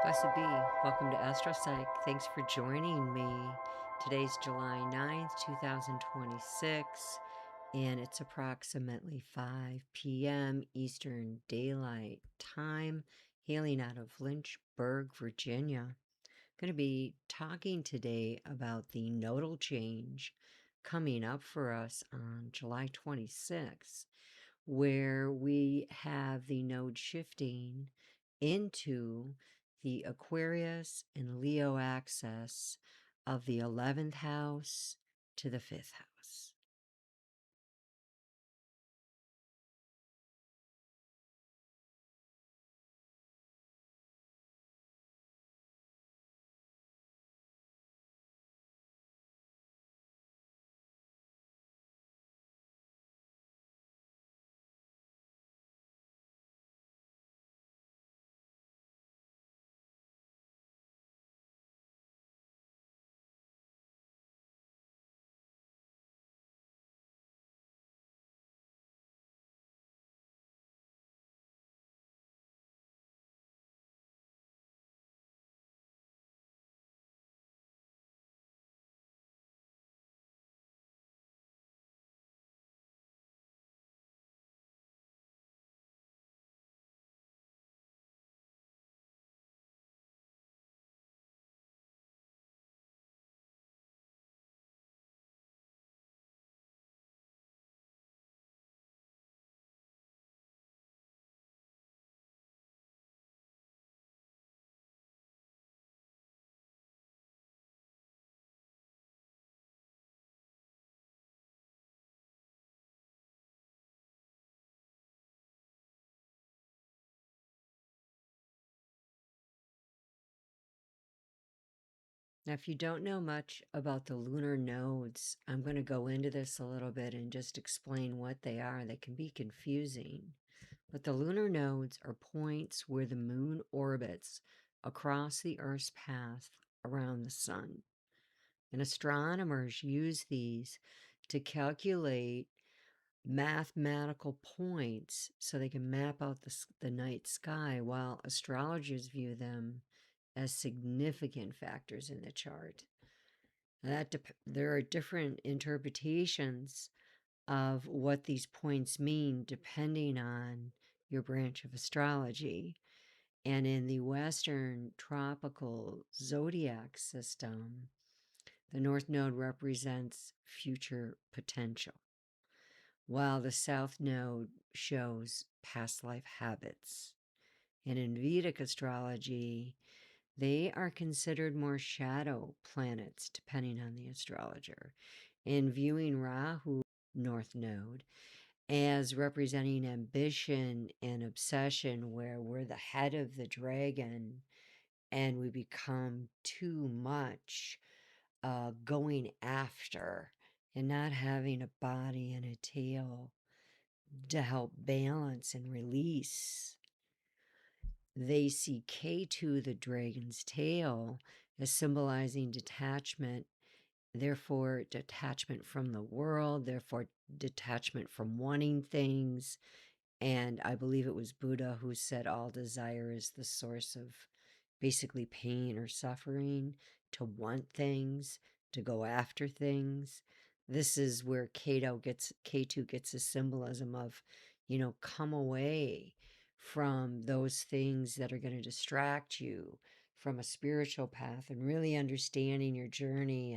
Blessed be. Welcome to AstroPsych. Thanks for joining me. Today's July 9th, 2026, and it's approximately 5 p.m. Eastern Daylight Time, hailing out of Lynchburg, Virginia. Going to be talking today about the nodal change coming up for us on July 26th, where we have the node shifting into the Aquarius and Leo axis of the 11th house to the 5th house. Now, if you don't know much about the lunar nodes, I'm going to go into this a little bit and just explain what they are. They can be confusing. But the lunar nodes are points where the moon orbits across the Earth's path around the sun. And astronomers use these to calculate mathematical points so they can map out the night sky, while astrologers view them as significant factors in the chart. There are different interpretations of what these points mean depending on your branch of astrology. And in the Western tropical zodiac system, the North Node represents future potential, while the South Node shows past life habits. And in Vedic astrology, they are considered more shadow planets, depending on the astrologer. In viewing Rahu, North Node, as representing ambition and obsession, where we're the head of the dragon and we become too much going after and not having a body and a tail to help balance and release. They see Ketu, the dragon's tail, as symbolizing detachment, therefore detachment from the world, therefore detachment from wanting things. And I believe it was Buddha who said all desire is the source of basically pain or suffering, to want things, to go after things. This is where Ketu gets a symbolism of, come away from those things that are going to distract you from a spiritual path, and really understanding your journey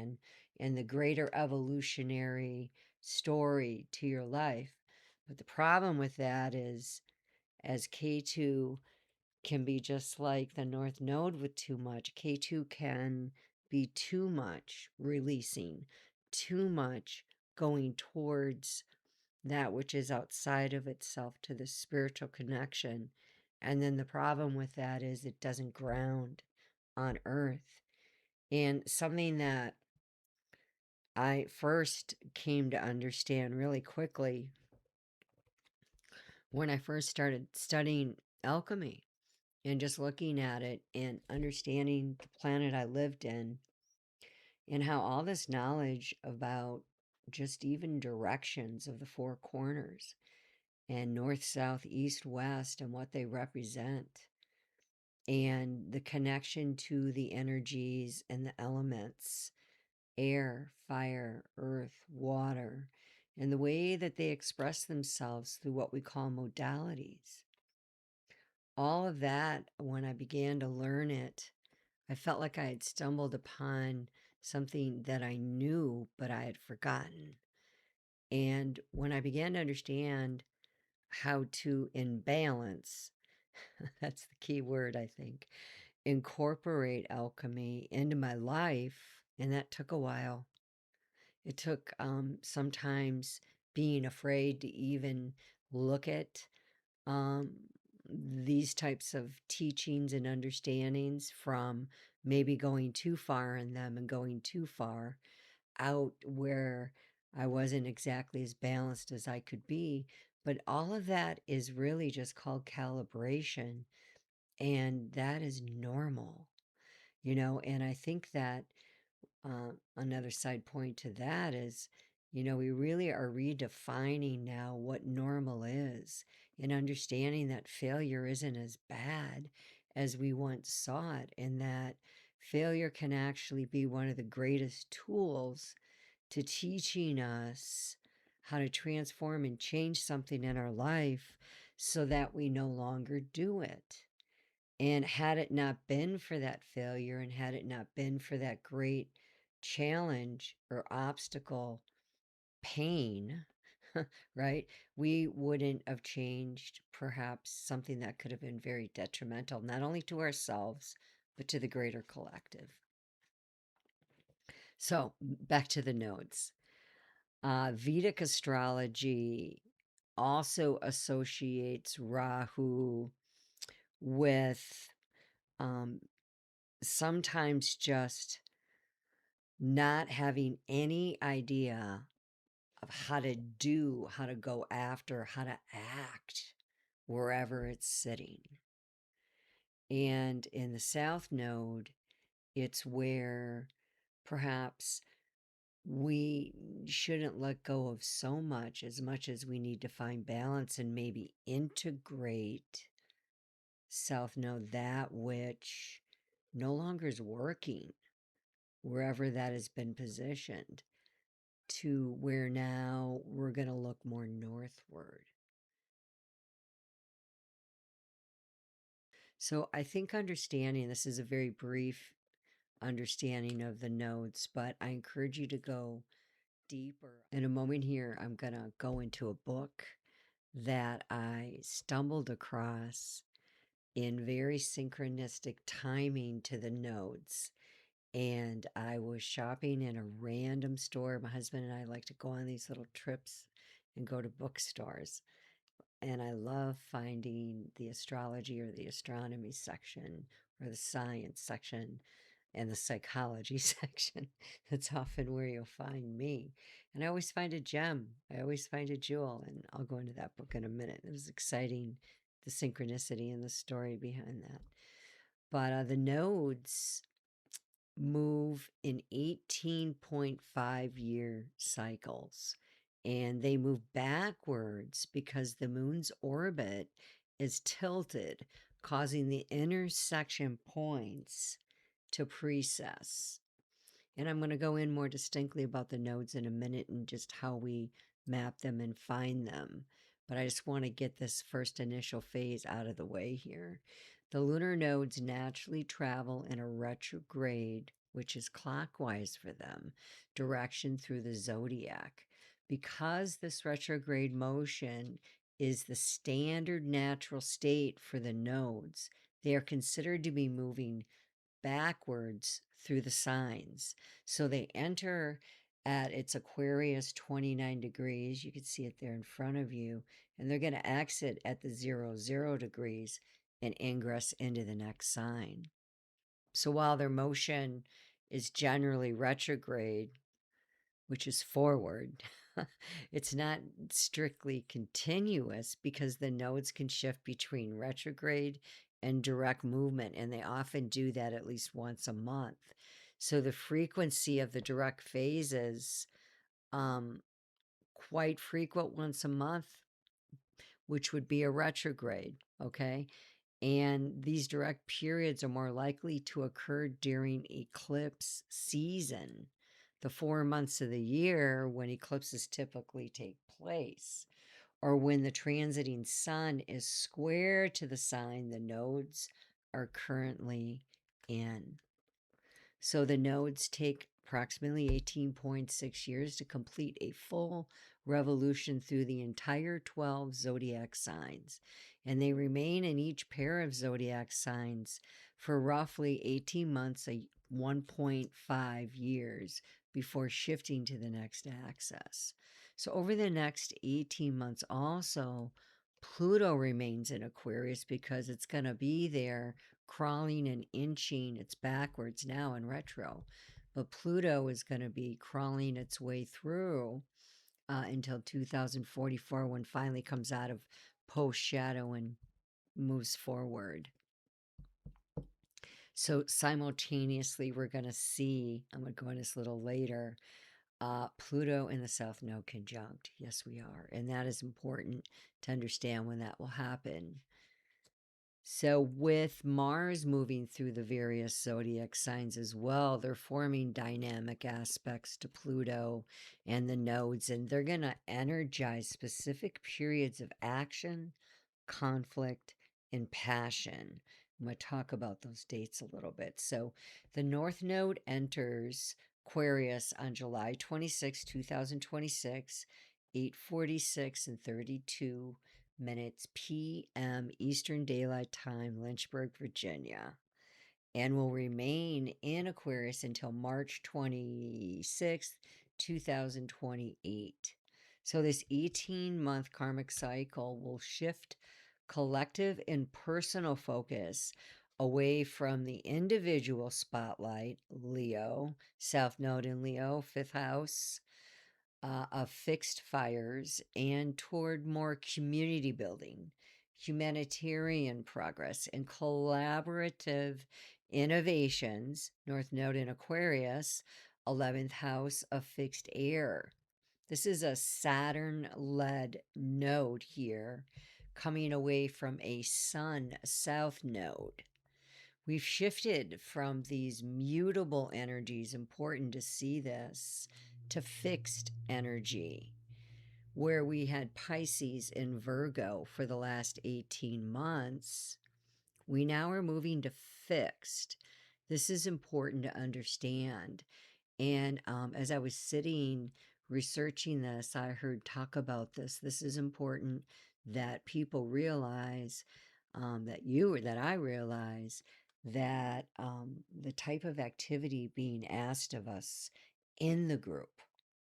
and the greater evolutionary story to your life. But the problem with that is, as K2 can be just like the North Node with too much, K2 can be too much releasing, too much going towards that which is outside of itself to the spiritual connection. And then the problem with that is it doesn't ground on Earth. And something that I first came to understand really quickly when I first started studying alchemy and just looking at it and understanding the planet I lived in, and how all this knowledge about just even directions of the four corners and north, south, east, west, and what they represent, and the connection to the energies and the elements, air, fire, earth, water, and the way that they express themselves through what we call modalities. All of that, when I began to learn it, I felt like I had stumbled upon something that I knew, but I had forgotten. And when I began to understand how to, in balance, that's the key word, I think, incorporate alchemy into my life, and that took a while. It took sometimes being afraid to even look at um, these types of teachings and understandings, from maybe going too far in them and going too far out where I wasn't exactly as balanced as I could be. But all of that is really just called calibration, and that is normal, and I think that another side point to that is, we really are redefining now what normal is, and understanding that failure isn't as bad as we once saw it, and that failure can actually be one of the greatest tools to teaching us how to transform and change something in our life so that we no longer do it. And had it not been for that failure, and had it not been for that great challenge or obstacle, pain, right, we wouldn't have changed perhaps something that could have been very detrimental, not only to ourselves, but to the greater collective. So back to the nodes. Vedic astrology also associates Rahu with sometimes just not having any idea of how to do, how to go after, how to act wherever it's sitting. And in the South Node, it's where perhaps we shouldn't let go of so much, as much as we need to find balance and maybe integrate South Node, that which no longer is working, wherever that has been positioned, to where now we're going to look more northward. So I think understanding this is a very brief understanding of the nodes, but I encourage you to go deeper. In a moment here, I'm going to go into a book that I stumbled across in very synchronistic timing to the nodes. And I was shopping in a random store. My husband and I like to go on these little trips and go to bookstores. And I love finding the astrology or the astronomy section or the science section and the psychology section. That's often where you'll find me. And I always find a gem. I always find a jewel. And I'll go into that book in a minute. It was exciting, the synchronicity and the story behind that. But the nodes move in 18.5-year cycles, and they move backwards because the moon's orbit is tilted, causing the intersection points to precess. And I'm going to go in more distinctly about the nodes in a minute and just how we map them and find them. But I just want to get this first initial phase out of the way here. The lunar nodes naturally travel in a retrograde, which is clockwise for them, direction through the zodiac. Because this retrograde motion is the standard natural state for the nodes, they are considered to be moving backwards through the signs. So they enter at its Aquarius 29 degrees. You can see it there in front of you. And they're going to exit at the 0 degrees and ingress into the next sign. So while their motion is generally retrograde, which is forward, it's not strictly continuous, because the nodes can shift between retrograde and direct movement, and they often do that at least once a month. So the frequency of the direct phases, quite frequent once a month, which would be a retrograde, okay? And these direct periods are more likely to occur during eclipse season, the 4 months of the year when eclipses typically take place, or when the transiting sun is square to the sign the nodes are currently in. So the nodes take approximately 18.6 years to complete a full revolution through the entire 12 zodiac signs, and they remain in each pair of zodiac signs for roughly 18 months, 1.5 years, before shifting to the next axis. So over the next 18 months also, Pluto remains in Aquarius because it's going to be there crawling and inching. It's backwards now in retro, but Pluto is going to be crawling its way through until 2044, when finally comes out of post shadow and moves forward. So simultaneously, we're going to see, I'm going to go into this a little later, Pluto in the South Node conjunct. Yes, we are. And that is important to understand when that will happen. So with Mars moving through the various zodiac signs as well, they're forming dynamic aspects to Pluto and the nodes, and they're going to energize specific periods of action, conflict, and passion. I'm going to talk about those dates a little bit. So the North Node enters Aquarius on July 26, 2026, 8:46 and 32 minutes p.m. Eastern Daylight Time, Lynchburg, Virginia, and will remain in Aquarius until March 26th, 2028. So this 18-month karmic cycle will shift collective and personal focus away from the individual spotlight, Leo, South Node in Leo, 5th house, of fixed fires, and toward more community building, humanitarian progress, and collaborative innovations. North Node in Aquarius, 11th house of fixed air. This is a Saturn-led node here, coming away from a Sun South node. We've shifted from these mutable energies, important to see this, to fixed energy, where we had Pisces and Virgo for the last 18 months. We now are moving to fixed. This is important to understand. And as I was sitting researching this, I heard talk about this. This is important that people realize, that I realize that the type of activity being asked of us in the group,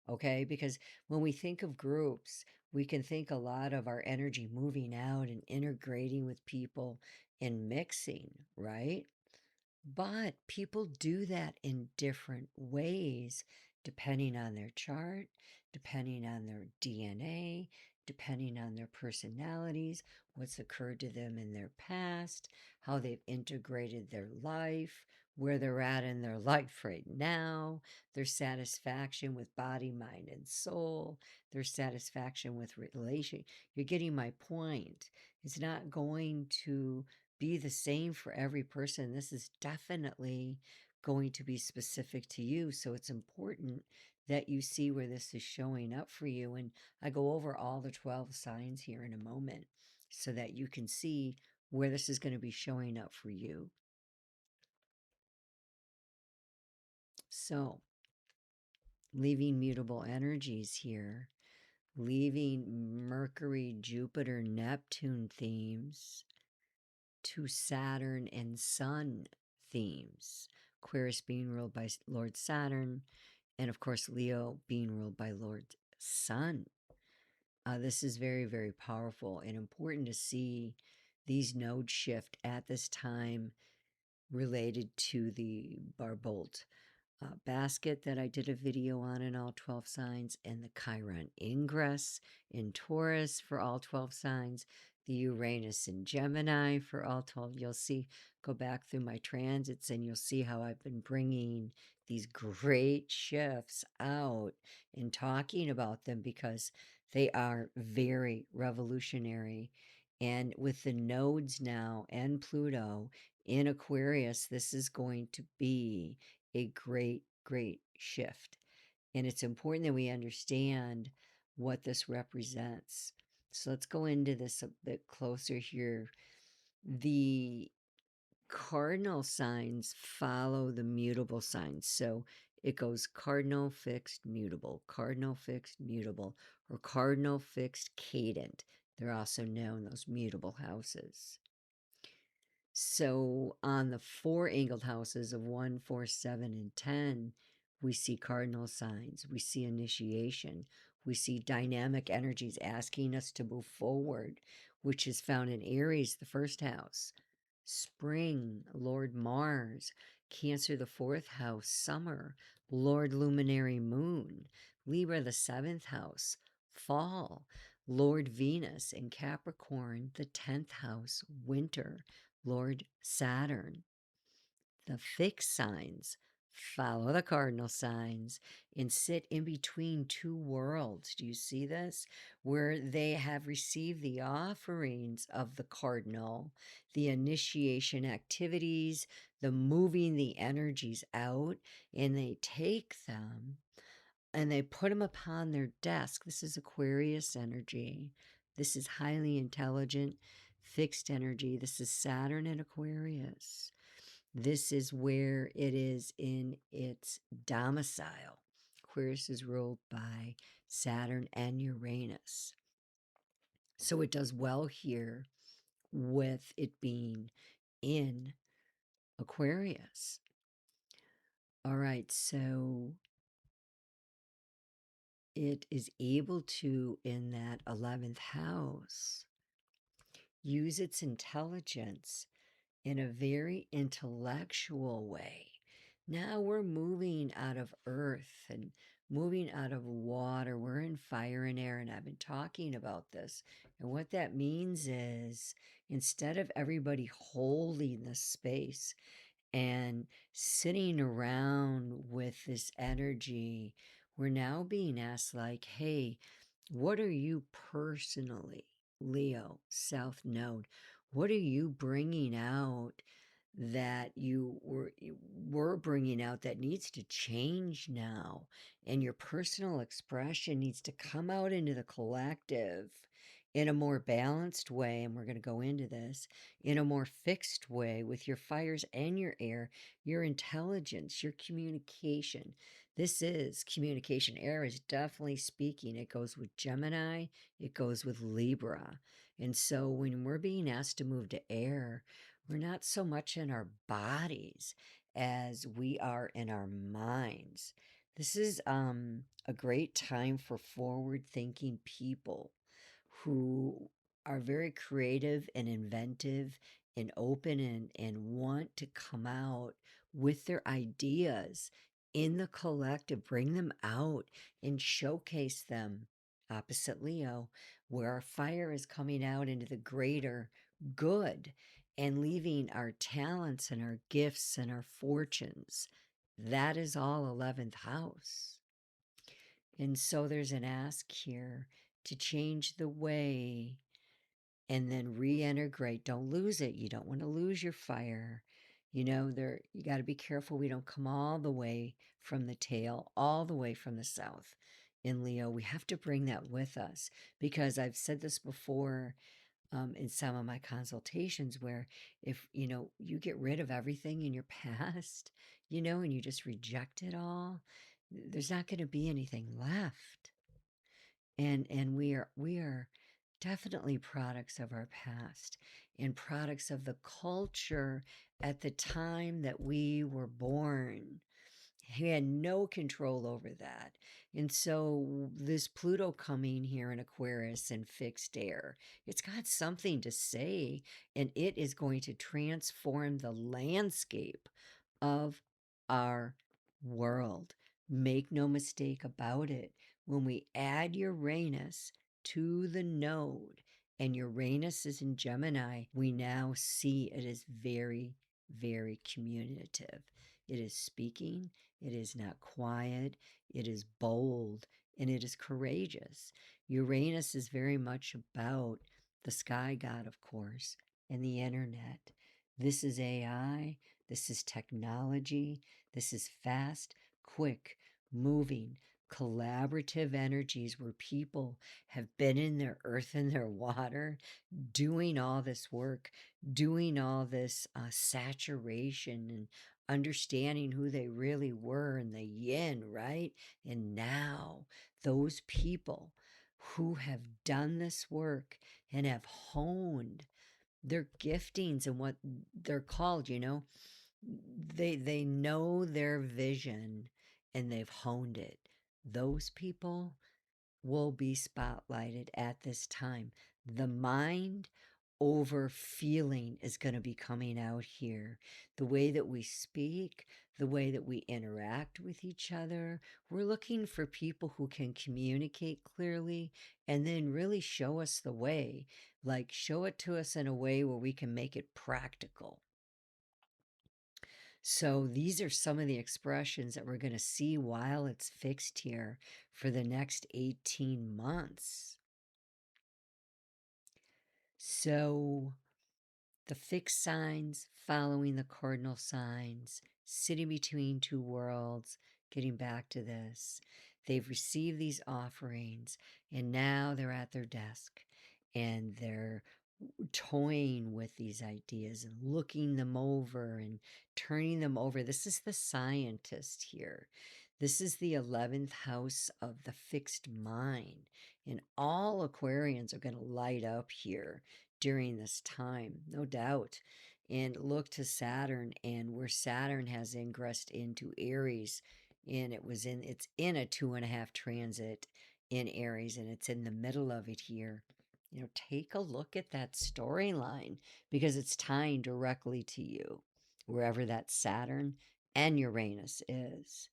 okay? Because when we think of groups, we can think a lot of our energy moving out and integrating with people and mixing, right? But people do that in different ways, depending on their chart, depending on their DNA, depending on their personalities, what's occurred to them in their past, how they've integrated their life, where they're at in their life right now, their satisfaction with body, mind, and soul, their satisfaction with relation. You're getting my point. It's not going to be the same for every person. This is definitely going to be specific to you. So it's important that you see where this is showing up for you. And I go over all the 12 signs here in a moment so that you can see where this is going to be showing up for you. So, leaving mutable energies here, leaving Mercury, Jupiter, Neptune themes to Saturn and Sun themes. Aquarius being ruled by Lord Saturn, and of course, Leo being ruled by Lord Sun. This is very, very powerful and important to see these nodes shift at this time related to the Barbolt basket that I did a video on in all 12 signs, and the Chiron Ingress in Taurus for all 12 signs, the Uranus in Gemini for all 12. You'll see, go back through my transits and you'll see how I've been bringing these great shifts out and talking about them because they are very revolutionary And with the nodes now and Pluto in Aquarius, this is going to be a great, great shift. And it's important that we understand what this represents. So let's go into this a bit closer here. The cardinal signs follow the mutable signs. So it goes cardinal, fixed, mutable, or cardinal, fixed, cadent. They're also known, those mutable houses. So on the four angled houses of 1, 4, 7, and 10, we see cardinal signs. We see initiation. We see dynamic energies asking us to move forward, which is found in Aries, the first house. Spring, Lord Mars. Cancer, the fourth house. Summer, Lord Luminary Moon. Libra, the seventh house. Fall, Lord Venus. In Capricorn, the 10th house. Winter, Lord Saturn. The fixed signs follow the cardinal signs and sit in between two worlds. Do you see this? Where they have received the offerings of the cardinal, the initiation activities, the moving the energies out, and they take them and they put them upon their desk. This is Aquarius energy. This is highly intelligent, fixed energy. This is Saturn and Aquarius. This is where it is in its domicile. Aquarius is ruled by Saturn and Uranus. So it does well here with it being in Aquarius. All right, so it is able to, in that 11th house, use its intelligence in a very intellectual way. Now we're moving out of earth and moving out of water. We're in fire and air, and I've been talking about this. And what that means is instead of everybody holding the space and sitting around with this energy, we're now being asked, like, hey, what are you personally, Leo, South Node? What are you bringing out that you were bringing out that needs to change now? And your personal expression needs to come out into the collective in a more balanced way. And we're going to go into this in a more fixed way with your fires and your air, your intelligence, your communication. This is communication. Air is definitely speaking. It goes with Gemini, it goes with Libra. And so when we're being asked to move to air, we're not so much in our bodies as we are in our minds. This is a great time for forward thinking people who are very creative and inventive and open and want to come out with their ideas in the collective, bring them out and showcase them. Opposite Leo, where our fire is coming out into the greater good and leaving our talents and our gifts and our fortunes. That is all 11th house. And so there's an ask here to change the way and then reintegrate. Don't lose it. You don't want to lose your fire. You know, you got to be careful we don't come all the way from the tail, all the way from the south. In Leo, we have to bring that with us because I've said this before in some of my consultations where if, you get rid of everything in your past, and you just reject it all, there's not going to be anything left. And we are definitely products of our past and products of the culture at the time that we were born. He had no control over that. And so this Pluto coming here in Aquarius and fixed air, it's got something to say, and it is going to transform the landscape of our world. Make no mistake about it. When we add Uranus to the node, and Uranus is in Gemini, we now see it is very, very communicative. It is speaking, it is not quiet, it is bold, and it is courageous. Uranus is very much about the sky god, of course, and the internet. This is AI, this is technology, this is fast, quick, moving, collaborative energies where people have been in their earth and their water, doing all this work, doing all this saturation and understanding who they really were in the yin, right? And now those people who have done this work and have honed their giftings and what they're called, they know their vision and they've honed it. Those people will be spotlighted at this time. The mind over feeling is going to be coming out here. The way that we speak, the way that we interact with each other. We're looking for people who can communicate clearly and then really show us the way. Like, show it to us in a way where we can make it practical. So these are some of the expressions that we're going to see while it's fixed here for the next 18 months. So the fixed signs following the cardinal signs, sitting between two worlds, getting back to this. They've received these offerings and now they're at their desk and they're toying with these ideas and looking them over and turning them over. This is the scientist here. This is the 11th house of the fixed mind. And all Aquarians are going to light up here during this time, no doubt. And look to Saturn, and where Saturn has ingressed into Aries, and it's in a 2.5 transit in Aries, and it's in the middle of it here. Take a look at that storyline because it's tying directly to you, wherever that Saturn and Uranus is.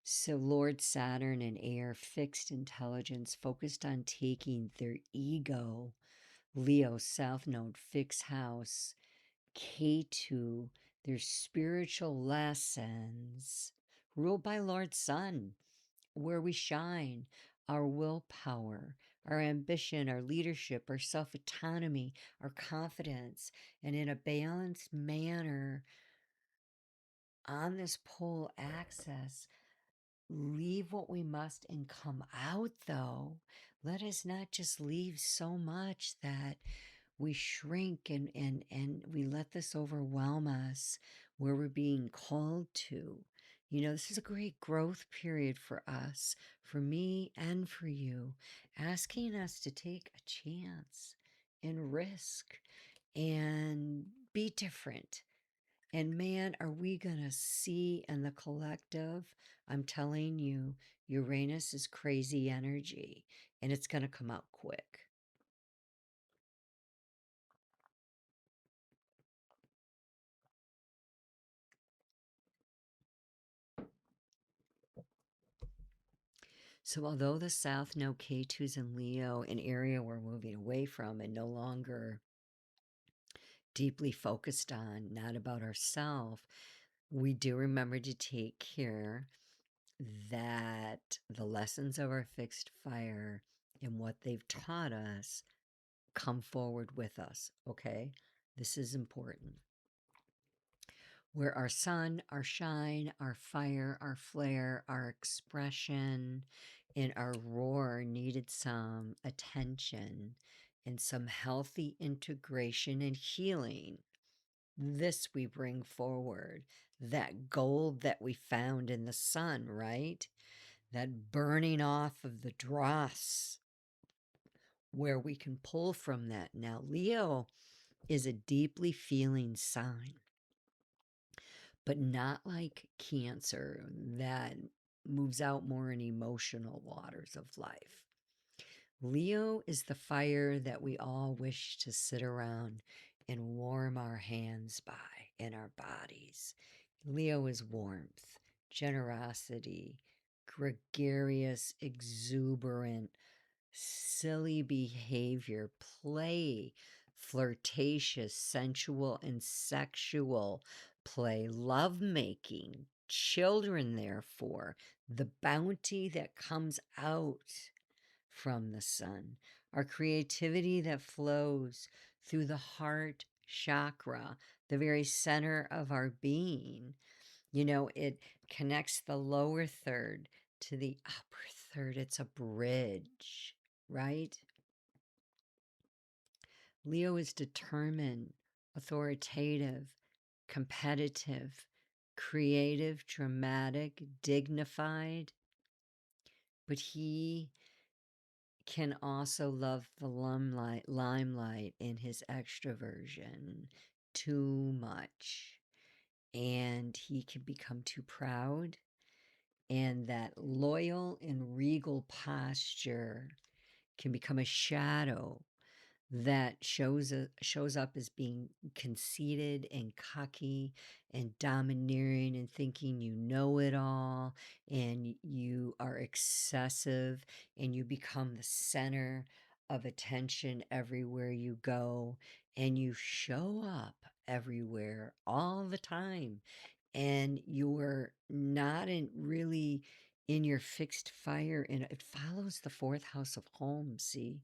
So, Lord Saturn and air, fixed intelligence, focused on taking their ego, Leo, South Node, fixed house, Ketu, their spiritual lessons, ruled by Lord Sun, where we shine, our willpower, our ambition, our leadership, our self autonomy, our confidence, and in a balanced manner on this pole axis. Leave what we must and come out, though. Let us not just leave so much that we shrink and we let this overwhelm us where we're being called to. This is a great growth period for us, for me and for you, asking us to take a chance and risk and be different. And man, are we going to see in the collective? I'm telling you, Uranus is crazy energy and it's going to come out quick. So although the South Node Ketu's in Leo, an area we're moving away from and no longer deeply focused on, not about ourselves, we do remember to take care that the lessons of our fixed fire and what they've taught us come forward with us, okay? This is important. Where our sun, our shine, our fire, our flare, our expression, and our roar needed some attention and some healthy integration and healing. This we bring forward. That gold that we found in the sun, right? That burning off of the dross, where we can pull from that. Now, Leo is a deeply feeling sign, but not like Cancer that moves out more in emotional waters of life. Leo is the fire that we all wish to sit around and warm our hands by in our bodies. Leo is warmth, generosity, gregarious, exuberant, silly behavior, play, flirtatious, sensual, and sexual, play, lovemaking, children, therefore, the bounty that comes out from the sun, our creativity that flows through the heart chakra, the very center of our being. It connects the lower third to the upper third. It's a bridge, right? Leo is determined, authoritative, competitive, creative, dramatic, dignified, but he can also love the limelight in his extroversion too much. And he can become too proud. And that loyal and regal posture can become a shadow that shows up as being conceited and cocky and domineering and thinking you know it all and you are excessive and you become the center of attention everywhere you go and you show up everywhere all the time and you're not really in your fixed fire, and it follows the fourth house of home, see?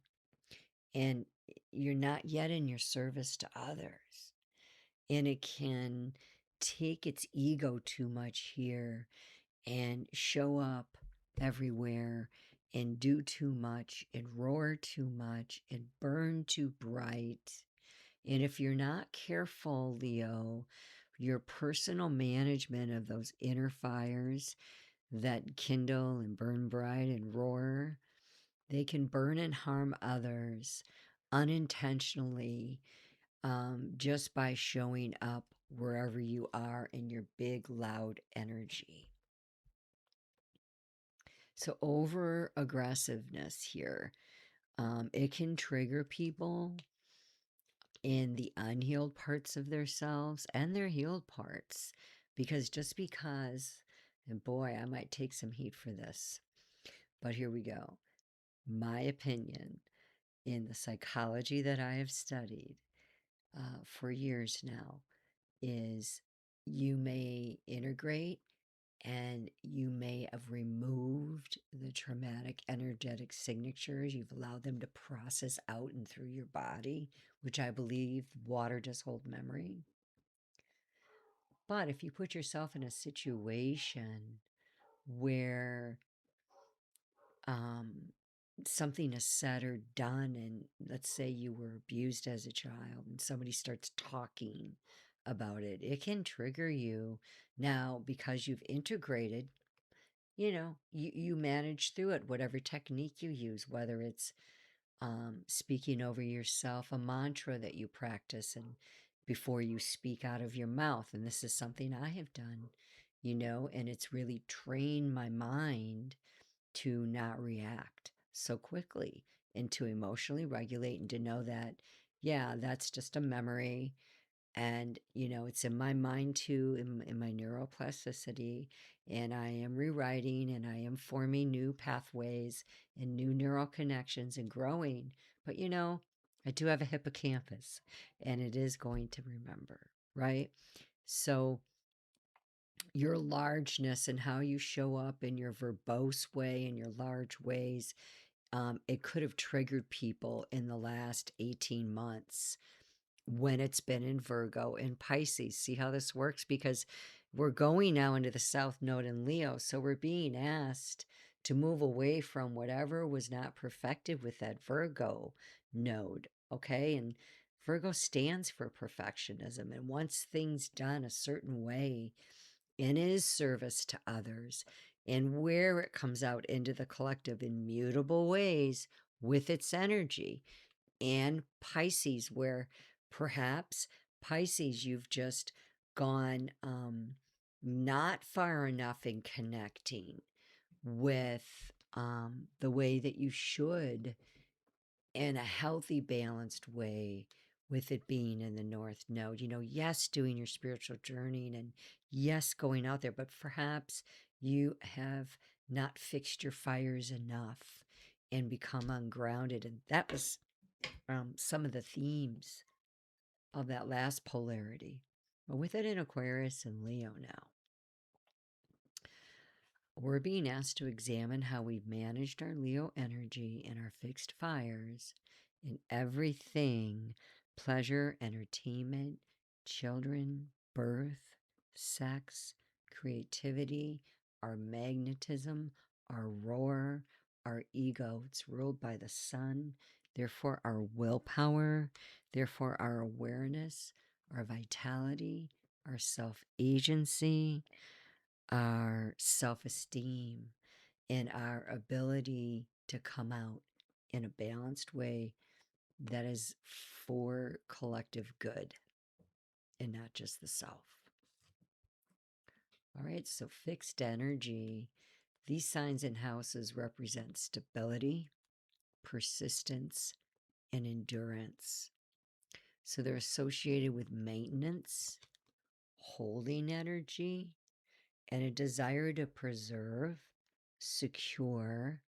And you're not yet in your service to others. And it can take its ego too much here and show up everywhere and do too much and roar too much and burn too bright. And if you're not careful, Leo, your personal management of those inner fires that kindle and burn bright and roar, they can burn and harm others unintentionally, just by showing up wherever you are in your big, loud energy. So over aggressiveness here, it can trigger people in the unhealed parts of themselves and their healed parts. And boy, I might take some heat for this, but here we go. My opinion in the psychology that I have studied for years now is you may integrate and you may have removed the traumatic energetic signatures. You've allowed them to process out and through your body, which I believe water does hold memory. But if you put yourself in a situation where something is said or done, and let's say you were abused as a child and somebody starts talking about it, it can trigger you. Now, because you've integrated, you manage through it, whatever technique you use, whether it's speaking over yourself, a mantra that you practice and before you speak out of your mouth. And this is something I have done, and it's really trained my mind to not react so quickly and to emotionally regulate and to know that, yeah, that's just a memory. And, it's in my mind too, in my neuroplasticity. And I am rewriting and I am forming new pathways and new neural connections and growing. But, I do have a hippocampus and it is going to remember, right? So, your largeness and how you show up in your verbose way and your large ways, it could have triggered people in the last 18 months when it's been in Virgo and Pisces. See how this works? Because we're going now into the South Node in Leo. So we're being asked to move away from whatever was not perfected with that Virgo node. Okay. And Virgo stands for perfectionism. And once things done a certain way in his service to others, and where it comes out into the collective in mutable ways with its energy, and Pisces, where perhaps Pisces, you've just gone not far enough in connecting with the way that you should in a healthy, balanced way, with it being in the North Node. Yes, doing your spiritual journeying and yes, going out there, but perhaps you have not fixed your fires enough and become ungrounded. And that was some of the themes of that last polarity. But with it in Aquarius and Leo now, we're being asked to examine how we've managed our Leo energy and our fixed fires in everything: pleasure, entertainment, children, birth, sex, creativity, our magnetism, our roar, our ego. It's ruled by the sun. Therefore, our willpower, therefore, our awareness, our vitality, our self agency, our self esteem, and our ability to come out in a balanced way that is for collective good and not just the self. All right, so fixed energy. These signs and houses represent stability, persistence, and endurance. So they're associated with maintenance, holding energy, and a desire to preserve, secure,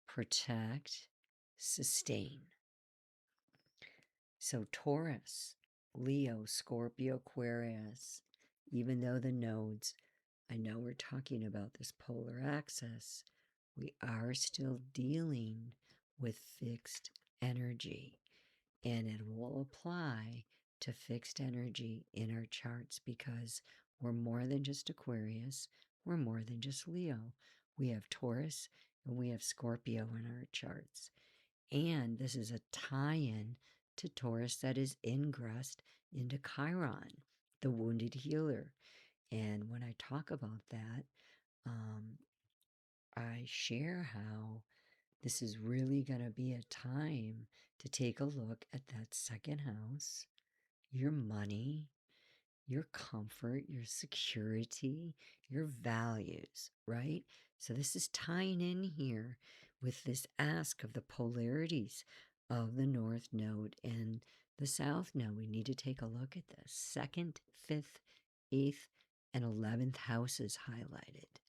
protect, sustain. So Taurus, Leo, Scorpio, Aquarius, even though the nodes, I know we're talking about this polar axis, we are still dealing with fixed energy. And it will apply to fixed energy in our charts because we're more than just Aquarius, we're more than just Leo. We have Taurus and we have Scorpio in our charts. And this is a tie-in to Taurus that is ingressed into Chiron, the wounded healer. And when I talk about that, I share how this is really going to be a time to take a look at that second house, your money, your comfort, your security, your values, right? So this is tying in here with this ask of the polarities of the North Node and the South Node. We need to take a look at this. Second, fifth, eighth, and 11th houses highlighted.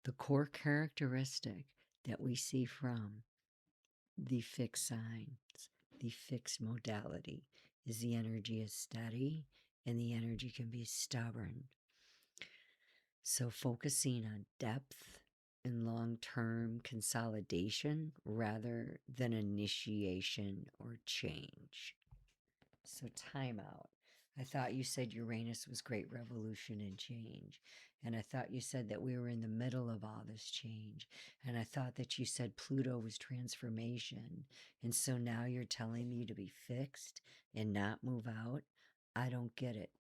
The core characteristic that we see from the fixed signs, the fixed modality, is the energy is steady and the energy can be stubborn. So focusing on depth and long-term consolidation rather than initiation or change. So timeout. I thought you said Uranus was great revolution and change. And I thought you said that we were in the middle of all this change. And I thought that you said Pluto was transformation. And so now you're telling me to be fixed and not move out? I don't get it.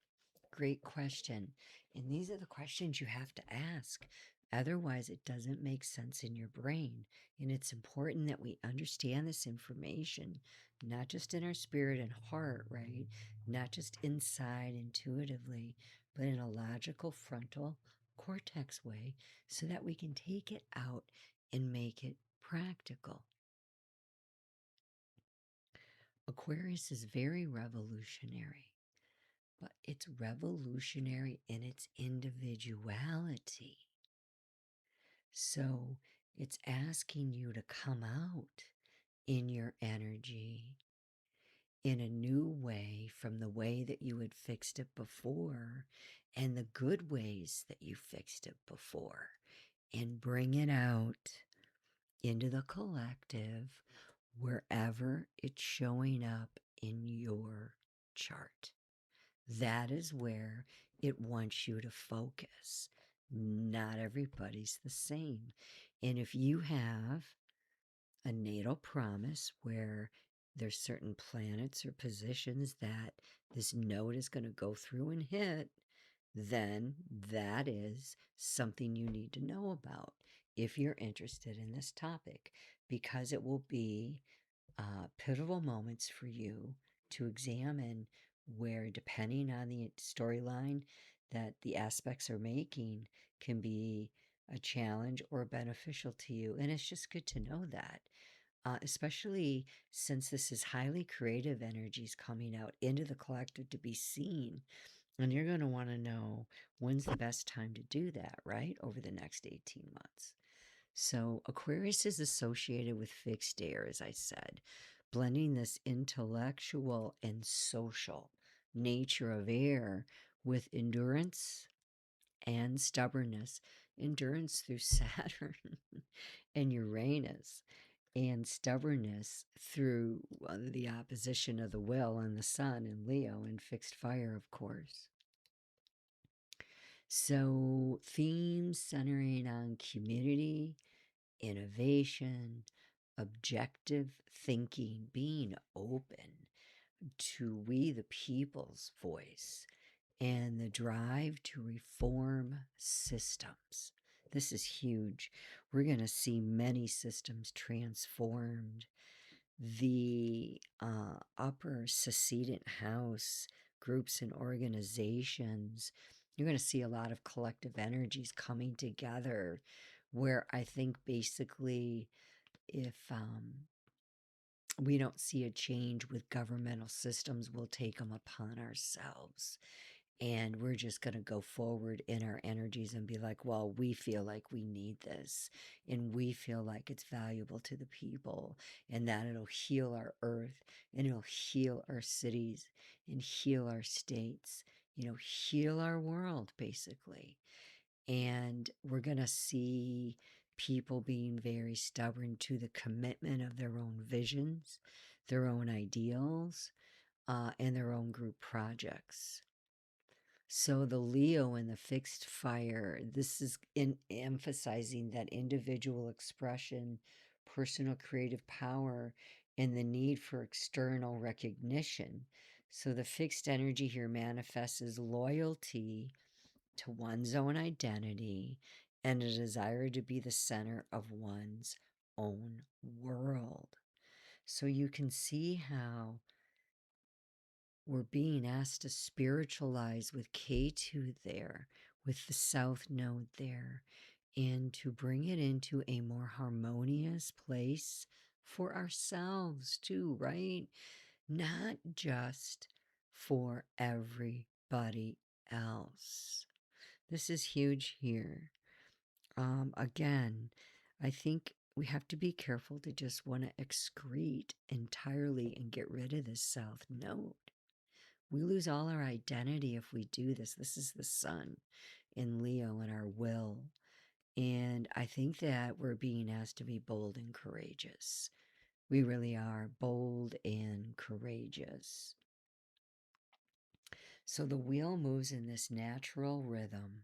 Great question. And these are the questions you have to ask. Otherwise, it doesn't make sense in your brain. And it's important that we understand this information, not just in our spirit and heart, right? Not just inside intuitively, but in a logical frontal cortex way so that we can take it out and make it practical. Aquarius is very revolutionary, but it's revolutionary in its individuality. So it's asking you to come out in your energy in a new way from the way that you had fixed it before and the good ways that you fixed it before, and bring it out into the collective wherever it's showing up in your chart. That is where it wants you to focus. Not everybody's the same. And if you have a natal promise where there's certain planets or positions that this node is going to go through and hit, then that is something you need to know about if you're interested in this topic, because it will be pivotal moments for you to examine where, depending on the storyline that the aspects are making, can be a challenge or beneficial to you. And it's just good to know that, especially since this is highly creative energies coming out into the collective to be seen. And you're going to want to know when's the best time to do that, right? Over the next 18 months. So Aquarius is associated with fixed air, as I said, blending this intellectual and social. nature of air with endurance and stubbornness. Endurance through Saturn and Uranus, and stubbornness through the opposition of the will and the sun and Leo and fixed fire, of course. So themes centering on community, innovation, objective thinking, being open to we the people's voice, and the drive to reform systems. This is huge. We're going to see many systems transformed. The upper secedent house groups and organizations, you're going to see a lot of collective energies coming together, where I think basically if we don't see a change with governmental systems, we'll take them upon ourselves. And we're just going to go forward in our energies and be like, well, we feel like we need this. And we feel like it's valuable to the people. And that it'll heal our earth. And it'll heal our cities. And heal our states. Heal our world, basically. And we're going to see people being very stubborn to the commitment of their own visions, their own ideals, and their own group projects. So the Leo and the fixed fire, this is emphasizing that individual expression, personal creative power, and the need for external recognition. So the fixed energy here manifests as loyalty to one's own identity and a desire to be the center of one's own world. So you can see how we're being asked to spiritualize with Ketu there, with the South Node there, and to bring it into a more harmonious place for ourselves too, right? Not just for everybody else. This is huge here. Again, I think we have to be careful to just want to excrete entirely and get rid of this South Node. We lose all our identity if we do this. This is the sun in Leo and our will. And I think that we're being asked to be bold and courageous. We really are bold and courageous. So the wheel moves in this natural rhythm.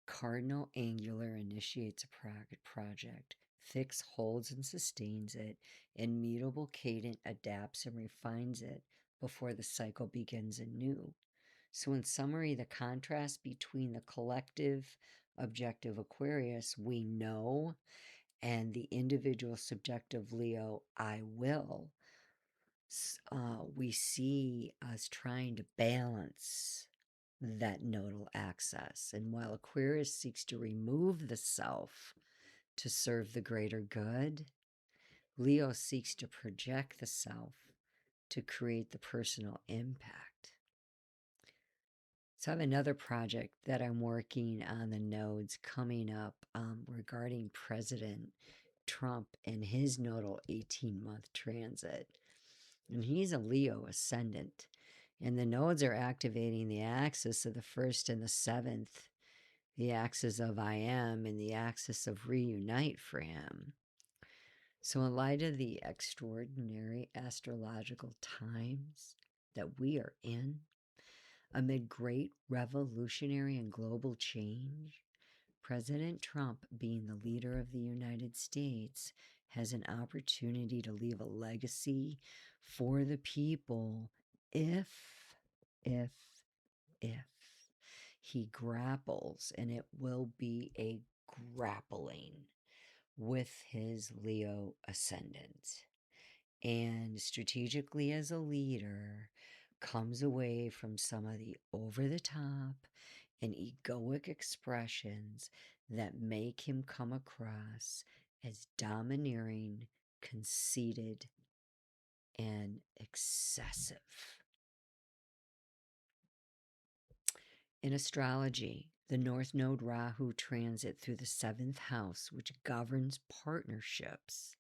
Cardinal angular initiates a project. Fix holds and sustains it. Immutable cadent adapts and refines it before the cycle begins anew. So in summary, the contrast between the collective objective Aquarius, we know, and the individual subjective Leo, I will, we see us trying to balance that nodal axis. And while Aquarius seeks to remove the self to serve the greater good, Leo seeks to project the self to create the personal impact. So I have another project that I'm working on the nodes coming up regarding President Trump and his nodal 18-month transit. And he's a Leo ascendant. And the nodes are activating the axis of the 1st and the 7th, the axis of I am and the axis of reunite for him. So in light of the extraordinary astrological times that we are in, amid great revolutionary and global change, President Trump, being the leader of the United States, has an opportunity to leave a legacy for the people if he grapples, and it will be a grappling with his Leo ascendant. And strategically as a leader, comes away from some of the over-the-top and egoic expressions that make him come across as domineering, conceited, and excessive. In astrology, the North Node Rahu transit through the 7th house, which governs partnerships,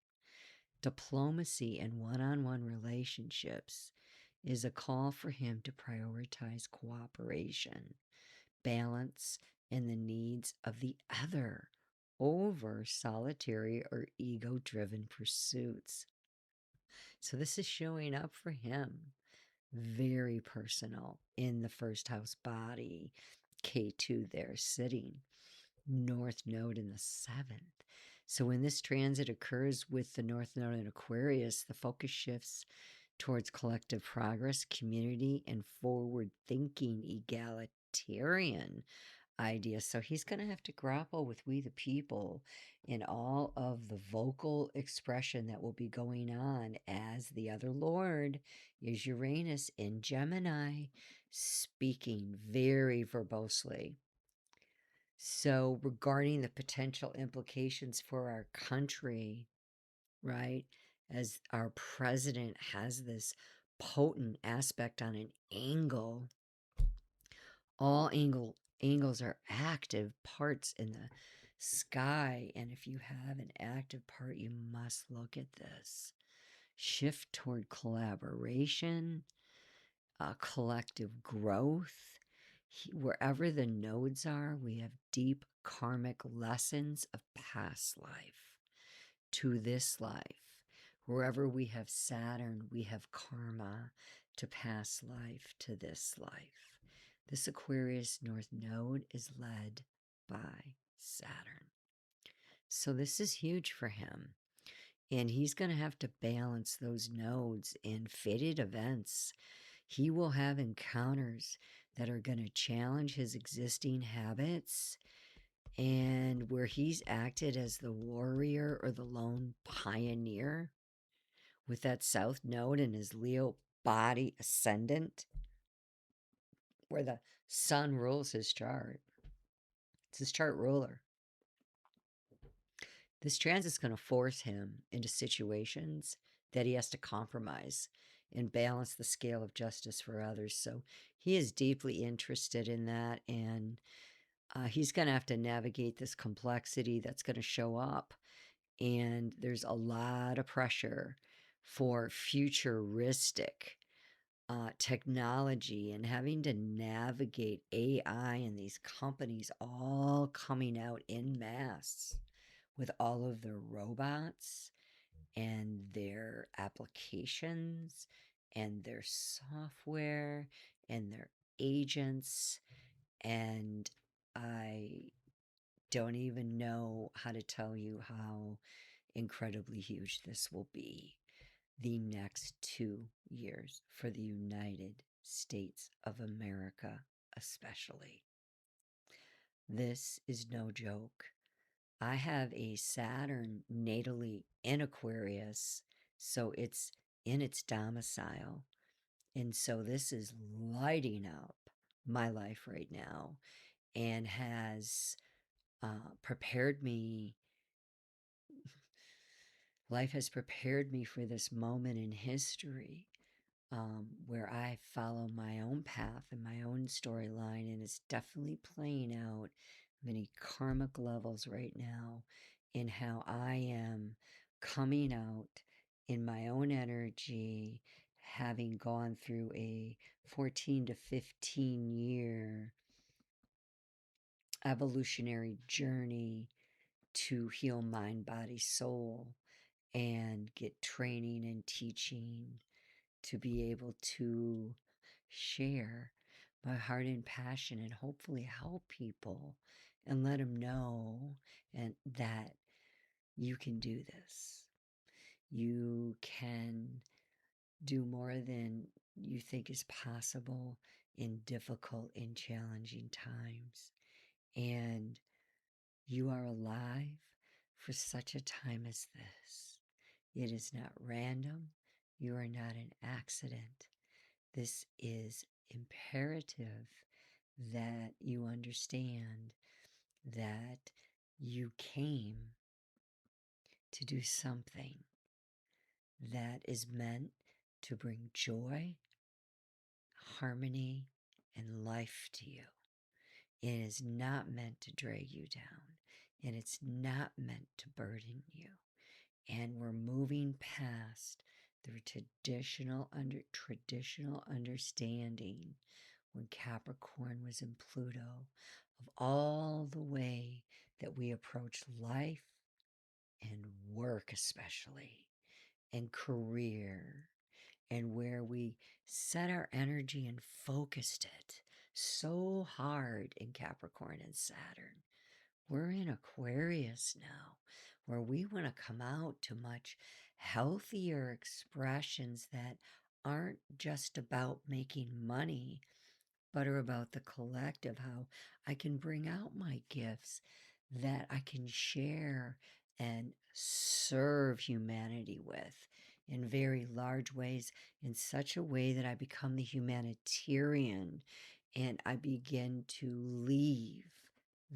diplomacy, and one-on-one relationships, is a call for him to prioritize cooperation, balance, and the needs of the other over solitary or ego-driven pursuits. So this is showing up for him. Very personal in the first house body. K2 there sitting. North node in the 7th. So when this transit occurs with the North node in Aquarius, the focus shifts towards collective progress, community, and forward-thinking egalitarian ideas. So he's going to have to grapple with we the people in all of the vocal expression that will be going on as the other Lord is Uranus in Gemini, speaking very verbosely. So regarding the potential implications for our country, right, as our president has this potent aspect on an angle, all angles are active parts in the sky. And if you have an active part, you must look at this. Shift toward collaboration, collective growth. Wherever the nodes are, we have deep karmic lessons of past life to this life. Wherever we have Saturn, we have karma to past life to this life. This Aquarius North Node is led by Saturn. So this is huge for him. And he's going to have to balance those nodes in fated events. He will have encounters that are going to challenge his existing habits, and where he's acted as the warrior or the lone pioneer with that South Node in his Leo body ascendant, where the sun rules his chart. It's his chart ruler. This transit's going to force him into situations that he has to compromise and balance the scale of justice for others. So he is deeply interested in that, and he's going to have to navigate this complexity that's going to show up. And there's a lot of pressure for futuristic technology and having to navigate AI and these companies all coming out in mass with all of their robots and their applications and their software and their agents. And I don't even know how to tell you how incredibly huge this will be the next 2 years for the United States of America, especially. This is no joke. I have a Saturn natally in Aquarius, so it's in its domicile. And so this is lighting up my life right now and has prepared me. Life has prepared me for this moment in history where I follow my own path and my own storyline, and it's definitely playing out many karmic levels right now in how I am coming out in my own energy, having gone through a 14 to 15 year evolutionary journey to heal mind, body, soul, and get training and teaching to be able to share my heart and passion and hopefully help people and let them know and that you can do this. You can do more than you think is possible in difficult and challenging times. And you are alive for such a time as this. It is not random. You are not an accident. This is imperative that you understand that you came to do something that is meant to bring joy, harmony, and life to you. It is not meant to drag you down, and it's not meant to burden you. And we're moving past the traditional understanding when Capricorn was in Pluto of all the way that we approach life and work, especially, and career, and where we set our energy and focused it so hard in Capricorn and Saturn. We're in Aquarius now, where we want to come out to much healthier expressions that aren't just about making money, but are about the collective, how I can bring out my gifts that I can share and serve humanity with in very large ways, in such a way that I become the humanitarian and I begin to leave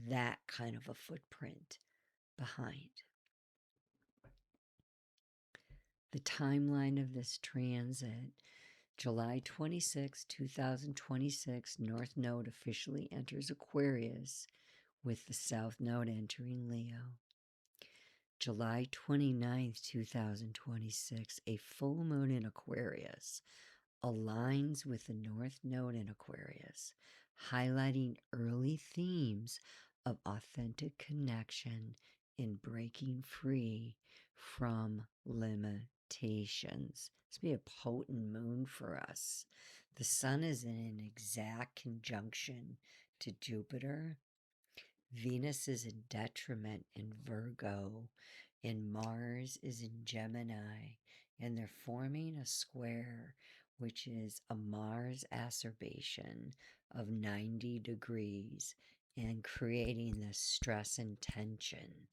that kind of a footprint behind. The timeline of this transit: July 26, 2026, North Node officially enters Aquarius with the South Node entering Leo. July 29th, 2026, a full moon in Aquarius aligns with the North Node in Aquarius, highlighting early themes of authentic connection in breaking free from limitations. This will be a potent moon for us. The sun is in an exact conjunction to Jupiter. Venus is in detriment in Virgo, and Mars is in Gemini, and they're forming a square, which is a Mars acerbication of 90 degrees and creating this stress and tension,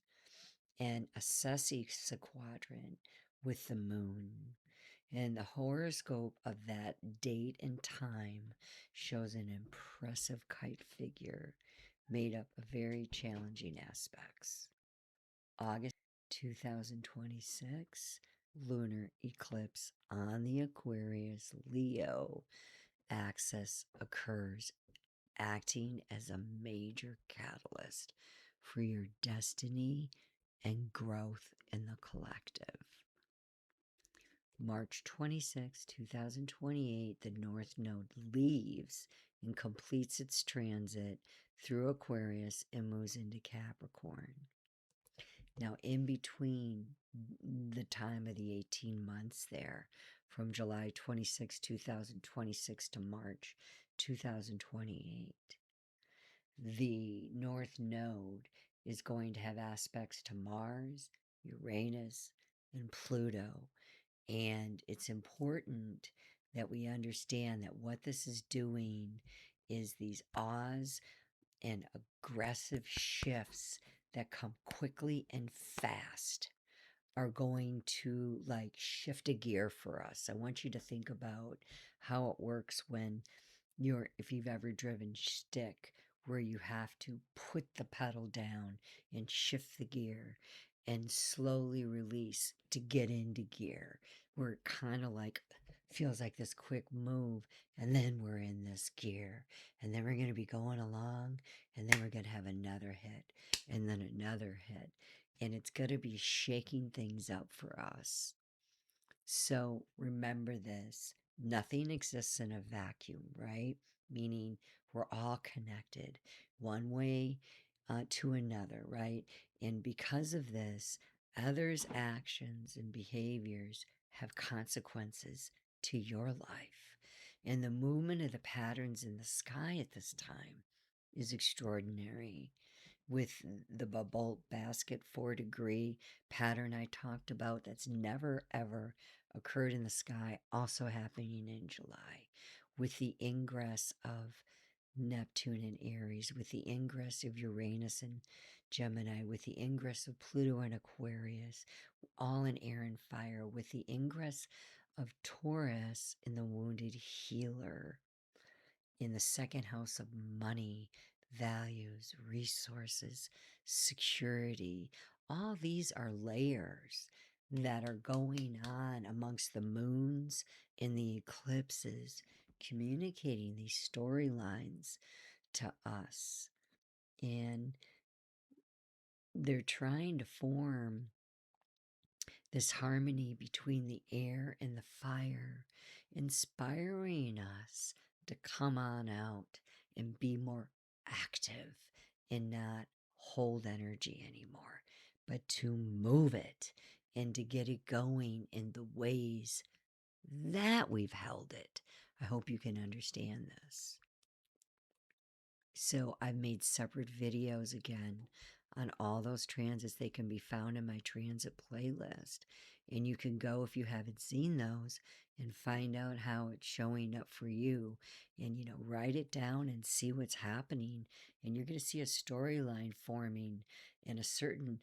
and a sessi quadrant with the moon. And the horoscope of that date and time shows an impressive kite figure made up of very challenging aspects. August 2026, lunar eclipse on the Aquarius Leo axis occurs, acting as a major catalyst for your destiny and growth in the collective. March 26, 2028, the North Node leaves and completes its transit through Aquarius and moves into Capricorn. Now, in between the time of the 18 months there, from July 26, 2026 to March 2028, the North Node is going to have aspects to Mars, Uranus, and Pluto. And it's important that we understand that what this is doing is these awes and aggressive shifts that come quickly and fast are going to like shift a gear for us. I want you to think about how it works when if you've ever driven stick, where you have to put the pedal down and shift the gear and slowly release to get into gear, where it kind of like feels like this quick move, and then we're in this gear, and then we're going to be going along, and then we're going to have another hit, and then another hit, and it's going to be shaking things up for us. So remember this: nothing exists in a vacuum, right? Meaning we're all connected one way to another, right? And because of this, others' actions and behaviors have consequences to your life. And the movement of the patterns in the sky at this time is extraordinary. With the bubble basket 4-degree pattern I talked about, that's never ever occurred in the sky, also happening in July, with the ingress of Neptune in Aries, with the ingress of Uranus and Gemini, with the ingress of Pluto and Aquarius, all in air and fire, with the ingress of Taurus in the wounded healer, in the second house of money, values, resources, security. All these are layers that are going on amongst the moons and the eclipses, communicating these storylines to us. And they're trying to form this harmony between the air and the fire, inspiring us to come on out and be more active and not hold energy anymore, but to move it and to get it going in the ways that we've held it. I hope you can understand this. So I've made separate videos again on all those transits. They can be found in my transit playlist. And you can go, if you haven't seen those, and find out how it's showing up for you. And, write it down and see what's happening. And you're going to see a storyline forming in a certain,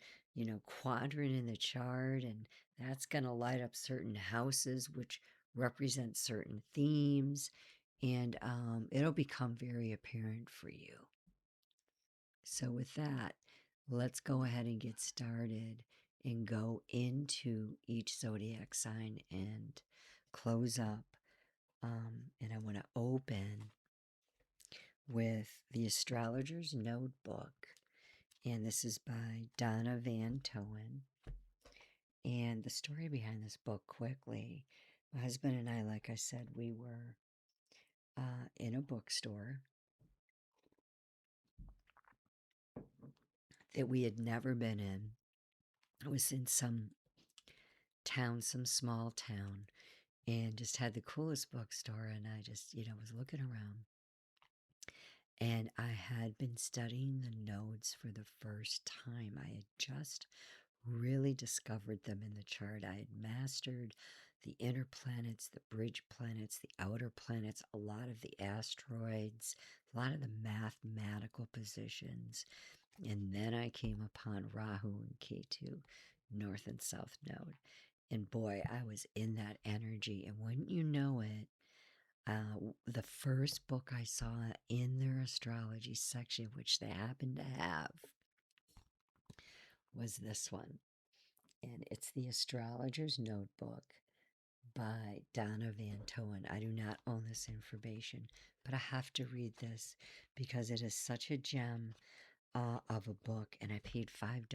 quadrant in the chart. And that's going to light up certain houses, which represent certain themes. And it'll become very apparent for you. So with that, let's go ahead and get started and go into each zodiac sign and close up. And I want to open with the Astrologer's Notebook. And this is by Donna Van Toen. And the story behind this book, quickly, my husband and I, like I said, we were in a bookstore that we had never been in. It was in some town, some small town, and just had the coolest bookstore. And I just, was looking around. And I had been studying the nodes for the first time. I had just really discovered them in the chart. I had mastered the inner planets, the bridge planets, the outer planets, a lot of the asteroids, a lot of the mathematical positions. And then I came upon Rahu and Ketu, North and South Node. And boy, I was in that energy. And wouldn't you know it, the first book I saw in their astrology section, which they happened to have, was this one. And it's the Astrologer's Notebook by Donna Van Toen. I do not own this information, but I have to read this because it is such a gem of a book, and I paid $5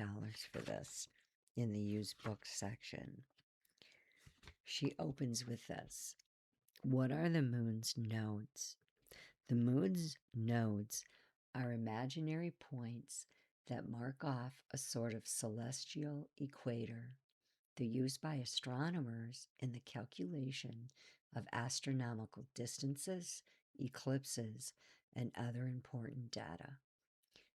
for this in the used book section. She opens with this. What are the moon's nodes? The moon's nodes are imaginary points that mark off a sort of celestial equator. They're used by astronomers in the calculation of astronomical distances, eclipses, and other important data.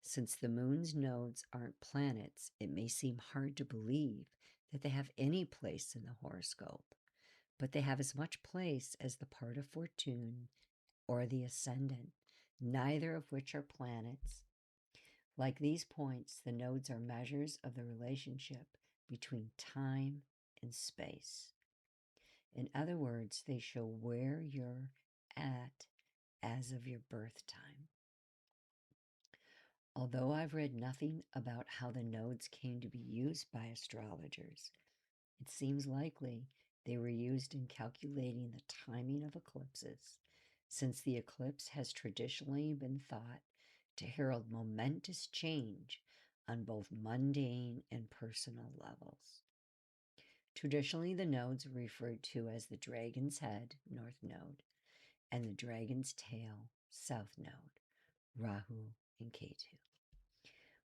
Since the moon's nodes aren't planets, it may seem hard to believe that they have any place in the horoscope, but they have as much place as the part of fortune or the ascendant, neither of which are planets. Like these points, the nodes are measures of the relationship between time and space. In other words, they show where you're at as of your birth time. Although I've read nothing about how the nodes came to be used by astrologers, it seems likely they were used in calculating the timing of eclipses, since the eclipse has traditionally been thought to herald momentous change on both mundane and personal levels. Traditionally, the nodes are referred to as the dragon's head, North Node, and the dragon's tail, South Node, Rahu and Ketu,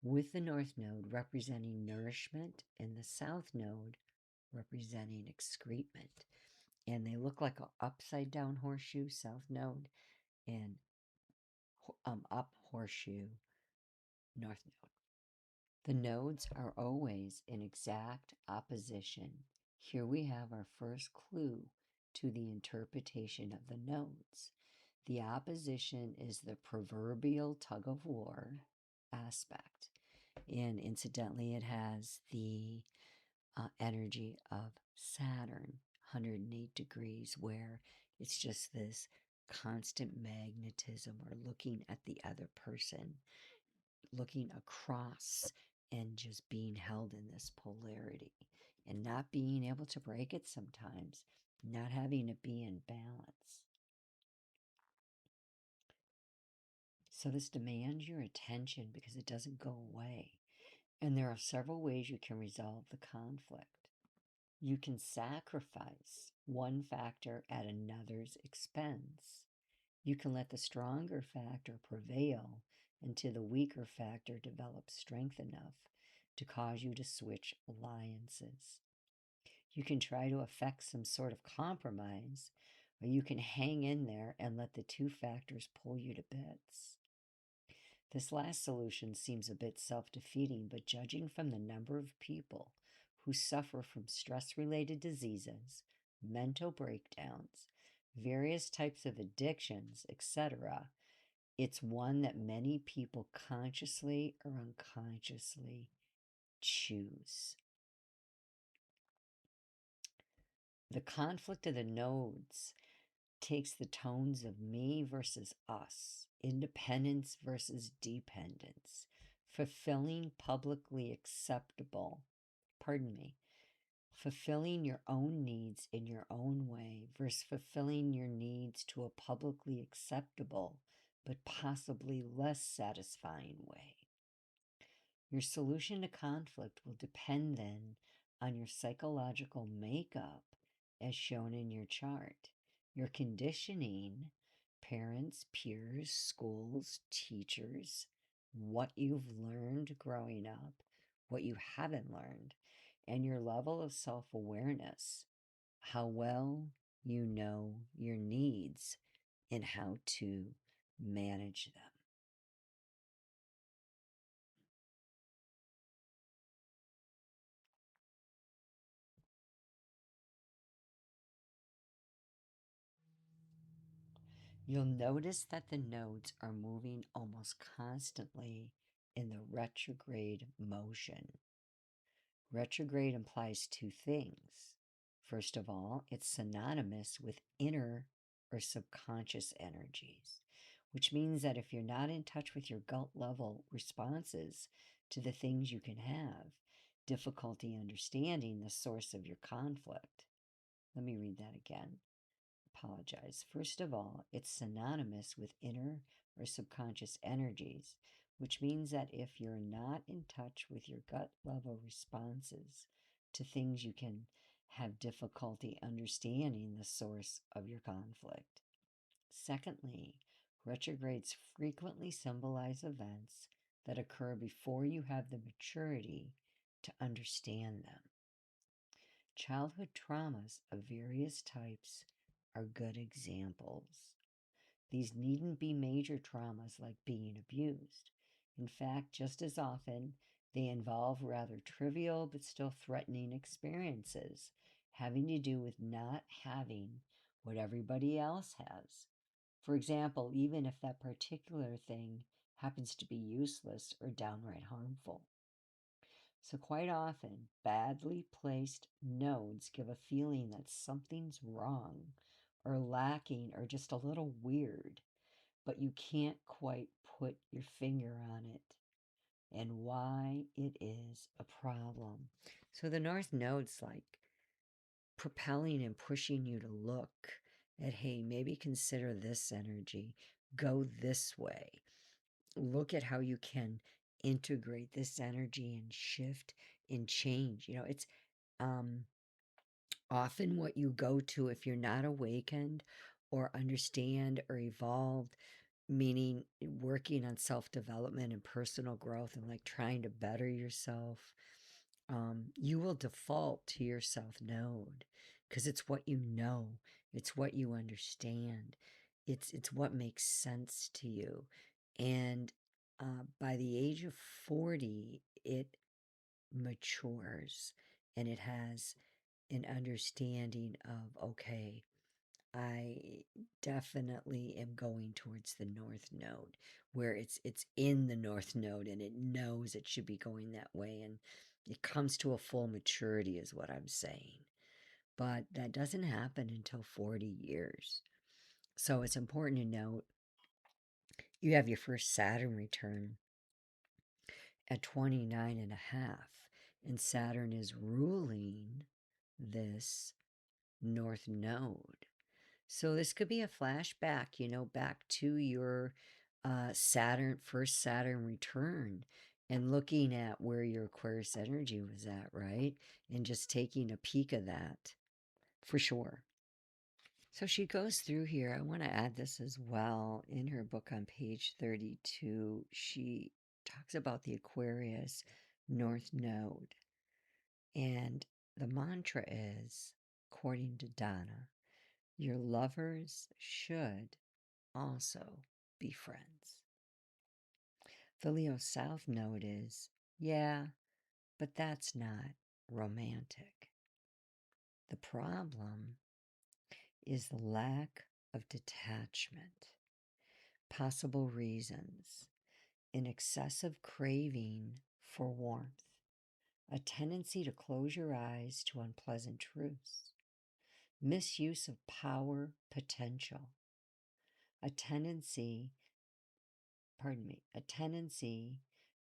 with the North Node representing nourishment and the South Node representing excrement. And they look like an upside down horseshoe, South Node, and up horseshoe, North Node. The nodes are always in exact opposition. Here we have our first clue to the interpretation of the nodes. The opposition is the proverbial tug of war aspect. And incidentally, it has the energy of Saturn, 108 degrees, where it's just this constant magnetism or looking at the other person, looking across and just being held in this polarity and not being able to break it sometimes, not having to be in balance. So this demands your attention because it doesn't go away. And there are several ways you can resolve the conflict. You can sacrifice one factor at another's expense. You can let the stronger factor prevail until the weaker factor develops strength enough to cause you to switch alliances. You can try to effect some sort of compromise, or you can hang in there and let the two factors pull you to bits. This last solution seems a bit self-defeating, but judging from the number of people who suffer from stress-related diseases, mental breakdowns, various types of addictions, etc., it's one that many people consciously or unconsciously choose. The conflict of the nodes takes the tones of me versus us, independence versus dependence, fulfilling publicly acceptable, fulfilling your own needs in your own way versus fulfilling your needs to a publicly acceptable but possibly less satisfying way. Your solution to conflict will depend then on your psychological makeup as shown in your chart. Your conditioning, parents, peers, schools, teachers, what you've learned growing up, what you haven't learned, and your level of self-awareness, how well you know your needs and how to manage them. You'll notice that the nodes are moving almost constantly in the retrograde motion. Retrograde implies two things. First of all, it's synonymous with inner or subconscious energies, which means that if you're not in touch with your gut level responses to the things you can have, difficulty understanding the source of your conflict. Let me read that again. Apologize. First of all, it's synonymous with inner or subconscious energies, which means that if you're not in touch with your gut level responses to things, you can have difficulty understanding the source of your conflict. Secondly, retrogrades frequently symbolize events that occur before you have the maturity to understand them. Childhood traumas of various types are good examples. These needn't be major traumas like being abused. In fact, just as often, they involve rather trivial but still threatening experiences having to do with not having what everybody else has. For example, even if that particular thing happens to be useless or downright harmful. So quite often, badly placed nodes give a feeling that something's wrong or lacking or just a little weird, but you can't quite put your finger on it and why it is a problem. So the North Node's like propelling and pushing you to look at, hey, maybe consider this energy, go this way. Look at how you can integrate this energy and shift and change. It's often what you go to if you're not awakened or understand or evolved, meaning working on self-development and personal growth and like trying to better yourself. You will default to your South Node because it's what you know, it's what you understand, it's what makes sense to you. And by the age of 40, it matures and it has an understanding of, okay, I definitely am going towards the North Node, where it's in the North Node and it knows it should be going that way, and it comes to a full maturity is what I'm saying. But that doesn't happen until 40 years. So it's important to note you have your first Saturn return at 29 and a half, and Saturn is ruling this North Node. So this could be a flashback, back to your first Saturn return and looking at where your Aquarius energy was at, right? And just taking a peek of that for sure. So she goes through here. I want to add this as well. In her book on page 32, she talks about the Aquarius North Node. And the mantra is, according to Donna, your lovers should also be friends. The Leo South Node is, yeah, but that's not romantic. The problem is the lack of detachment. Possible reasons: an excessive craving for warmth, a tendency to close your eyes to unpleasant truths, misuse of power potential, a tendency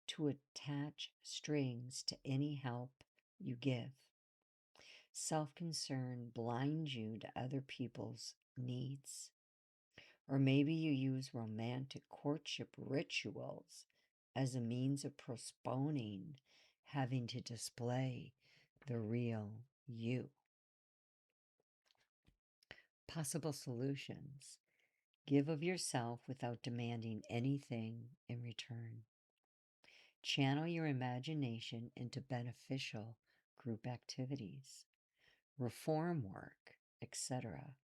to attach strings to any help you give. Self-concern blinds you to other people's needs. Or maybe you use romantic courtship rituals as a means of postponing having to display the real you. Possible solutions: give of yourself without demanding anything in return. Channel your imagination into beneficial group activities, reform work, etc.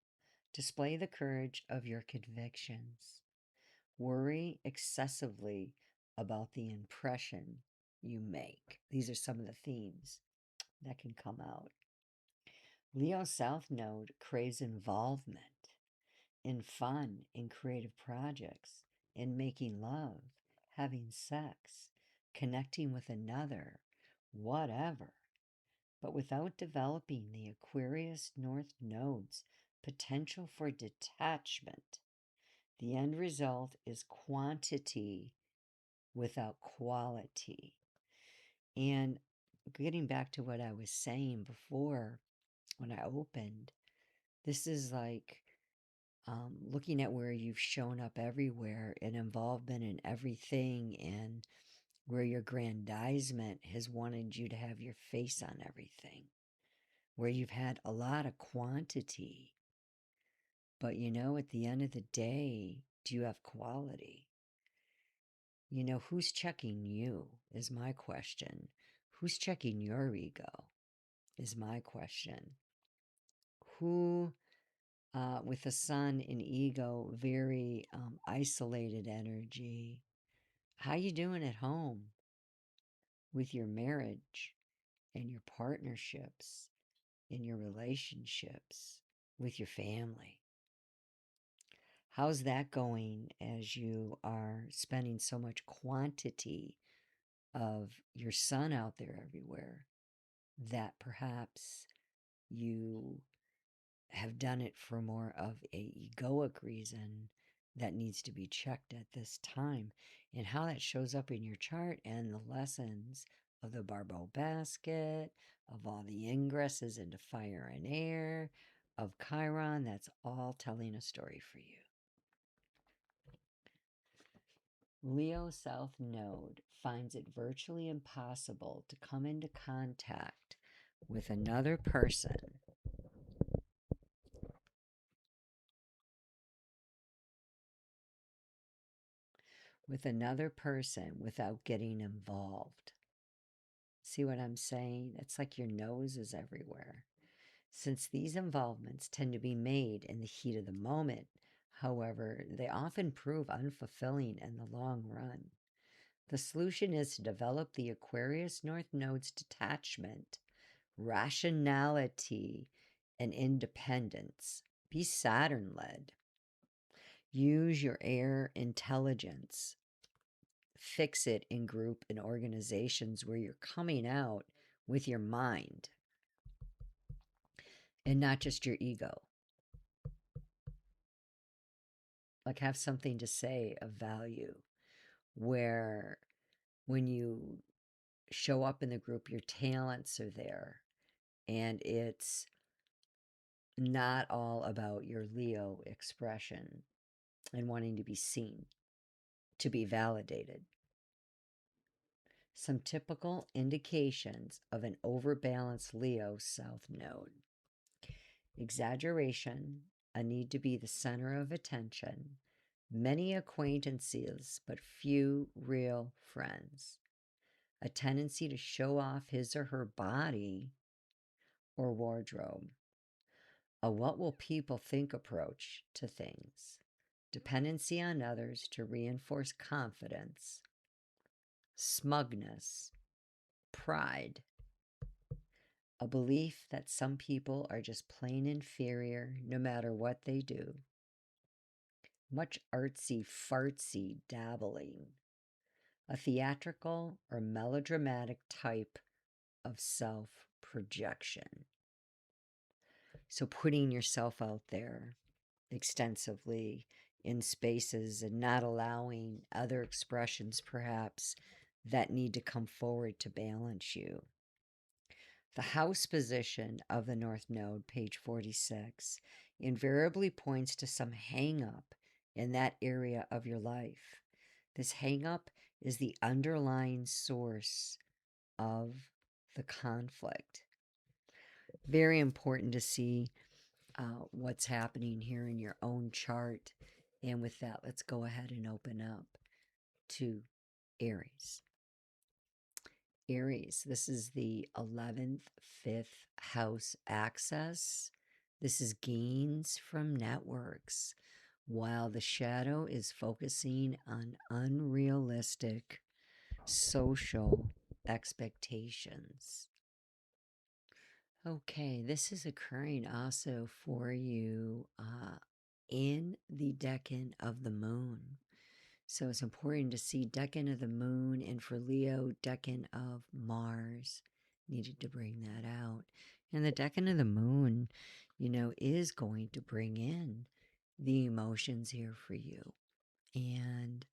Display the courage of your convictions. Worry excessively about the impression you make. These are some of the themes that can come out. Leo South Node craves involvement in fun, in creative projects, in making love, having sex, connecting with another, whatever. But without developing the Aquarius North Node's potential for detachment, the end result is quantity without quality. And getting back to what I was saying before when I opened, this is like looking at where you've shown up everywhere and involvement in everything, and where your grandizement has wanted you to have your face on everything, where you've had a lot of quantity. But at the end of the day, do you have quality? Who's checking you is my question. Who's checking your ego is my question. Who, with the sun in ego, very isolated energy, how you doing at home with your marriage and your partnerships, in your relationships, with your family? How's that going as you are spending so much quantity of your sun out there everywhere that perhaps you have done it for more of a egoic reason that needs to be checked at this time? And how that shows up in your chart, and the lessons of the barbell basket, of all the ingresses into fire and air, of Chiron, that's all telling a story for you. Leo South Node finds it virtually impossible to come into contact with another person without getting involved. See what I'm saying? It's like your nose is everywhere. Since these involvements tend to be made in the heat of the moment, however, they often prove unfulfilling in the long run. The solution is to develop the Aquarius North Node's detachment, rationality, and independence. Be Saturn-led. Use your air intelligence. Fix it in group and organizations where you're coming out with your mind and not just your ego. Like, have something to say of value, where when you show up in the group, your talents are there, and it's not all about your Leo expression and wanting to be seen, to be validated. Some typical indications of an overbalanced Leo South Node: exaggeration, a need to be the center of attention, many acquaintances but few real friends, a tendency to show off his or her body or wardrobe, a what will people think approach to things, dependency on others to reinforce confidence, smugness, pride, a belief that some people are just plain inferior no matter what they do, much artsy fartsy dabbling, a theatrical or melodramatic type of self-projection. So putting yourself out there extensively in spaces and not allowing other expressions perhaps that need to come forward to balance you. The house position of the North Node, page 46, invariably points to some hang up in that area of your life. This hang up is the underlying source of the conflict. Very important to see what's happening here in your own chart. And with that, let's go ahead and open up to Aries. Aries, this is the 11th, 5th house access. This is gains from networks, while the shadow is focusing on unrealistic social expectations. Okay, this is occurring also for you in the decan of the moon. So it's important to see decan of the moon, and for Leo, decan of Mars. Needed to bring that out. And the decan of the moon, is going to bring in the emotions here for you. And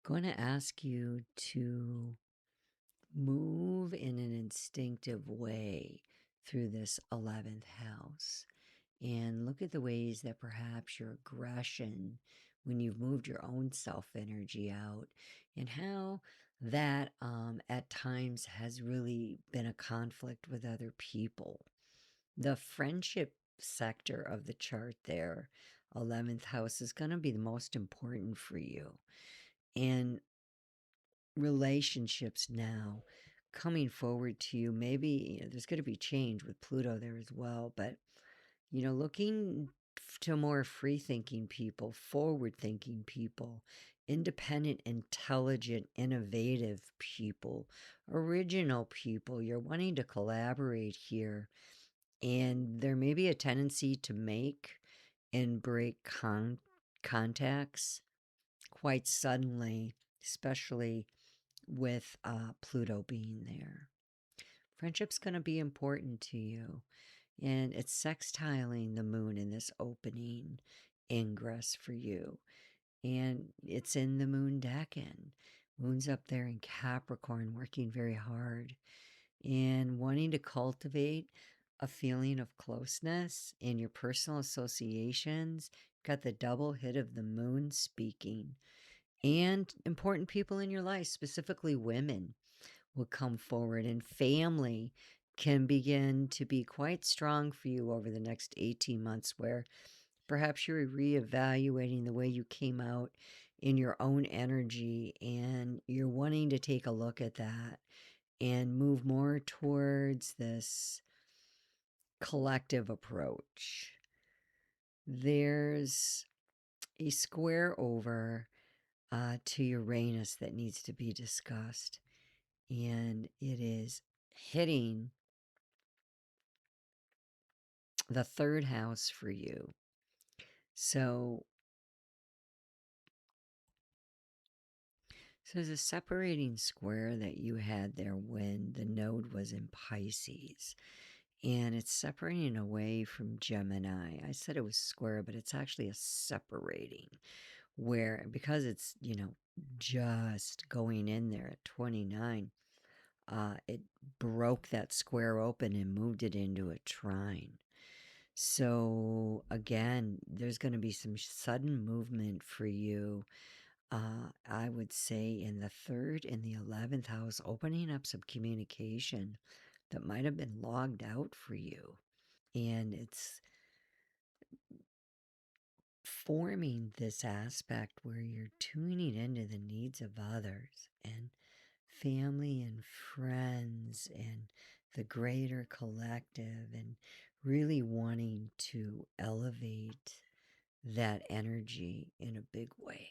going to ask you to move in an instinctive way through this 11th house and look at the ways that perhaps your aggression, when you've moved your own self energy out, and how that at times has really been a conflict with other people. The friendship sector of the chart there, 11th house, is going to be the most important for you. And relationships now coming forward to you, maybe there's going to be change with Pluto there as well, but looking to more free-thinking people, forward-thinking people, independent, intelligent, innovative people, original people. You're wanting to collaborate here, and there may be a tendency to make and break contacts quite suddenly, especially with Pluto being there. Friendship's going to be important to you. And it's sextiling the moon in this opening ingress for you. And it's in the moon decan. Moon's up there in Capricorn, working very hard and wanting to cultivate a feeling of closeness in your personal associations. Got the double hit of the moon speaking. And important people in your life, specifically women, will come forward, and family can begin to be quite strong for you over the next 18 months, where perhaps you're reevaluating the way you came out in your own energy, and you're wanting to take a look at that and move more towards this collective approach. There's a square over to Uranus that needs to be discussed, and it is hitting the third house for you. So there's a separating square that you had there when the node was in Pisces, and it's separating away from Gemini. I said it was square, but it's actually a separating, where because it's just going in there at 29, it broke that square open and moved it into a trine. So again, there's going to be some sudden movement for you I would say in the 3rd and the 11th house, opening up some communication that might have been logged out for you. And it's forming this aspect where you're tuning into the needs of others and family and friends and the greater collective, and really wanting to elevate that energy in a big way.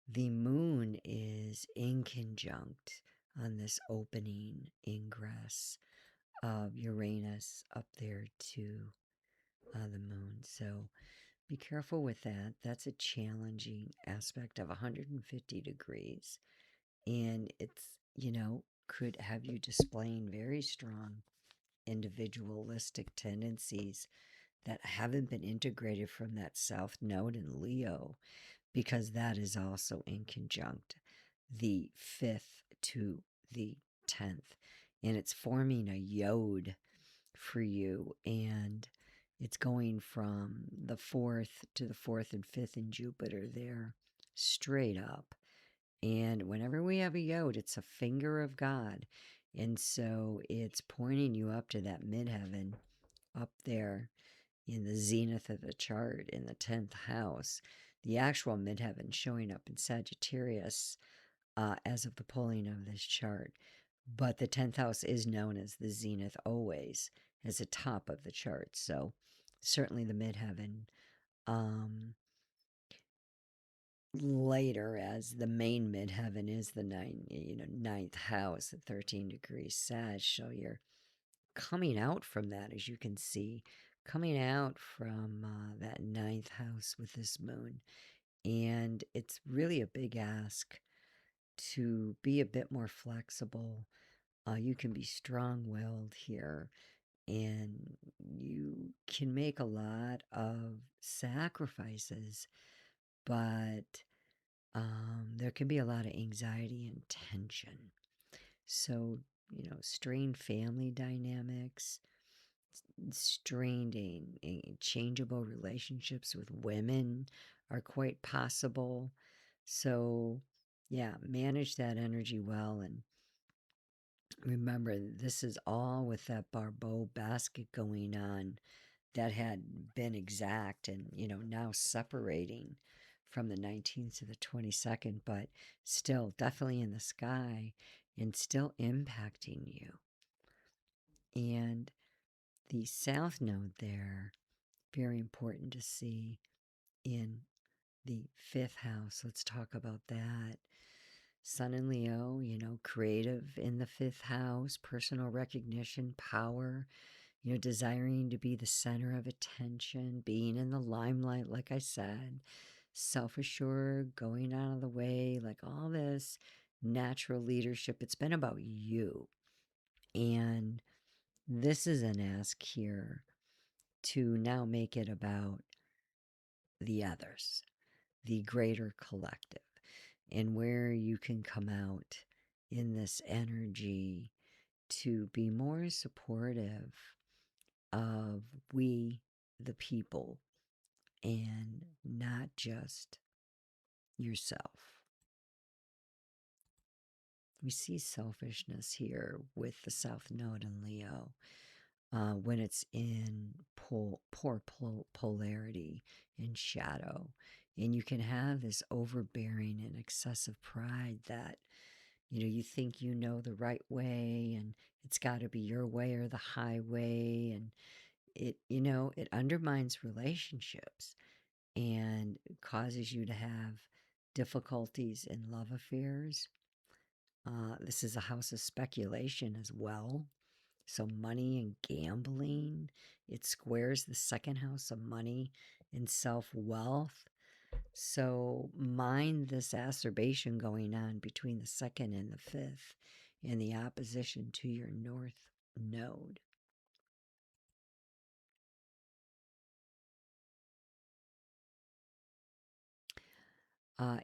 The moon is in conjunct on this opening ingress of Uranus up there to the moon. So be careful with that. That's a challenging aspect of 150 degrees. And it's, could have you displaying very strong individualistic tendencies that haven't been integrated from that South Node in Leo, because that is also in conjunct the 5th to the 10th. And it's forming a yod for you. And it's going from the 4th to the 4th and 5th in Jupiter there, straight up. And whenever we have a yod, it's a finger of God. And so it's pointing you up to that midheaven up there in the zenith of the chart in the 10th house. The actual midheaven showing up in Sagittarius as of the pulling of this chart. But the 10th house is known as the zenith always, as the top of the chart. So certainly the midheaven later, as the main midheaven is the ninth house at 13 degrees Sag. So you're coming out from that, as you can see, coming out from that ninth house with this moon. And it's really a big ask to be a bit more flexible. You can be strong-willed here, and you can make a lot of sacrifices, but there can be a lot of anxiety and tension. So, strained family dynamics, strained and changeable relationships with women are quite possible. So, yeah, manage that energy well. And remember, this is all with that Barbeau basket going on that had been exact and, now separating from the 19th to the 22nd, but still definitely in the sky and still impacting you. And the south node there, very important to see in the 5th house. Let's talk about that. Sun in Leo, creative in the 5th house, personal recognition, power, desiring to be the center of attention, being in the limelight, like I said, self-assured, going out of the way, like all this natural leadership. It's been about you. And this is an ask here to now make it about the others, the greater collective, and where you can come out in this energy to be more supportive of we, the people, and not just yourself. We see selfishness here with the South Node in Leo when it's in poor polarity in shadow. And you can have this overbearing and excessive pride that, you think you know the right way and it's got to be your way or the highway. And it undermines relationships and causes you to have difficulties in love affairs. This is a house of speculation as well. So money and gambling, it squares the second house of money and self-wealth. So mind this acerbation going on between the 2nd and the 5th in the opposition to your north node.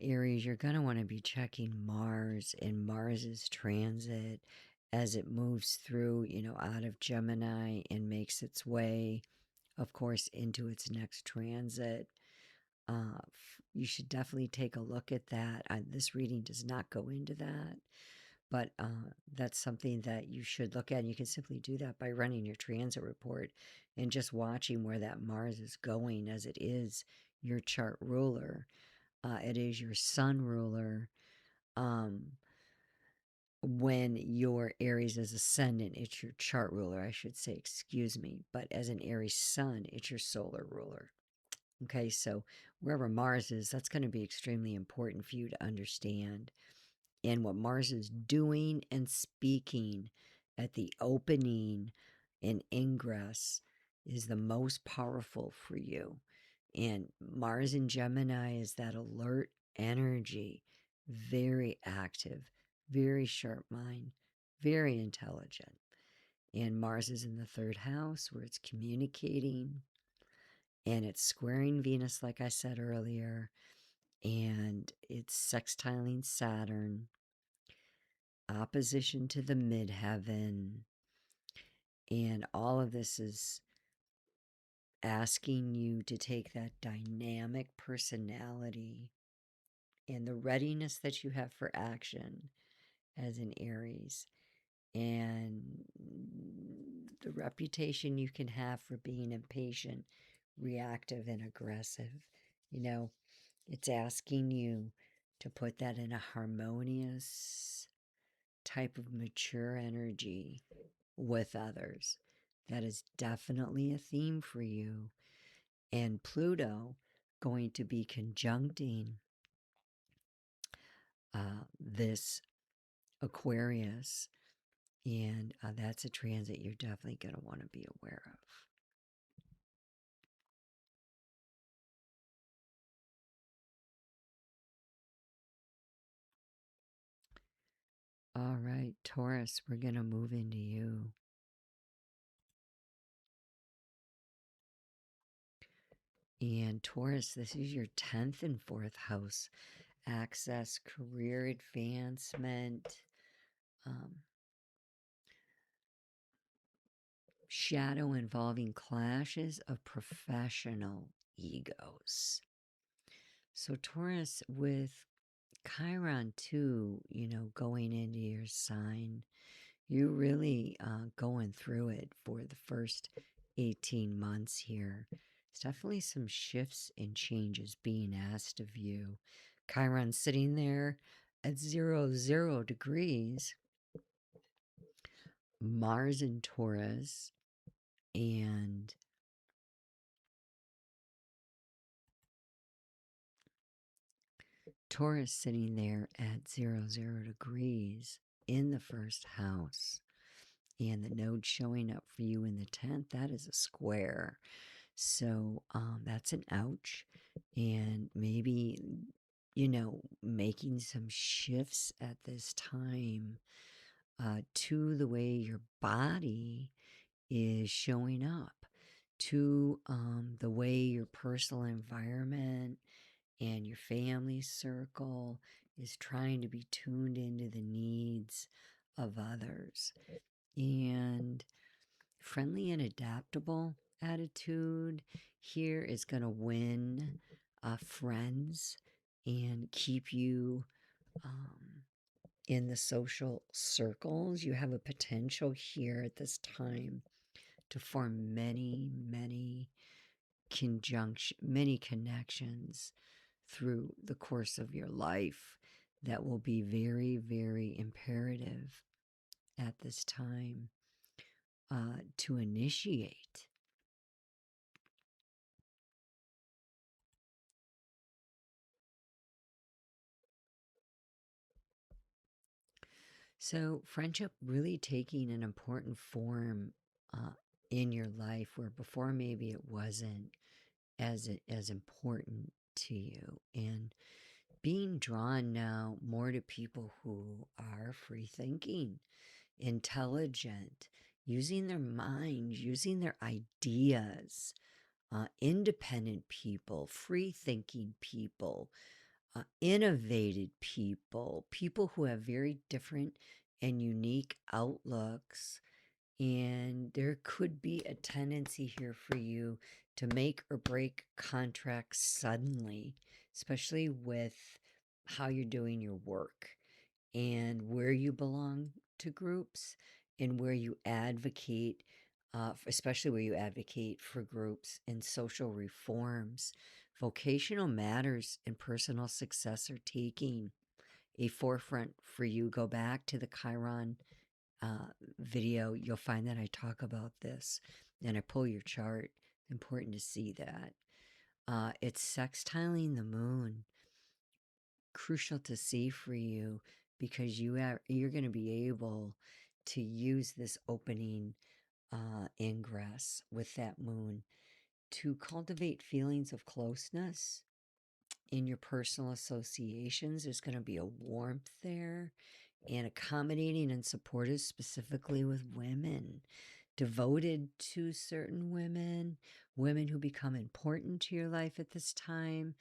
Aries, you're going to want to be checking Mars and Mars's transit as it moves through, out of Gemini and makes its way, of course, into its next transit. You should definitely take a look at that. This reading does not go into that, but that's something that you should look at. You can simply do that by running your transit report and just watching where that Mars is going, as it is your chart ruler. It is your sun ruler. When your Aries is ascendant, it's your chart ruler, I should say, excuse me. But as an Aries sun, it's your solar ruler. Okay, so wherever Mars is, that's going to be extremely important for you to understand. And what Mars is doing and speaking at the opening in Ingress is the most powerful for you. And Mars in Gemini is that alert energy, very active, very sharp mind, very intelligent. And Mars is in the third house where it's communicating, and it's squaring Venus, like I said earlier, and it's sextiling Saturn, opposition to the midheaven, and all of this is asking you to take that dynamic personality and the readiness that you have for action as an Aries, and the reputation you can have for being impatient, reactive, and aggressive. You know, it's asking you to put that in a harmonious type of mature energy with others. That is definitely a theme for you. And Pluto going to be conjuncting this Aquarius, and that's a transit you're definitely going to want to be aware of. All right, Taurus, we're going to move into you. And Taurus, this is your 10th and 4th house. Access, career advancement, shadow involving clashes of professional egos. So Taurus, with Chiron too, going into your sign, you're really going through it for the first 18 months here. It's definitely some shifts and changes being asked of you. Chiron sitting there at 0 degrees, Mars in Taurus, and Taurus sitting there at 0 degrees in the first house. And the node showing up for you in the 10th, that is a square. So that's an ouch. And maybe, making some shifts at this time to the way your body is showing up, to the way your personal environment and your family circle is trying to be tuned into the needs of others. And friendly and adaptable attitude here is going to win friends and keep you in the social circles. You have a potential here at this time to form many connections through the course of your life that will be very imperative at this time to initiate. So friendship really taking an important form in your life, where before maybe it wasn't as important to you, and being drawn now more to people who are free thinking, intelligent, using their minds, using their ideas, independent people, free thinking people, innovative people, people who have very different and unique outlooks And there could be a tendency here for you to make or break contracts suddenly, especially with how you're doing your work and where you belong to groups and where you advocate, especially where you advocate for groups and social reforms. Vocational matters and personal success are taking a forefront for you. Go back to the Chiron video, you'll find that I talk about this and I pull your chart. Important to see that. It's sextiling the moon. Crucial to see for you because you're going to be able to use this opening ingress with that moon to cultivate feelings of closeness in your personal associations. There's going to be a warmth there and accommodating and supportive, specifically with women, devoted to certain women, women who become important to your life at this time,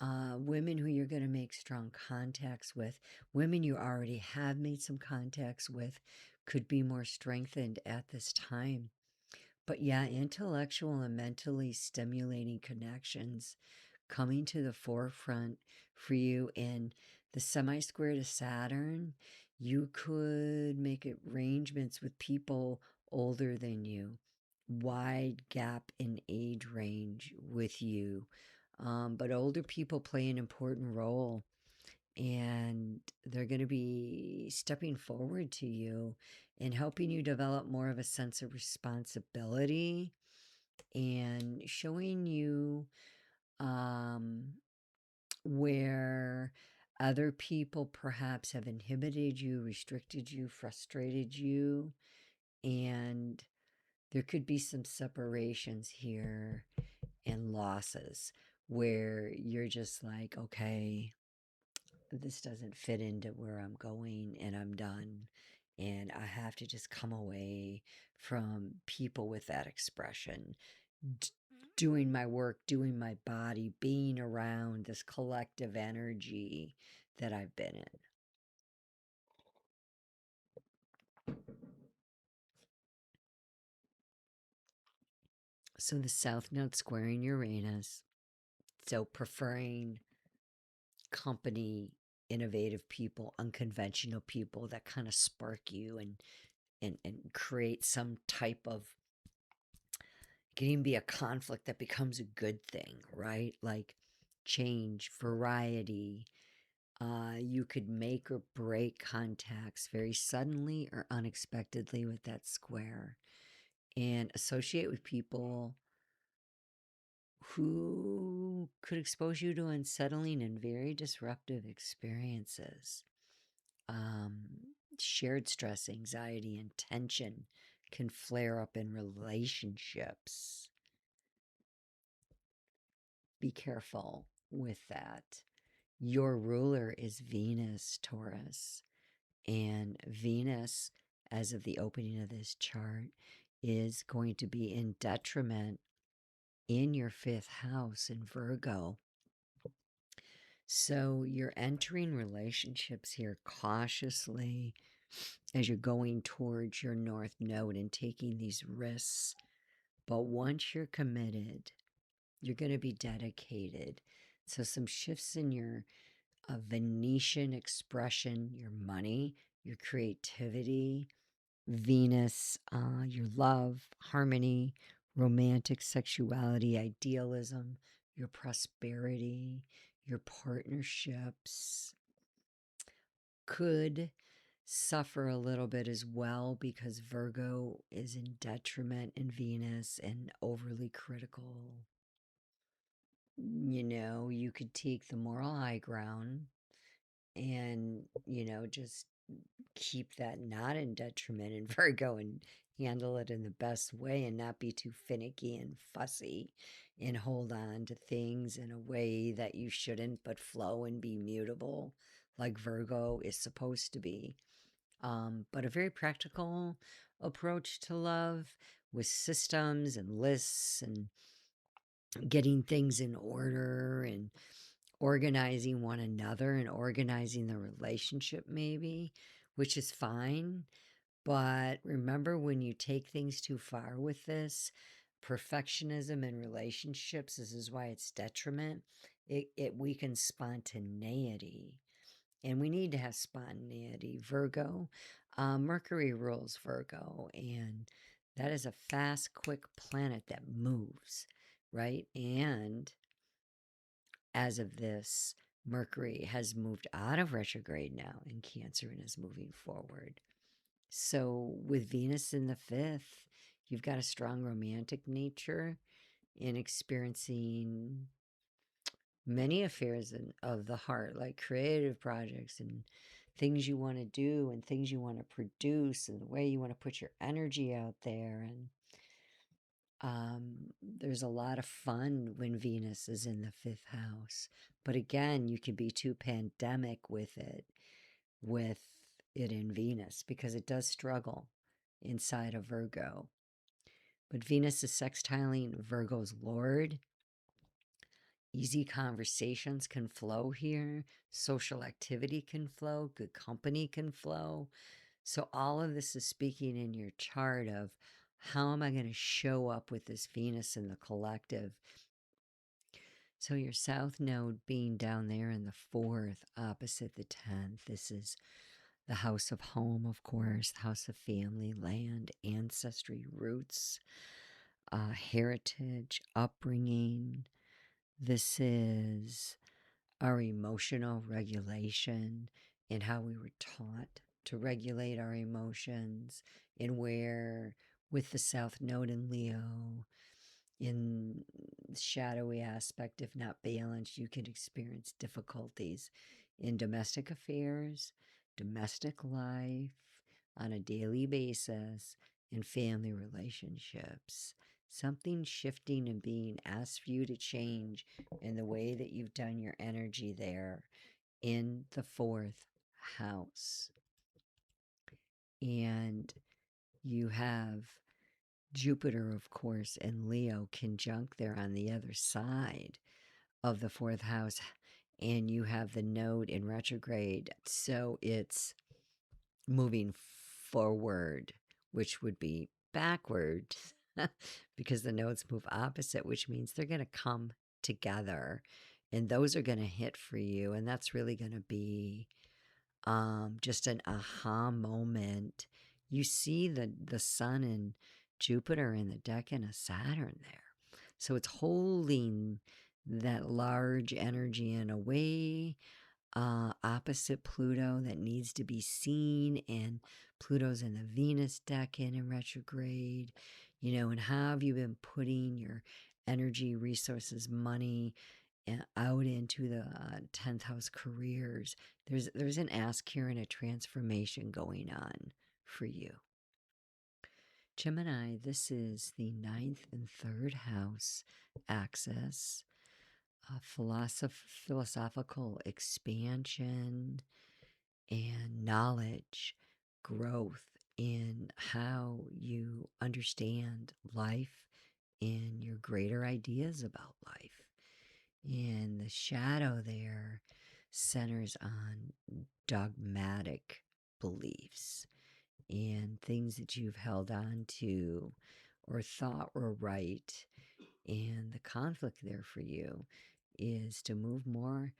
women who you're going to make strong contacts with, women you already have made some contacts with could be more strengthened at this time. But yeah, intellectual and mentally stimulating connections coming to the forefront for you. In the semi-square to Saturn, you could make arrangements with people older than you, wide gap in age range with you. But older people play an important role and they're going to be stepping forward to you and helping you develop more of a sense of responsibility and showing you where other people perhaps have inhibited you, restricted you, frustrated you, and there could be some separations here and losses where you're just like, okay, this doesn't fit into where I'm going and I'm done. And I have to just come away from people with that expression, doing my work, doing my body, being around this collective energy that I've been in. So the South Node squaring Uranus. So preferring company, innovative people, unconventional people that kind of spark you and create some type of, it can even be a conflict that becomes a good thing, right? Like change, variety. You could make or break contacts very suddenly or unexpectedly with that square and associate with people who could expose you to unsettling and very disruptive experiences. Shared stress, anxiety, and tension can flare up in relationships. Be careful with that. Your ruler is Venus, Taurus, and Venus, as of the opening of this chart, is going to be in detriment in your 5th house in Virgo. So you're entering relationships here cautiously as you're going towards your North Node and taking these risks. But once you're committed, you're going to be dedicated. So some shifts in your Venetian expression, your money, your creativity, Venus, your love, harmony, romantic sexuality, idealism, your prosperity, your partnerships could suffer a little bit as well because Virgo is in detriment in Venus and overly critical. You know, you could take the moral high ground and, just keep that not in detriment in Virgo and handle it in the best way and not be too finicky and fussy and hold on to things in a way that you shouldn't, but flow and be mutable like Virgo is supposed to be. But a very practical approach to love with systems and lists and getting things in order and organizing one another and organizing the relationship maybe, which is fine. But remember, when you take things too far with this, perfectionism in relationships, this is why it's detriment. It weakens spontaneity. And we need to have spontaneity. Virgo, Mercury rules Virgo, and that is a fast, quick planet that moves, right? And as of this, Mercury has moved out of retrograde now in Cancer and is moving forward. So, with Venus in the fifth, you've got a strong romantic nature in experiencing many affairs of the heart, like creative projects and things you want to do and things you want to produce and the way you want to put your energy out there. And there's a lot of fun when Venus is in the fifth house. But again, you can be too pandemic with it in Venus, because it does struggle inside of Virgo. But Venus is sextiling Virgo's Lord. Easy conversations can flow here. Social activity can flow. Good company can flow. So all of this is speaking in your chart of, how am I going to show up with this Venus in the collective? So your south node being down there in the fourth, opposite the 10th, this is the house of home, of course, the house of family, land, ancestry, roots, heritage, upbringing. This is our emotional regulation and how we were taught to regulate our emotions, and where, with the South Node in Leo, in shadowy aspect, if not balanced, you can experience difficulties in domestic affairs, domestic life, on a daily basis, in family relationships. Something shifting and being asked for you to change in the way that you've done your energy there in the fourth house. And you have Jupiter, of course, and Leo conjunct there on the other side of the fourth house. And you have the node in retrograde. So it's moving forward, which would be backward because the nodes move opposite, which means they're going to come together, and those are going to hit for you. And that's really going to be just an aha moment. You see the sun and Jupiter in the decan of Saturn there. So it's holding that large energy in a way, opposite Pluto, that needs to be seen. And Pluto's in the Venus decan in retrograde. And how have you been putting your energy, resources, money out into the 10th house careers? There's an ask here and a transformation going on for you. Gemini, this is the 9th and 3rd house axis. Philosophical expansion and knowledge, growth in how you understand life and your greater ideas about life. And the shadow there centers on dogmatic beliefs and things that you've held on to or thought were right. And the conflict there for you is to move more,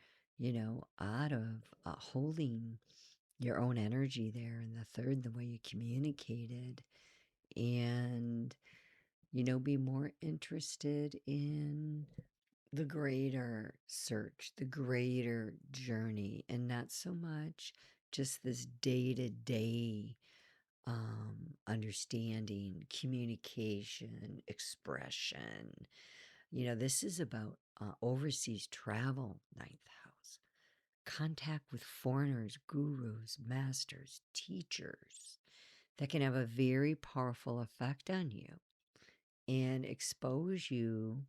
out of holding your own energy there in the third, the way you communicated, and, be more interested in the greater search, the greater journey, and not so much just this day-to-day understanding, communication, expression. This is about overseas travel, ninth house, contact with foreigners, gurus, masters, teachers, that can have a very powerful effect on you and expose you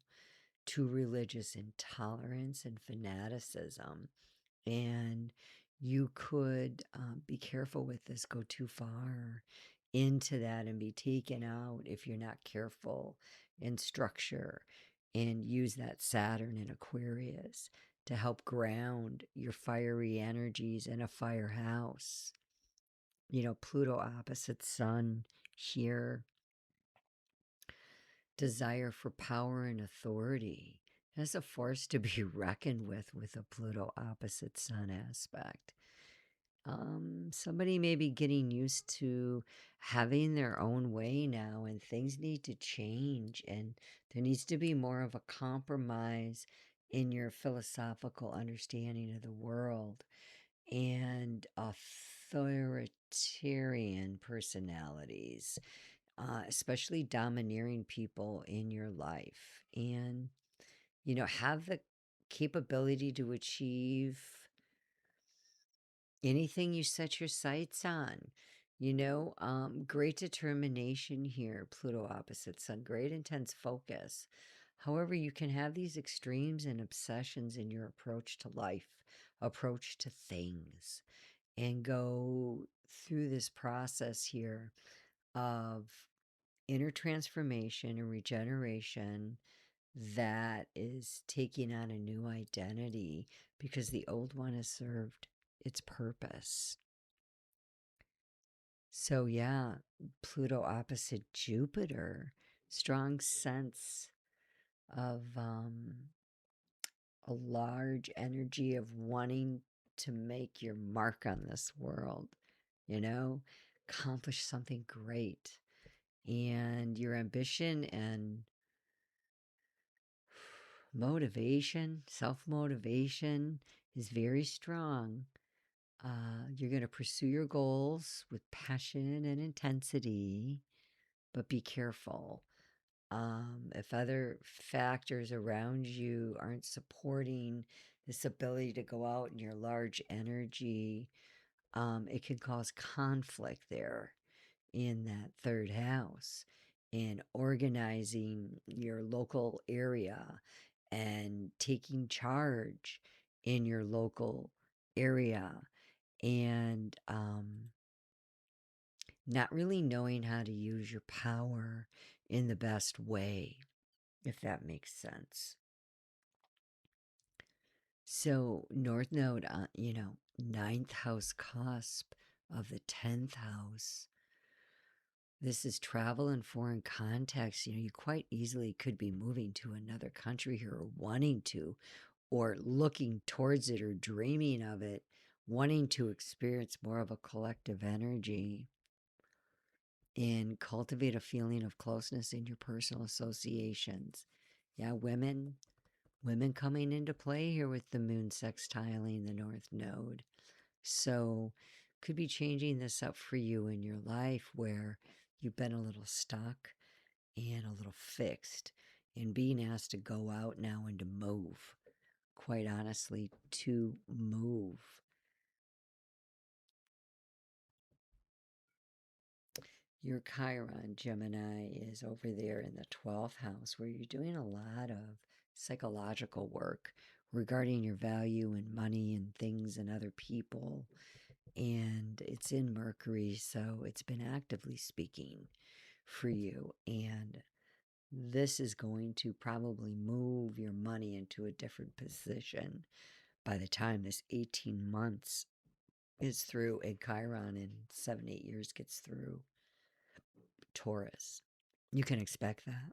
to religious intolerance and fanaticism. And you could be careful with this, go too far into that and be taken out if you're not careful in structure, and use that Saturn in Aquarius to help ground your fiery energies in a fire house. Pluto opposite Sun here, desire for power and authority. That's a force to be reckoned with a Pluto opposite Sun aspect. Somebody may be getting used to having their own way now, and things need to change, and there needs to be more of a compromise in your philosophical understanding of the world and authoritarian personalities, especially domineering people in your life, and have the capability to achieve anything you set your sights on. Great determination here, Pluto opposite Sun, great intense focus. However, you can have these extremes and obsessions in your approach to life, approach to things, and go through this process here of inner transformation and regeneration that is taking on a new identity because the old one has served its purpose. So, yeah, Pluto opposite Jupiter, strong sense of a large energy of wanting to make your mark on this world, accomplish something great. And your ambition and motivation, self-motivation is very strong. You're going to pursue your goals with passion and intensity, but be careful. If other factors around you aren't supporting this ability to go out in your large energy, it can cause conflict there in that third house, in organizing your local area and taking charge in your local area, and not really knowing how to use your power in the best way, if that makes sense. So North Node, ninth house cusp of the 10th house. This is travel and foreign contacts. You quite easily could be moving to another country here, or wanting to, or looking towards it, or dreaming of it, wanting to experience more of a collective energy and cultivate a feeling of closeness in your personal associations. Yeah, women coming into play here with the moon sextiling the North Node. So could be changing this up for you in your life, where you've been a little stuck and a little fixed, and being asked to go out now and to move. Quite honestly, to move. Your Chiron, Gemini, is over there in the 12th house, where you're doing a lot of psychological work regarding your value and money and things and other people. And it's in Mercury, so it's been actively speaking for you. And this is going to probably move your money into a different position by the time this 18 months is through, and Chiron in 7-8 years gets through Taurus. You can expect that.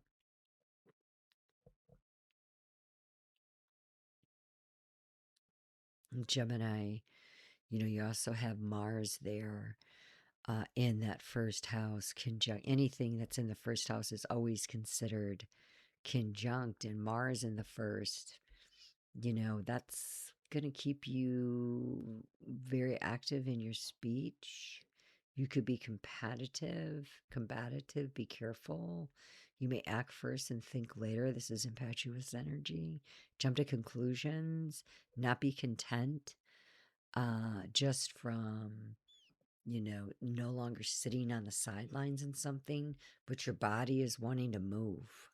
Gemini, you also have Mars there in that first house. Anything that's in the first house is always considered conjunct, and Mars in the first, that's going to keep you very active in your speech. You could be combative, be careful. You may act first and think later. This is impetuous energy. Jump to conclusions, not be content just from, no longer sitting on the sidelines in something, but your body is wanting to move.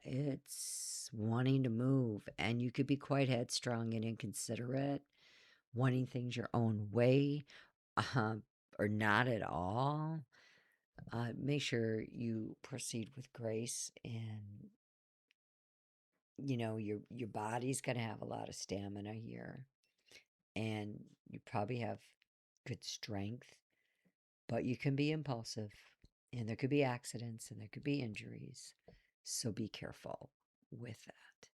It's wanting to move, and you could be quite headstrong and inconsiderate, wanting things your own way, or not at all. Make sure you proceed with grace, and your body's going to have a lot of stamina here, and you probably have good strength, but you can be impulsive, and there could be accidents, and there could be injuries. So be careful with that.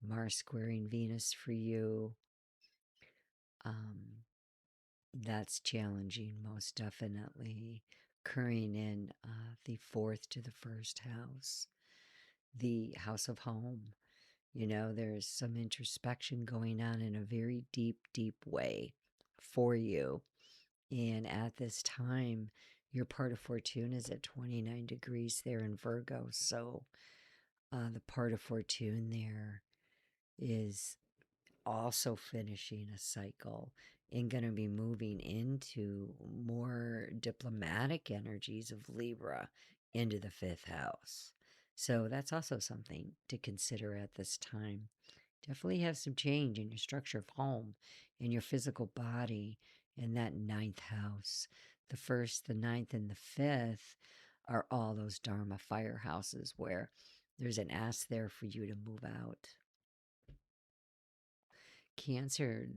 Mars squaring Venus for you, that's challenging, most definitely. Occurring in the fourth to the first house, the house of home. There's some introspection going on in a very deep, deep way for you. And at this time, your part of fortune is at 29 degrees there in Virgo. So the part of fortune there is also finishing a cycle and going to be moving into more diplomatic energies of Libra into the fifth house. So that's also something to consider at this time. Definitely have some change in your structure of home, in your physical body, in that ninth house. The first, the ninth, and the fifth are all those Dharma firehouses where there's an ask there for you to move out. Cancer,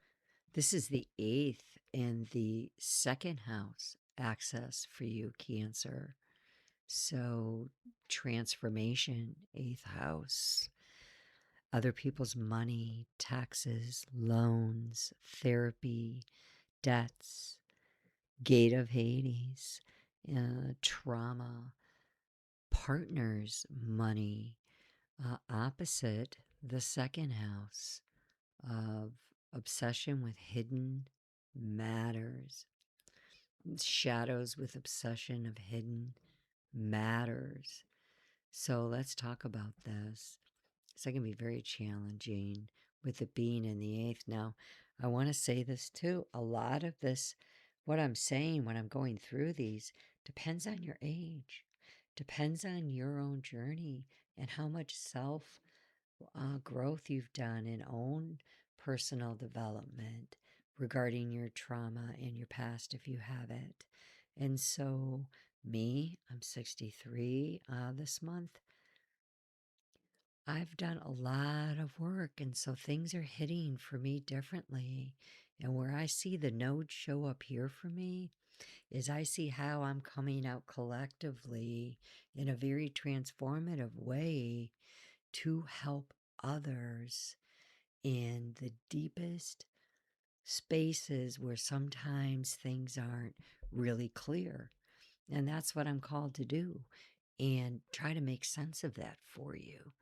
this is the eighth and the second house access for you, Cancer. So, transformation, eighth house. Other people's money, taxes, loans, therapy, debts, gate of Hades, trauma, partners, money, opposite the second house of obsession with hidden matters, shadows with obsession of hidden matters. So let's talk about this. It's going to be very challenging with it being in the eighth. Now, I want to say this too. A lot of this, what I'm saying when I'm going through these, depends on your age, depends on your own journey and how much self growth you've done in own personal development regarding your trauma and your past if you have it. And so, I'm 63 this month. I've done a lot of work, and so things are hitting for me differently. And where I see the nodes show up here for me is I see how I'm coming out collectively in a very transformative way to help others in the deepest spaces where sometimes things aren't really clear. And that's what I'm called to do, and try to make sense of that for you.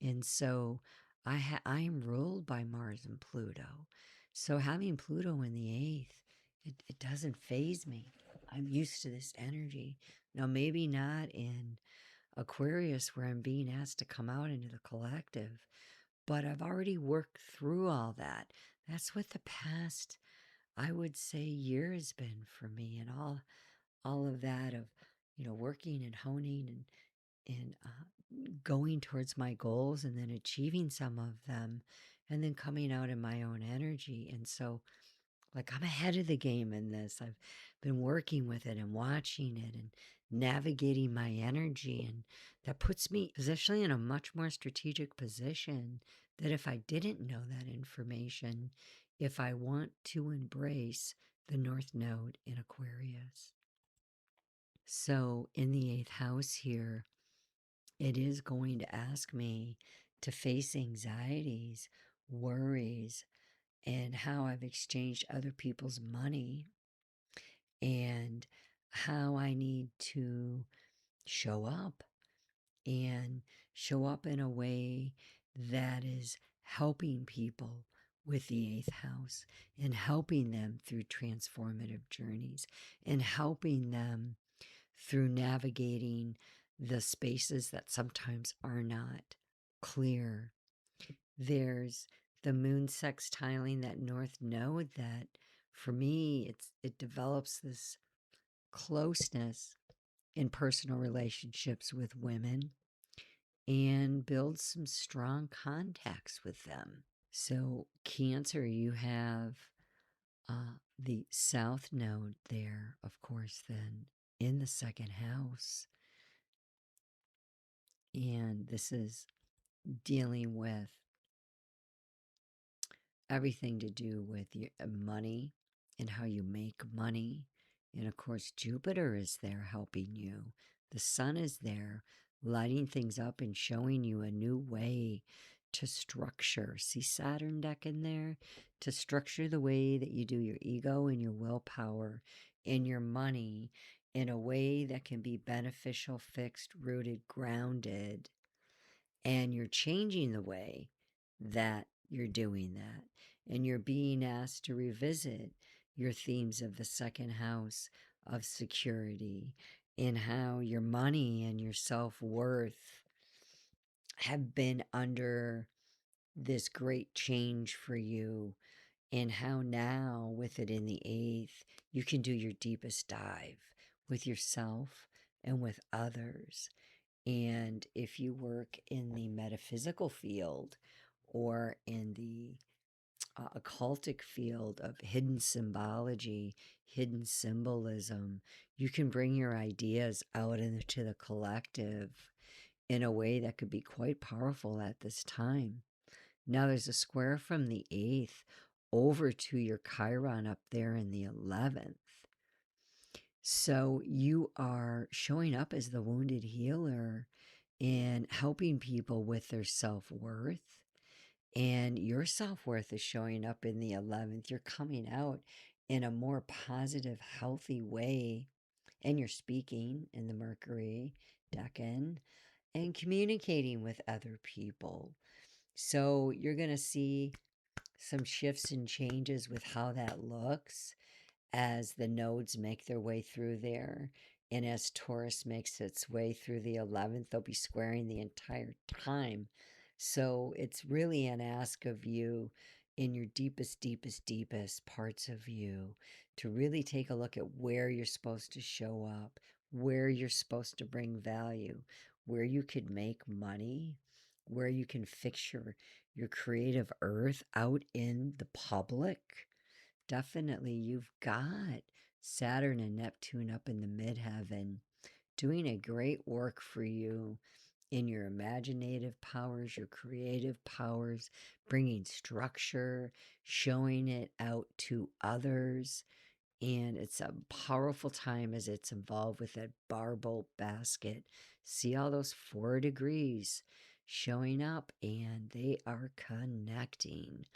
And so I am ruled by Mars and Pluto. So having Pluto in the eighth, it doesn't faze me. I'm used to this energy. Now, maybe not in Aquarius where I'm being asked to come out into the collective, but I've already worked through all that. That's what the past, I would say, year has been for me, and all of that of, working and honing and going towards my goals and then achieving some of them and then coming out in my own energy. And so, like, I'm ahead of the game in this. I've been working with it and watching it and navigating my energy. And that puts me positionally in a much more strategic position that if I didn't know that information, if I want to embrace the North Node in Aquarius. So in the eighth house here, it is going to ask me to face anxieties, worries, and how I've exchanged other people's money and how I need to show up and show up in a way that is helping people with the eighth house and helping them through transformative journeys and helping them through navigating the spaces that sometimes are not clear. There's the moon sextiling that north node that for me it develops this closeness in personal relationships with women and builds some strong contacts with them. So Cancer, you have the south node there, of course, then in the second house. And this is dealing with everything to do with your money and how you make money. And of course, Jupiter is there helping you. The sun is there lighting things up and showing you a new way to structure. See Saturn deck in there? To structure the way that you do your ego and your willpower and your money in a way that can be beneficial, fixed, rooted, grounded. And you're changing the way that you're doing that. And you're being asked to revisit your themes of the second house of security and how your money and your self-worth have been under this great change for you, and how now with it in the eighth, you can do your deepest dive with yourself and with others. And if you work in the metaphysical field or in the occultic field of hidden symbology, hidden symbolism, you can bring your ideas out into the collective in a way that could be quite powerful at this time. Now, there's a square from the 8th over to your Chiron up there in the 11th. So you are showing up as the wounded healer and helping people with their self-worth. And your self-worth is showing up in the 11th. You're coming out in a more positive, healthy way. And you're speaking in the Mercury decan and communicating with other people. So you're going to see some shifts and changes with how that looks as the nodes make their way through there. And as Taurus makes its way through the 11th, they'll be squaring the entire time. So it's really an ask of you in your deepest, deepest, deepest parts of you to really take a look at where you're supposed to show up, where you're supposed to bring value, where you could make money, where you can fix your creative earth out in the public. Definitely, you've got Saturn and Neptune up in the midheaven doing a great work for you in your imaginative powers, your creative powers, bringing structure, showing it out to others. And it's a powerful time as it's involved with that barbell basket. See all those 4 degrees showing up, and they are connecting.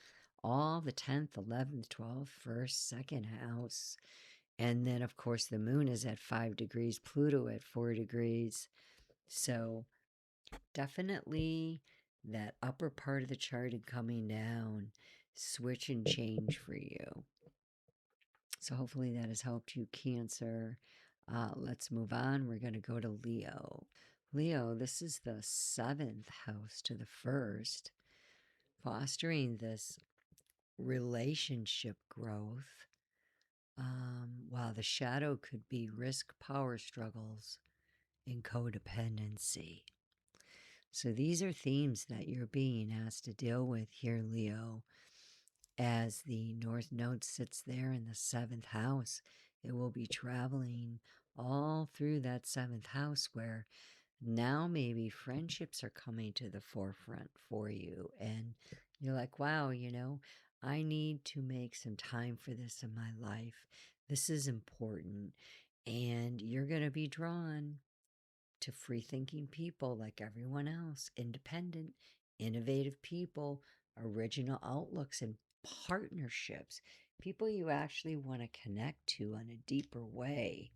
All the 10th, 11th, 12th, 1st, 2nd house. And then, of course, the moon is at 5 degrees, Pluto at 4 degrees. So definitely that upper part of the chart and coming down, switch and change for you. So hopefully that has helped you, Cancer. Let's move on. We're going to go to Leo. Leo, this is the 7th house to the 1st, fostering this relationship growth. While the shadow could be risk, power struggles, and codependency. So these are themes that you're being asked to deal with here, Leo. As the North Node sits there in the 7th house, it will be traveling all through that 7th house where now maybe friendships are coming to the forefront for you. And you're like, wow, I need to make some time for this in my life. This is important. And you're going to be drawn to free thinking people like everyone else, independent, innovative people, original outlooks, and partnerships, people you actually want to connect to on a deeper way.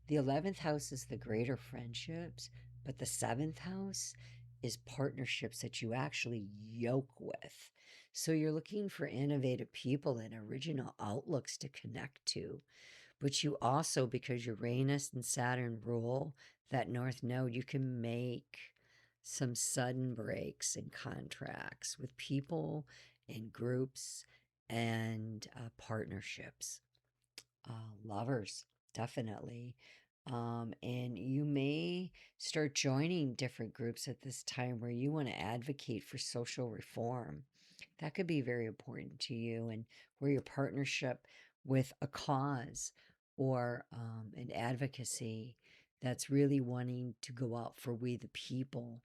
The 11th house is the greater friendships, but the 7th house is partnerships that you actually yoke with. So you're looking for innovative people and original outlooks to connect to. But you also, because Uranus and Saturn rule that North Node, you can make some sudden breaks in contracts with people and groups and partnerships. Lovers, definitely. And you may start joining different groups at this time where you want to advocate for social reform. That could be very important to you, and where your partnership with a cause or an advocacy that's really wanting to go out for we the people.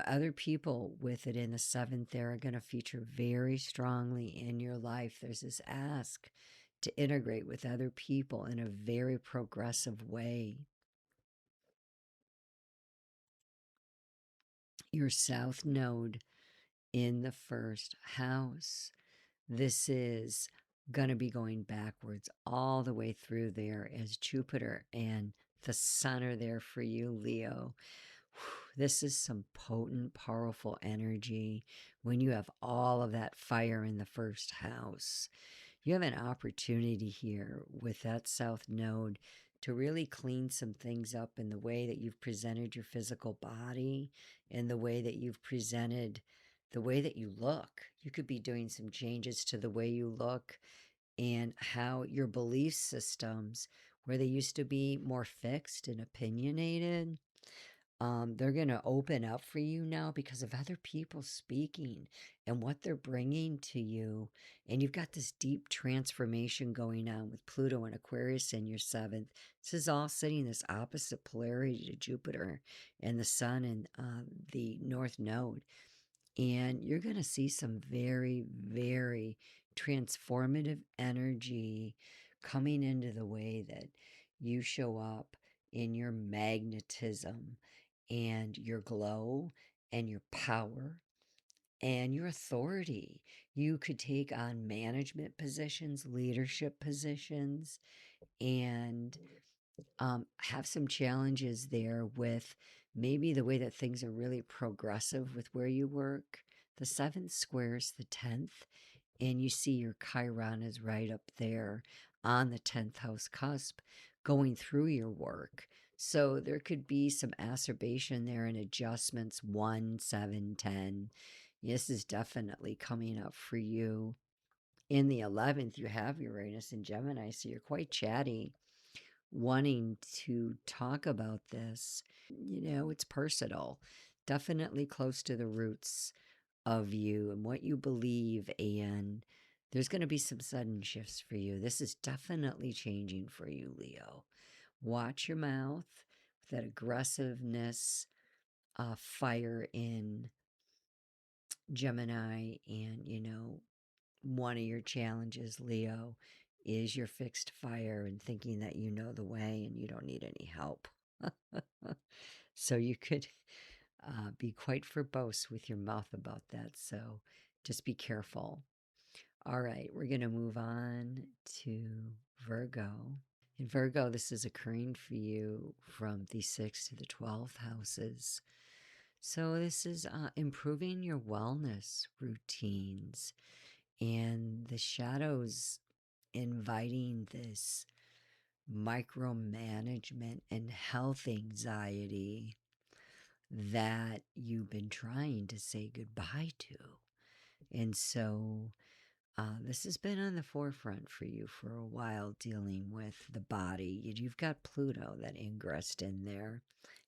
Other people with it in the 7th, they're going to feature very strongly in your life. There's this ask to integrate with other people in a very progressive way. Your South Node in the first house. This is going to be going backwards all the way through there as Jupiter and the Sun are there for you, Leo. This is some potent, powerful energy when you have all of that fire in the first house. You have an opportunity here with that South Node to really clean some things up in the way that you've presented your physical body and the way that you've presented the way that you look. You could be doing some changes to the way you look and how your belief systems, where they used to be more fixed and opinionated, they're going to open up for you now because of other people speaking and what they're bringing to you. And you've got this deep transformation going on with Pluto and Aquarius in your seventh. This is all sitting this opposite polarity to Jupiter and the Sun and the North Node. And you're going to see some very, very transformative energy coming into the way that you show up in your magnetism and your glow and your power and your authority. You could take on management positions, leadership positions, and have some challenges there with maybe the way that things are really progressive with where you work. The seventh squares the 10th, and you see your Chiron is right up there on the 10th house cusp going through your work. So there could be some acerbation there and adjustments 1, 7, 10. This is definitely coming up for you. In the 11th, you have Uranus and Gemini, so you're quite chatty, wanting to talk about this. It's personal, definitely close to the roots of you and what you believe, and there's going to be some sudden shifts for you. This is definitely changing for you, Leo. Watch your mouth with that aggressiveness, fire in Gemini, and one of your challenges, Leo, is your fixed fire and thinking that you know the way and you don't need any help. So you could be quite verbose with your mouth about that. So just be careful. All right, we're going to move on to Virgo. In Virgo, this is occurring for you from the 6th to the 12th houses. So this is improving your wellness routines and the shadows inviting this micromanagement and health anxiety that you've been trying to say goodbye to. And so this has been on the forefront for you for a while, dealing with the body. You've got Pluto that ingressed in there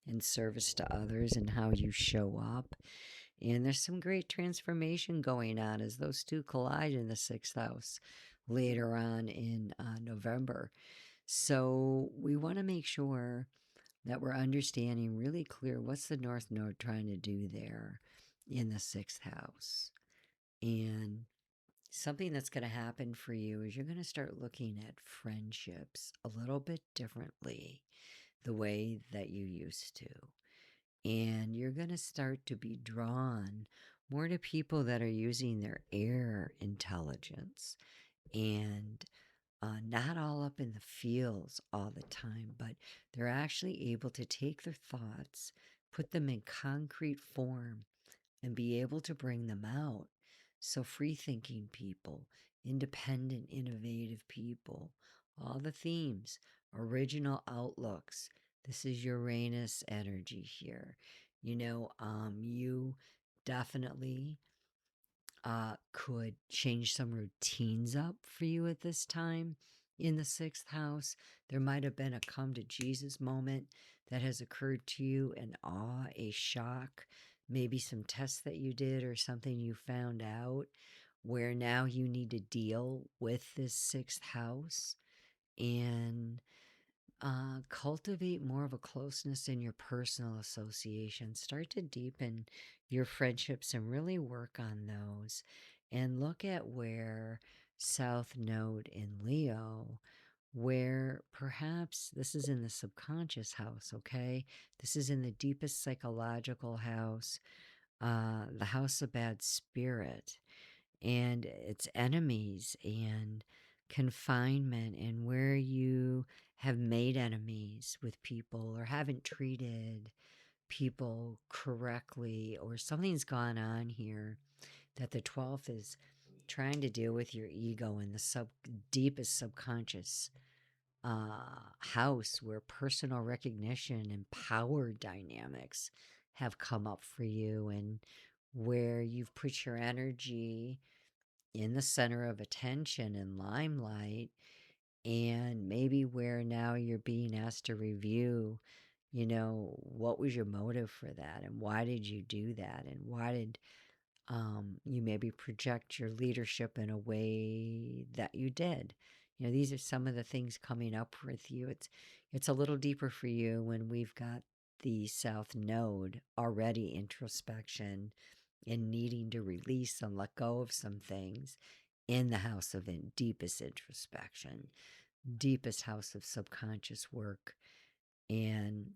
in service to others and how you show up. And there's some great transformation going on as those two collide in the 6th house later on in November. So we want to make sure that we're understanding really clear what's the North Node trying to do there in the 6th house. And something that's going to happen for you is you're going to start looking at friendships a little bit differently the way that you used to. And you're going to start to be drawn more to people that are using their air intelligence and not all up in the fields all the time, but they're actually able to take their thoughts, put them in concrete form, and be able to bring them out. So free-thinking people, independent, innovative people, all the themes, original outlooks. This is Uranus energy here. You definitely could change some routines up for you at this time in the 6th house. There might have been a come to Jesus moment that has occurred to you, an awe, a shock, maybe some tests that you did or something you found out where now you need to deal with this 6th house and cultivate more of a closeness in your personal association. Start to deepen your friendships and really work on those and look at where South Node in Leo, where perhaps this is in the subconscious house, okay? This is in the deepest psychological house, the house of bad spirit, and its enemies and confinement, and where you have made enemies with people or haven't treated people correctly, or something's gone on here that the 12th is trying to deal with your ego in the deepest subconscious house, where personal recognition and power dynamics have come up for you, and where you've put your energy in the center of attention and limelight, and maybe where now you're being asked to review, what was your motive for that, and why did you do that, and why did you maybe project your leadership in a way that you did. These are some of the things coming up with you. It's a little deeper for you when we've got the South Node already introspection and needing to release and let go of some things in the house of deepest introspection, deepest house of subconscious work. And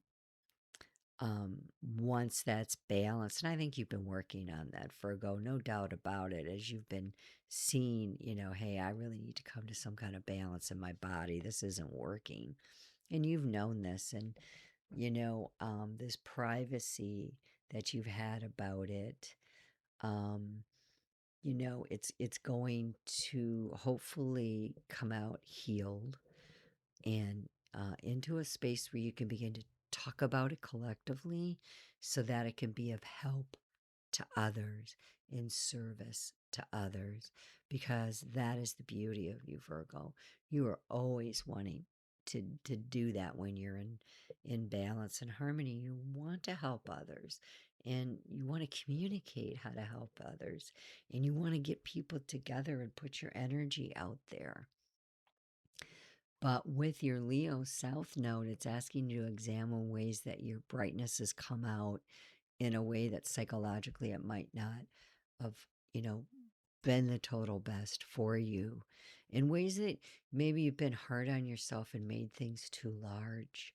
once that's balanced, and I think you've been working on that, Virgo, no doubt about it, as you've been seeing, hey, I really need to come to some kind of balance in my body. This isn't working. And you've known this, and, this privacy that you've had about it, it's going to hopefully come out healed and into a space where you can begin to talk about it collectively so that it can be of help to others, in service to others, because that is the beauty of you, Virgo. You are always wanting to do that when you're in balance and harmony. You want to help others, and you want to communicate how to help others, and you want to get people together and put your energy out there. But with your Leo South Node, it's asking you to examine ways that your brightness has come out in a way that psychologically it might not have, been the total best for you. In ways that maybe you've been hard on yourself and made things too large.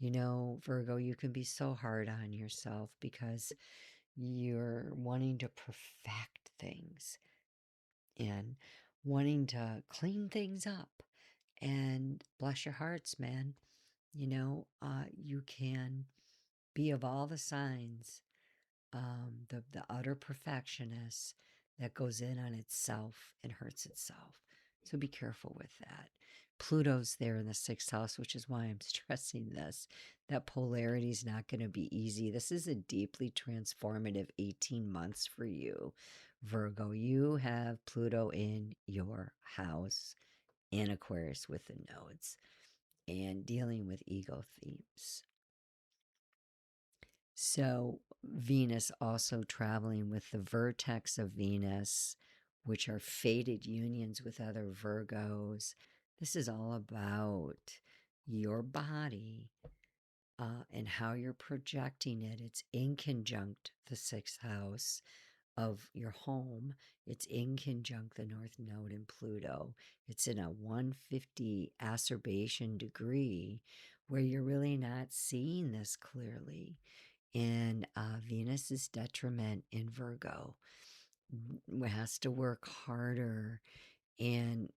Virgo, you can be so hard on yourself because you're wanting to perfect things and wanting to clean things up. And bless your hearts, man. You can be of all the signs, the utter perfectionist that goes in on itself and hurts itself. So be careful with that. Pluto's there in the 6th house, which is why I'm stressing this. That polarity is not going to be easy. This is a deeply transformative 18 months for you, Virgo. You have Pluto in your house in Aquarius with the nodes and dealing with ego themes. So Venus also traveling with the vertex of Venus, which are fated unions with other Virgos. This is all about your body and how you're projecting it. It's in conjunct the 6th house of your home. It's in conjunct the North Node in Pluto. It's in a 150 acerbiation degree where you're really not seeing this clearly. And Venus's detriment in Virgo has to work harder and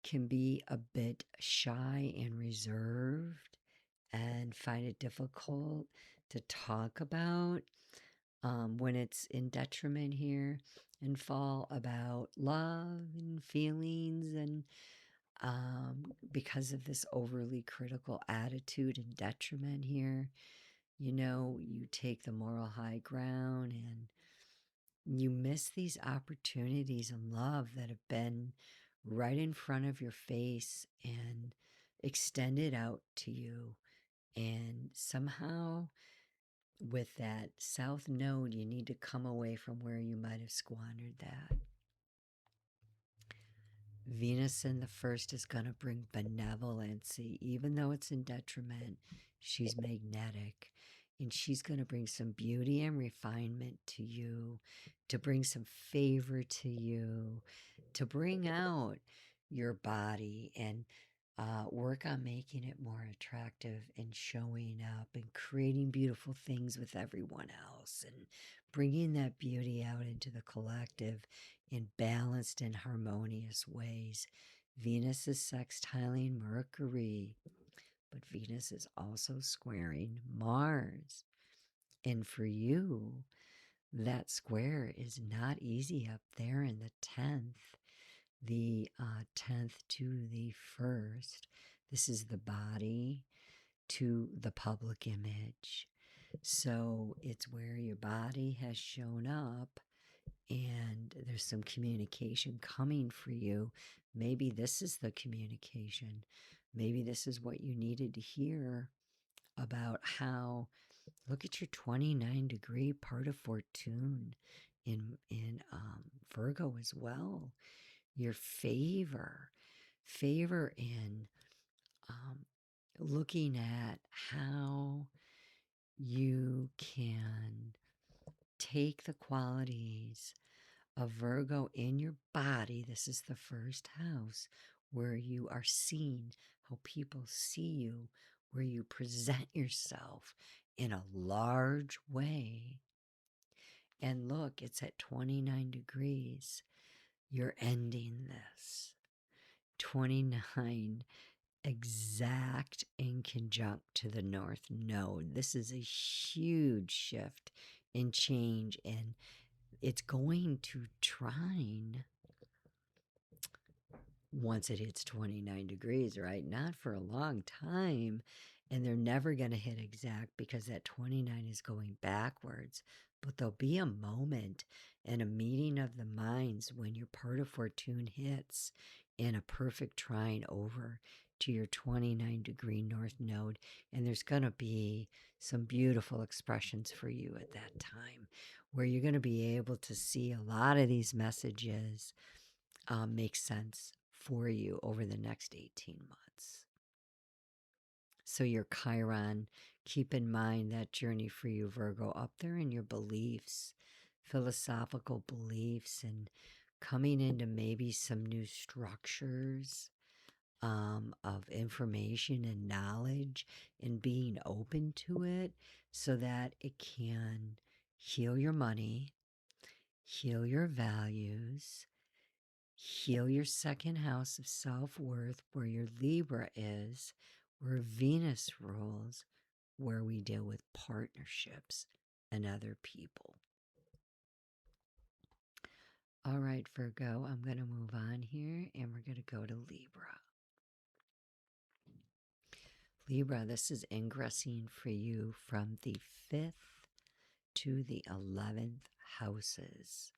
can be a bit shy and reserved and find it difficult to talk about when it's in detriment here, and fall about love and feelings, and because of this overly critical attitude and detriment here, you take the moral high ground and you miss these opportunities in love that have been right in front of your face and extended out to you. And somehow, with that South Node, you need to come away from where you might have squandered that. Venus in the 1st is going to bring benevolency. Even though it's in detriment, she's magnetic. And she's going to bring some beauty and refinement to you, to bring some favor to you, to bring out your body and work on making it more attractive and showing up and creating beautiful things with everyone else and bringing that beauty out into the collective in balanced and harmonious ways. Venus is sextiling Mercury, but Venus is also squaring Mars. And for you, that square is not easy up there in the 10th to the 1st. This is the body to the public image. So it's where your body has shown up and there's some communication coming for you. Maybe this is the communication. Maybe this is what you needed to hear about how, look at your 29-degree part of fortune in Virgo as well. Your favor in looking at how you can take the qualities of Virgo in your body. This is the first house where you are seen, how people see you, where you present yourself in a large way. And look, it's at 29 degrees. You're ending this. 29 exact in conjunct to the North Node. This is a huge shift and change, and it's going to trine once it hits 29 degrees, right? Not for a long time. And they're never going to hit exact because that 29 is going backwards. But there'll be a moment and a meeting of the minds when your part of fortune hits in a perfect trine over to your 29-degree North Node. And there's going to be some beautiful expressions for you at that time where you're going to be able to see a lot of these messages make sense for you over the next 18 months. So your Chiron, keep in mind that journey for you, Virgo, up there in your beliefs, philosophical beliefs, and coming into maybe some new structures of information and knowledge and being open to it so that it can heal your money, heal your values, heal your second house of self-worth where your Libra is, where Venus rules, where we deal with partnerships and other people. All right, Virgo, I'm going to move on here and we're going to go to Libra. Libra, this is ingressing for you from the 5th to the 11th houses.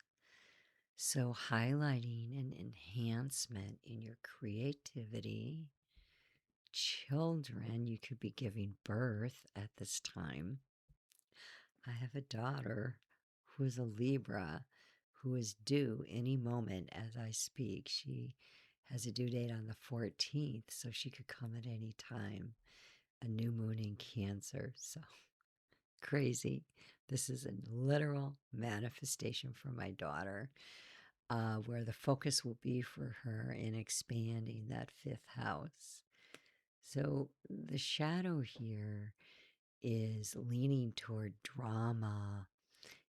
So highlighting an enhancement in your creativity. Children, you could be giving birth at this time. I have a daughter who is a Libra who is due any moment as I speak. She has a due date on the 14th, so she could come at any time. A new moon in Cancer, so crazy. This is a literal manifestation for my daughter, where the focus will be for her in expanding that 5th house. So the shadow here is leaning toward drama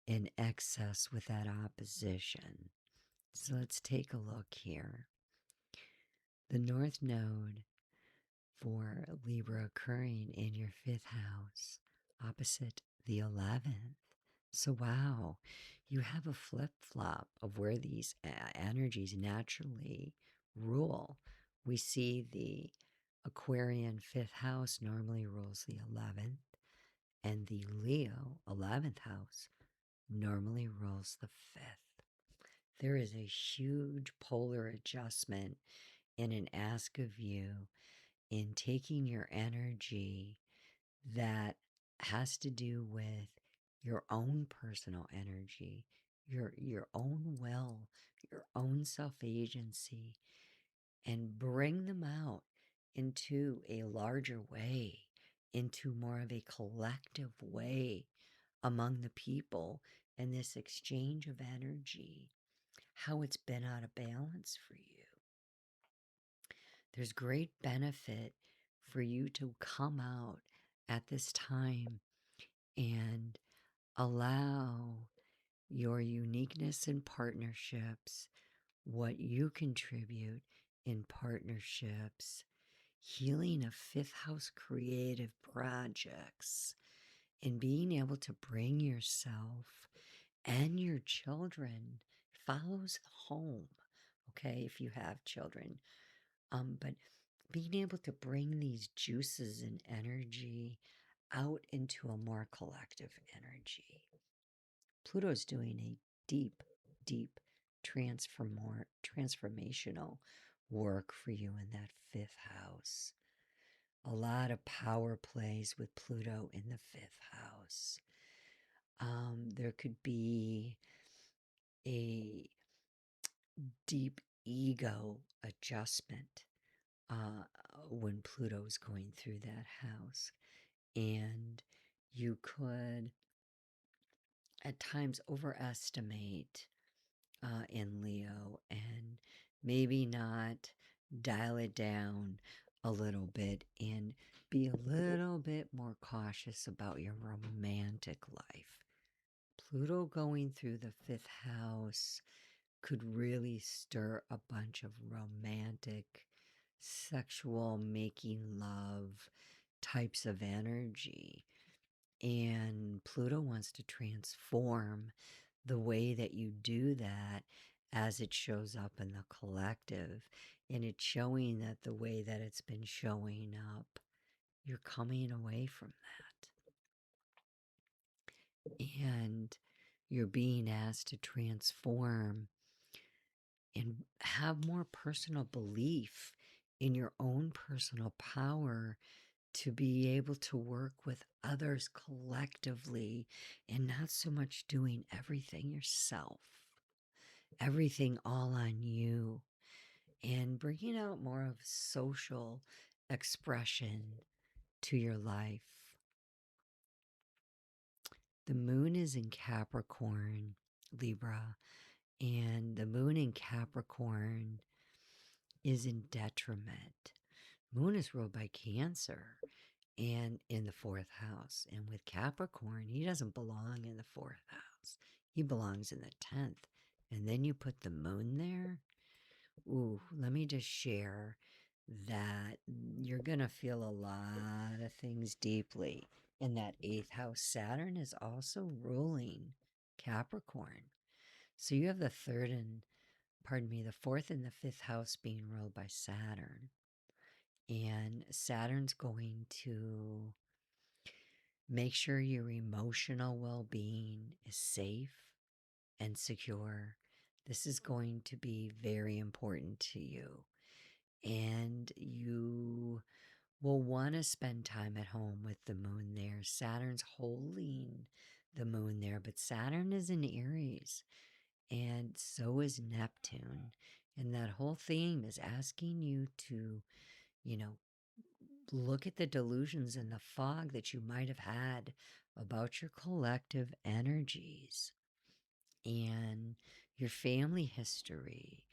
and excess with that opposition. So let's take a look here. The North Node for Libra occurring in your 5th house, opposite the 11th. So wow, you have a flip-flop of where these energies naturally rule. We see the Aquarian 5th house normally rules the 11th, and the Leo 11th house normally rules the 5th. There is a huge polar adjustment in an ask of you in taking your energy that has to do with your own personal energy, your own will, your own self-agency, and bring them out into a larger way into more of a collective way among the people, and this exchange of energy, how it's been out of balance for you. There's great benefit for you to come out at this time and allow your uniqueness in partnerships, what you contribute in partnerships, healing of fifth house creative projects, and being able to bring yourself and your children follows the home, okay, if you have children. But being able to bring these juices and energy out into a more collective energy. Pluto's doing a deep, deep transformational work for you in that fifth house. A lot of power plays with Pluto in the fifth house. There could be a deep ego adjustment when Pluto's going through that house. And you could at times overestimate in Leo and maybe not dial it down a little bit and be a little bit more cautious about your romantic life. Pluto going through the fifth house could really stir a bunch of romantic, sexual, making love types of energy. And Pluto wants to transform the way that you do that as it shows up in the collective. And it's showing that the way that it's been showing up, you're coming away from that. And you're being asked to transform and have more personal belief in your own personal power to be able to work with others collectively and not so much doing everything yourself, everything all on you, and bringing out more of social expression to your life. The moon is in Capricorn, Libra, and the moon in Capricorn is in detriment. Moon is ruled by Cancer and in the fourth house. And with Capricorn, he doesn't belong in the fourth house. He belongs in the 10th. And then you put the moon there. Ooh, let me just share that you're going to feel a lot of things deeply. In that 8th house, Saturn is also ruling Capricorn. So you have the the 4th and the 5th house being ruled by Saturn. And Saturn's going to make sure your emotional well-being is safe and secure. This is going to be very important to you. And you will want to spend time at home with the moon there. Saturn's holding the moon there, but Saturn is in Aries, and so is Neptune. And that whole theme is asking you to, look at the delusions and the fog that you might have had about your collective energies and your family history,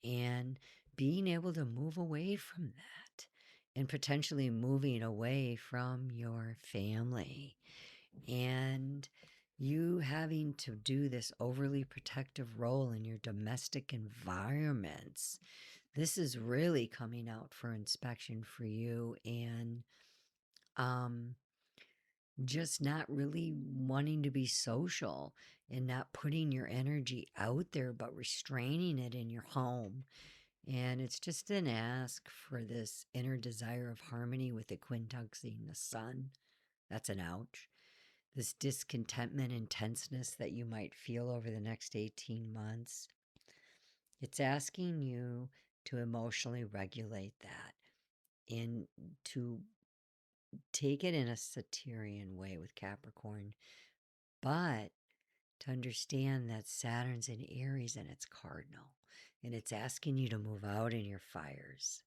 and being able to move away from that and potentially moving away from your family, and you having to do this overly protective role in your domestic environments. This is really coming out for inspection for you, and just not really wanting to be social and not putting your energy out there, but restraining it in your home. And it's just an ask for this inner desire of harmony with the quintuxing the sun. That's an ouch. This discontentment and tenseness that you might feel over the next 18 months. It's asking you to emotionally regulate that and to take it in a Saturnian way with Capricorn, but to understand that Saturn's in Aries and it's cardinal, and it's asking you to move out in your fires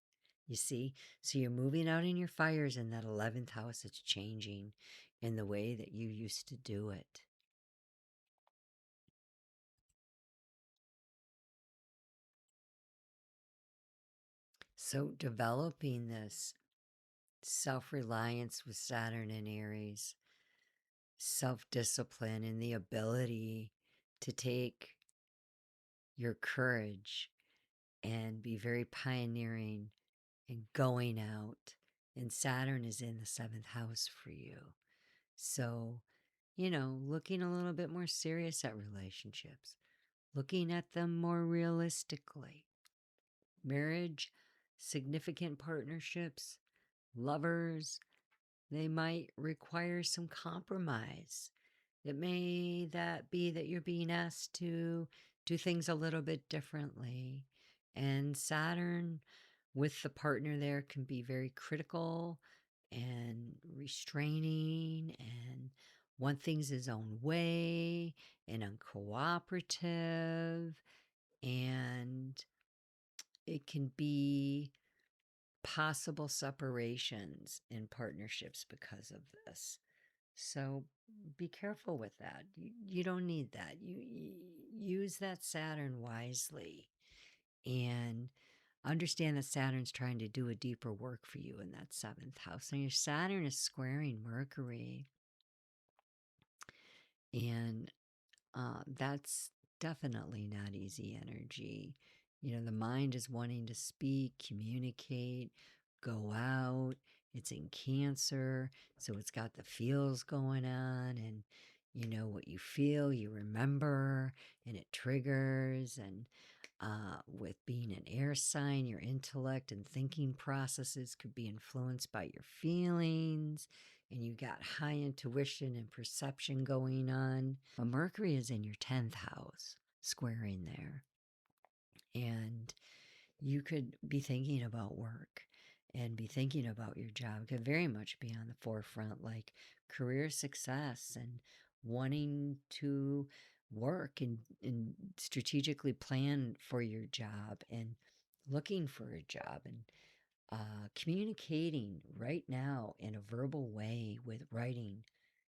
You see? So you're moving out in your fires in that 11th house. It's changing in the way that you used to do it. So developing this self-reliance with Saturn and Aries, self-discipline, and the ability to take your courage and be very pioneering and going out. And Saturn is in the 7th house for you. So, looking a little bit more serious at relationships, looking at them more realistically. Marriage, significant partnerships, lovers, they might require some compromise. It may be that you're being asked to do things a little bit differently. And Saturn with the partner there can be very critical and restraining and want things his own way and uncooperative. And it can be possible separations in partnerships because of this. So be careful with that. You don't need that. You use that Saturn wisely and understand that Saturn's trying to do a deeper work for you in that 7th house. And your Saturn is squaring Mercury. And that's definitely not easy energy. The mind is wanting to speak, communicate, go out. It's in Cancer, so it's got the feels going on, and what you feel, you remember, and it triggers. And with being an air sign, your intellect and thinking processes could be influenced by your feelings, and you got high intuition and perception going on. But Mercury is in your 10th house, squaring there. And you could be thinking about work and be thinking about your job. It could very much be on the forefront, like career success and wanting to work and strategically plan for your job and looking for a job and communicating right now in a verbal way with writing,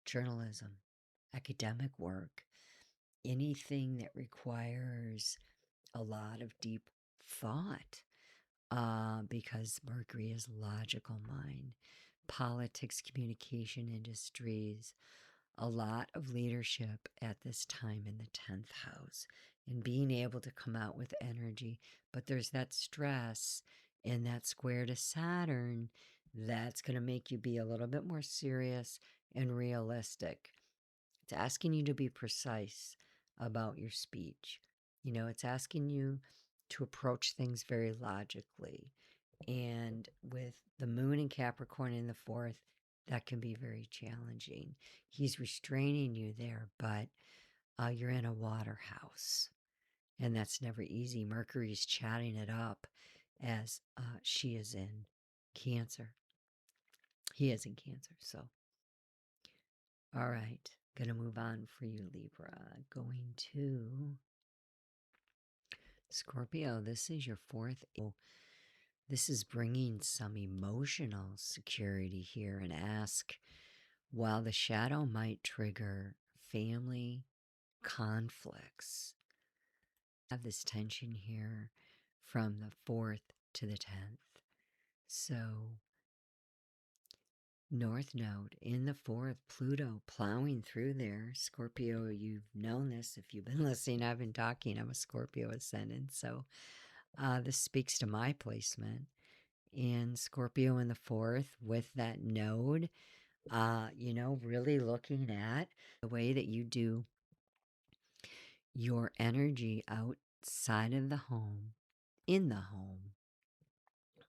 journalism, academic work, anything that requires a lot of deep thought, because Mercury is logical mind, politics, communication, industries, a lot of leadership at this time in the 10th house, and being able to come out with energy. But there's that stress in that square to Saturn that's going to make you be a little bit more serious and realistic. It's asking you to be precise about your speech. It's asking you to approach things very logically. And with the moon in Capricorn in the 4th, that can be very challenging. He's restraining you there, but you're in a water house. And that's never easy. Mercury's chatting it up as she is in Cancer. He is in Cancer. So, all right. Going to move on for you, Libra. Going to Scorpio. This is your 4th. This is bringing some emotional security here, and ask, while the shadow might trigger family conflicts, have this tension here from the 4th to the 10th. So, North Node in the 4th, Pluto plowing through there. Scorpio, you've known this if you've been listening. I've been talking. I'm a Scorpio ascendant. So, this speaks to my placement in Scorpio in the 4th with that node. Really looking at the way that you do your energy outside of the home, in the home,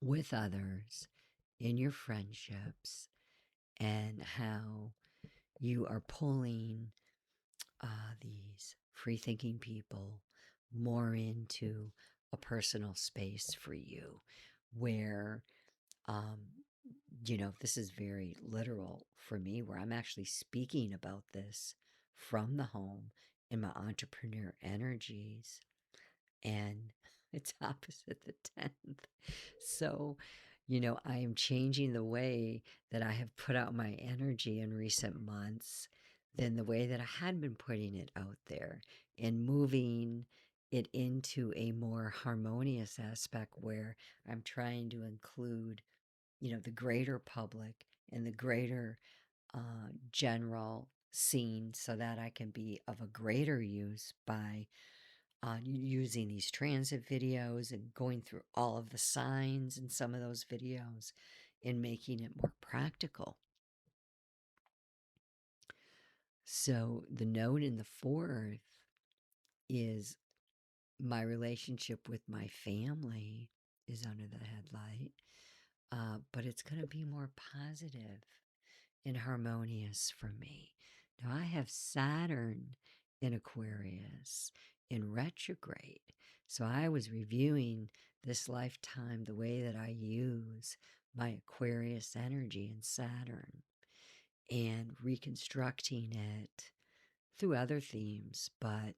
with others, in your friendships, and how you are pulling these free-thinking people more into a personal space for you where this is very literal for me, where I'm actually speaking about this from the home in my entrepreneur energies. And It's opposite the 10th. So, I am changing the way that I have put out my energy in recent months than the way that I had been putting it out there, and moving it into a more harmonious aspect where I'm trying to include, the greater public and the greater general scene so that I can be of a greater use by using these transit videos and going through all of the signs in some of those videos and making it more practical. So the node in the fourth is my relationship with my family is under the headlight, but it's going to be more positive and harmonious for me. Now I have Saturn in Aquarius in retrograde. So I was reviewing this lifetime the way that I use my Aquarius energy in Saturn and reconstructing it through other themes, but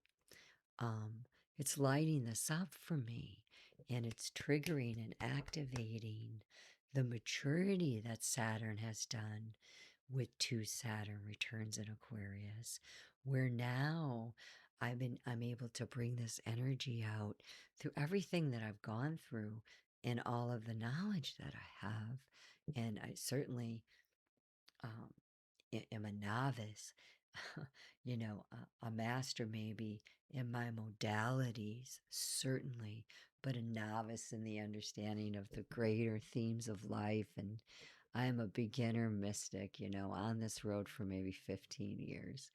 um, it's lighting this up for me, and it's triggering and activating the maturity that Saturn has done with 2 Saturn returns in Aquarius, where now I'm able to bring this energy out through everything that I've gone through and all of the knowledge that I have. And I certainly um, am a novice, a master maybe in my modalities, certainly, but a novice in the understanding of the greater themes of life. And I'm a beginner mystic, on this road for maybe 15 years.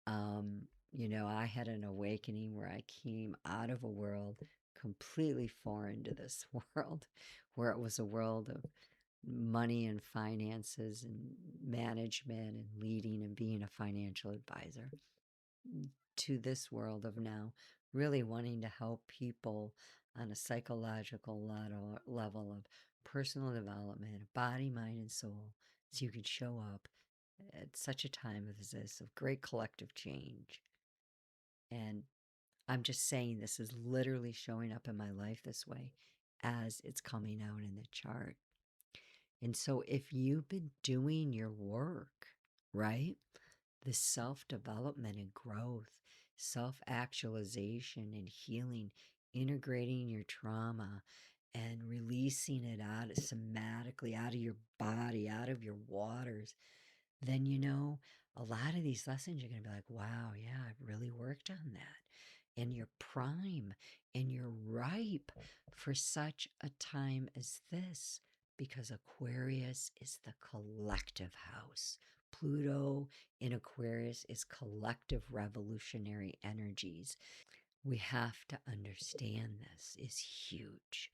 I had an awakening where I came out of a world completely foreign to this world, where it was a world of money and finances and management and leading and being a financial advisor, to this world of now really wanting to help people on a psychological level of personal development, body, mind, and soul, so you can show up at such a time as this of great collective change. And I'm just saying this is literally showing up in my life this way as it's coming out in the chart. And so if you've been doing your work, right, the self-development and growth, self-actualization and healing, integrating your trauma and releasing it out somatically out of your body, out of your waters, then a lot of these lessons you're going to be like, wow, yeah, I've really worked on that. And you're prime and you're ripe for such a time as this, because Aquarius is the collective house. Pluto in Aquarius is collective revolutionary energies. We have to understand this is huge.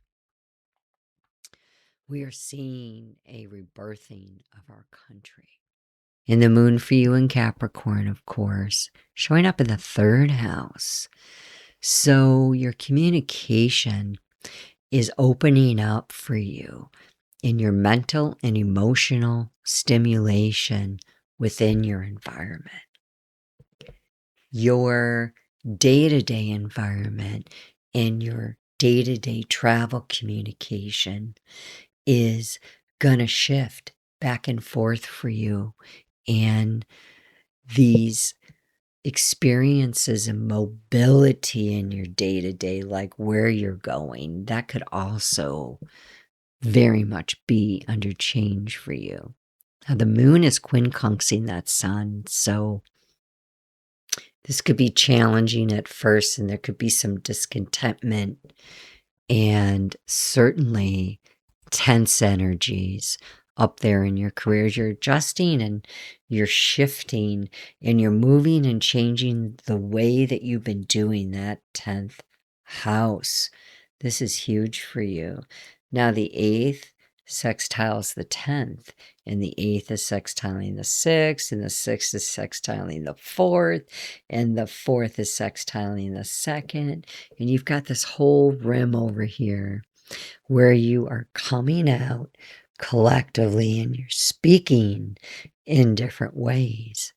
We are seeing a rebirthing of our country. And the moon for you in Capricorn, of course, showing up in the 3rd house. So your communication is opening up for you in your mental and emotional stimulation within your environment. Your day-to-day environment and your day-to-day travel communication is going to shift back and forth for you. And these experiences and mobility in your day-to-day, like where you're going, that could also very much be under change for you. Now, the moon is quincunxing that sun, so this could be challenging at first, and there could be some discontentment and certainly tense energies up there in your careers. You're adjusting and you're shifting and you're moving and changing the way that you've been doing that 10th house. This is huge for you. Now the 8th sextiles the 10th, and the 8th is sextiling the 6th, and the 6th is sextiling the 4th, and the 4th is sextiling the 2nd. And you've got this whole rim over here where you are coming out collectively and you're speaking in different ways,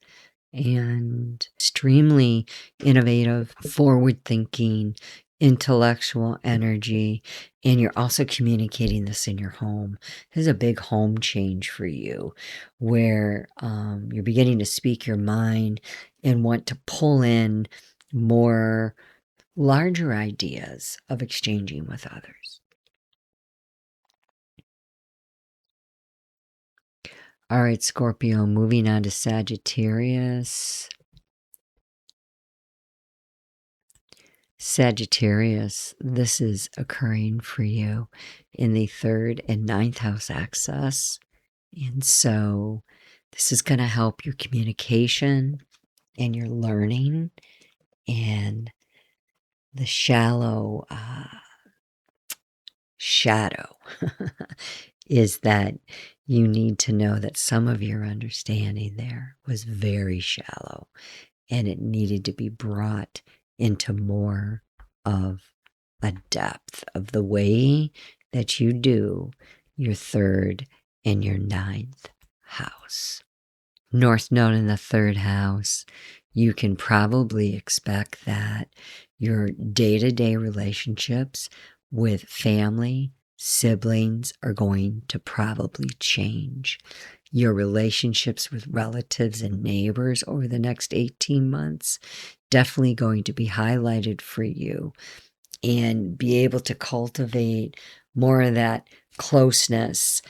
and extremely innovative, forward thinking, intellectual energy, and you're also communicating this in your home. This is a big home change for you, where you're beginning to speak your mind and want to pull in more larger ideas of exchanging with others. All right, Scorpio, moving on to Sagittarius. Sagittarius, this is occurring for you in the 3rd and 9th house axis. And so this is going to help your communication and your learning, and the shallow shadow is that you need to know that some of your understanding there was very shallow, and it needed to be brought into more of a depth of the way that you do your 3rd and your 9th house. North Node in the 3rd house, you can probably expect that your day-to-day relationships with family, siblings are going to probably change. Your relationships with relatives and neighbors over the next 18 months, definitely going to be highlighted for you, and be able to cultivate more of that closeness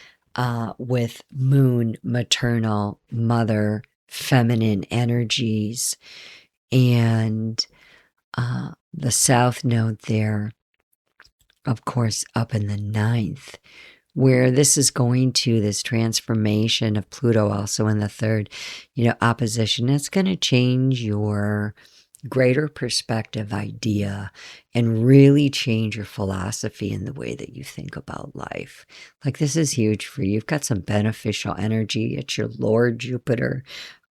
with moon, maternal, mother, feminine energies. And the South Node there, of course, up in the 9th, where this is going to this transformation of Pluto also in the 3rd, opposition. It's going to change your greater perspective idea and really change your philosophy in the way that you think about life. Like, this is huge for you. You've got some beneficial energy. It's your Lord Jupiter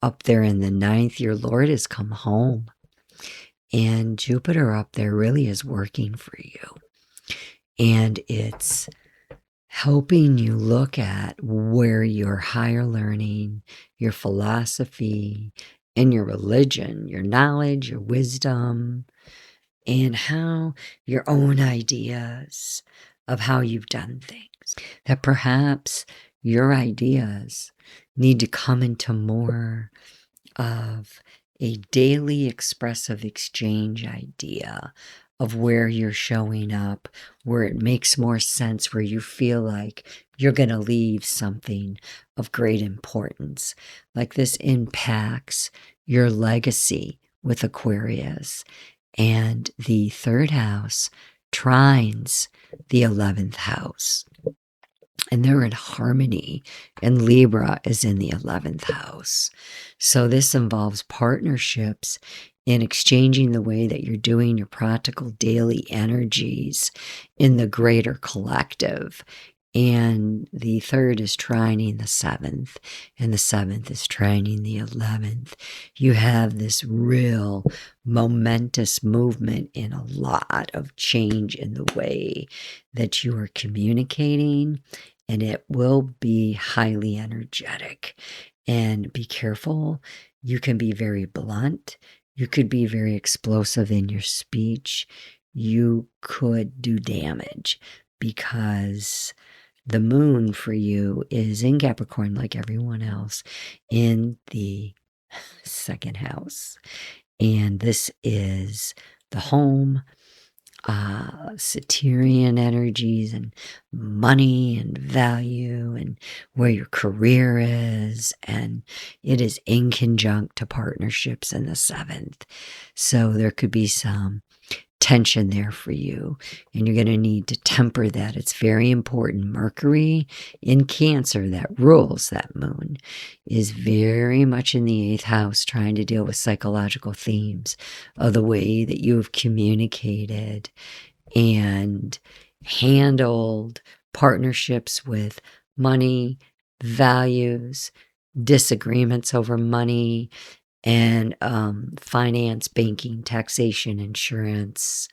up there in the 9th. Your Lord has come home, and Jupiter up there really is working for you. And it's helping you look at where your higher learning, your philosophy, and your religion, your knowledge, your wisdom, and how your own ideas of how you've done things, that perhaps your ideas need to come into more of a daily expressive exchange idea of where you're showing up, where it makes more sense, where you feel like you're going to leave something of great importance. Like, this impacts your legacy with Aquarius, and the 3rd house trines the 11th house. And they're in harmony, and Libra is in the 11th house. So this involves partnerships in exchanging the way that you're doing your practical daily energies in the greater collective. And the 3rd is trining the 7th, and the 7th is trining the 11th. You have this real momentous movement in a lot of change in the way that you are communicating, and it will be highly energetic. And be careful. You can be very blunt. You could be very explosive in your speech. You could do damage, because the moon for you is in Capricorn, like everyone else, in the 2nd house. And this is the home, Saturnian energies, and money and value, and where your career is. And it is in conjunct to partnerships in the 7th. So there could be some tension there for you, and you're going to need to temper that. It's very important. Mercury in Cancer, that rules that moon, is very much in the 8th house, trying to deal with psychological themes of the way that you have communicated and handled partnerships with money, values, disagreements over money, and finance, banking, taxation, insurance,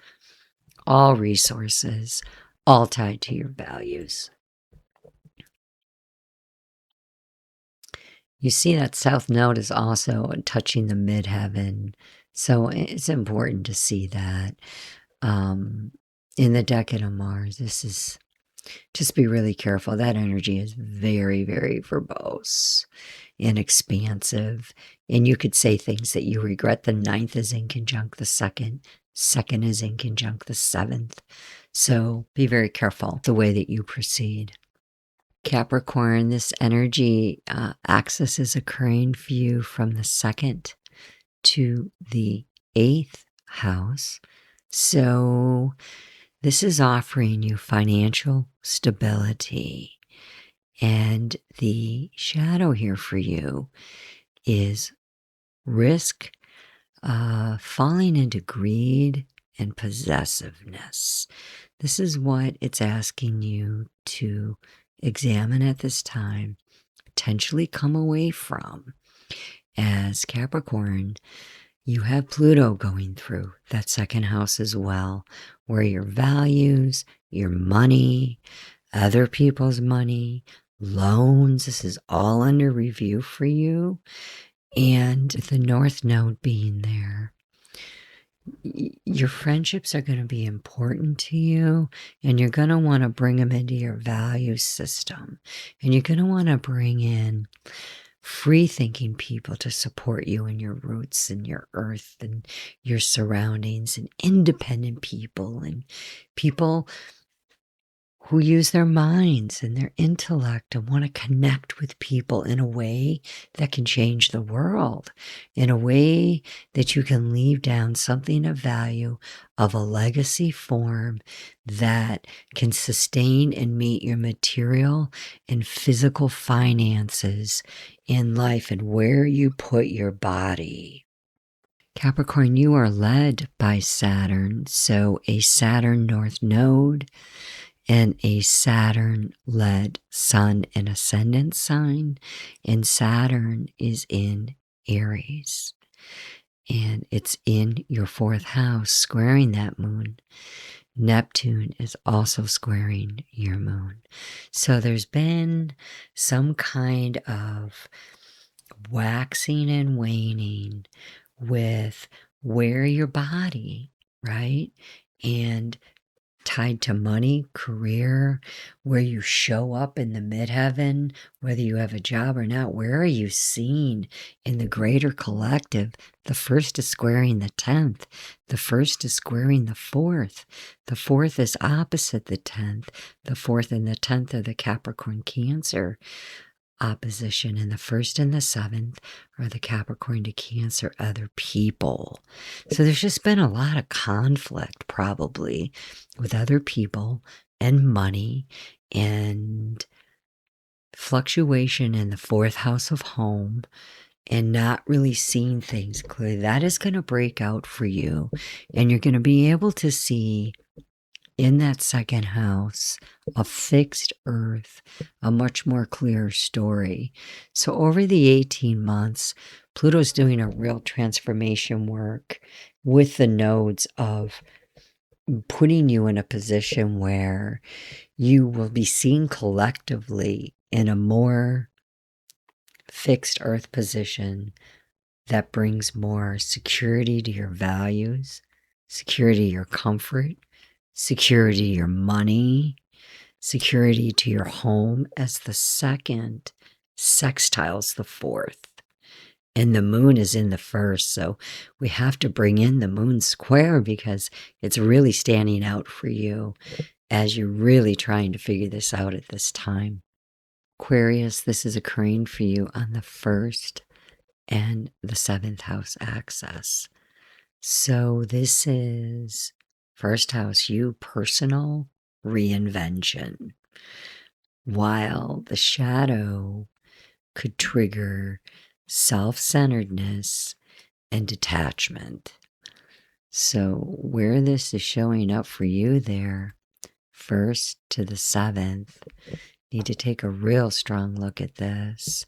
all resources, all tied to your values. You see that South Node is also touching the midheaven, so it's important to see that. in the decade of Mars. This is, just be really careful. That energy is very, very verbose and expansive. And you could say things that you regret. The ninth is in conjunct the second. Second is in conjunct the seventh. So be very careful the way that you proceed. Capricorn, this energy axis is occurring for you from the second to the eighth house. So this is offering you financial stability. And the shadow here for you is risk, falling into greed and possessiveness. This is what it's asking you to examine at this time, potentially come away from. As Capricorn, you have Pluto going through that second house as well, where your values, your money, other people's money, loans, this is all under review for you. And with the North Node being there, your friendships are going to be important to you, and you're going to want to bring them into your value system. And you're going to want to bring in free thinking people to support you in your roots and your earth and your surroundings, and independent people and people who use their minds and their intellect and want to connect with people in a way that can change the world, in a way that you can leave down something of value, of a legacy form that can sustain and meet your material and physical finances in life and where you put your body. Capricorn, you are led by Saturn, so a Saturn North Node and a Saturn-led Sun and Ascendant sign, and Saturn is in Aries, and it's in your fourth house, squaring that moon. Neptune is also squaring your moon. So there's been some kind of waxing and waning with where your body, right? And tied to money, career, where you show up in the midheaven, whether you have a job or not, where are you seen in the greater collective? The first is squaring the 10th. The first is squaring the 4th. The 4th is opposite the 10th. The 4th and the 10th are the Capricorn Cancer opposition, and the 1st and the 7th are the Capricorn to Cancer other people. So there's just been a lot of conflict probably with other people and money and fluctuation in the 4th house of home and not really seeing things clearly. That is going to break out for you, and you're going to be able to see in that second house a fixed earth, a much more clear story. So over the 18 months, Pluto's doing a real transformation work with the nodes of putting you in a position where you will be seen collectively in a more fixed earth position that brings more security to your values, security to your comfort, security to your money, security to your home, as the second sextiles the 4th. And the moon is in the 1st. So we have to bring in the moon square because it's really standing out for you as you're really trying to figure this out at this time. Aquarius, this is occurring for you on the 1st and the 7th house axis. So this is 1st house, you, personal reinvention, while the shadow could trigger self-centeredness and detachment. So where this is showing up for you there, 1st to the 7th, need to take a real strong look at this.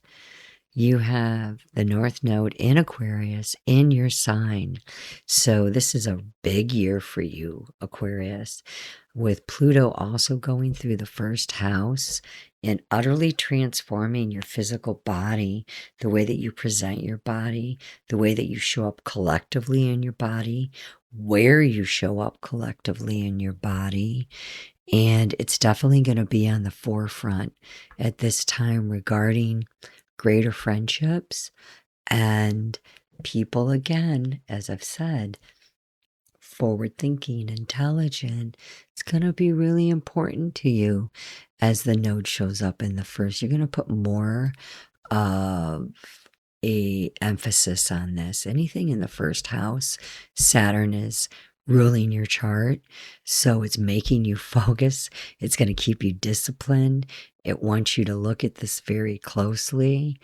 You have the North Node in Aquarius in your sign. So this is a big year for you, Aquarius, with Pluto also going through the 1st house and utterly transforming your physical body, the way that you present your body, the way that you show up collectively in your body, where you show up collectively in your body. And it's definitely going to be on the forefront at this time regarding greater friendships and people, again, as I've said, forward thinking, intelligent. It's going to be really important to you as the node shows up in the first. You're going to put more of a emphasis on this. Anything in the first house, Saturn is ruling your chart, so it's making you focus. It's going to keep you disciplined. It wants you to look at this very closely.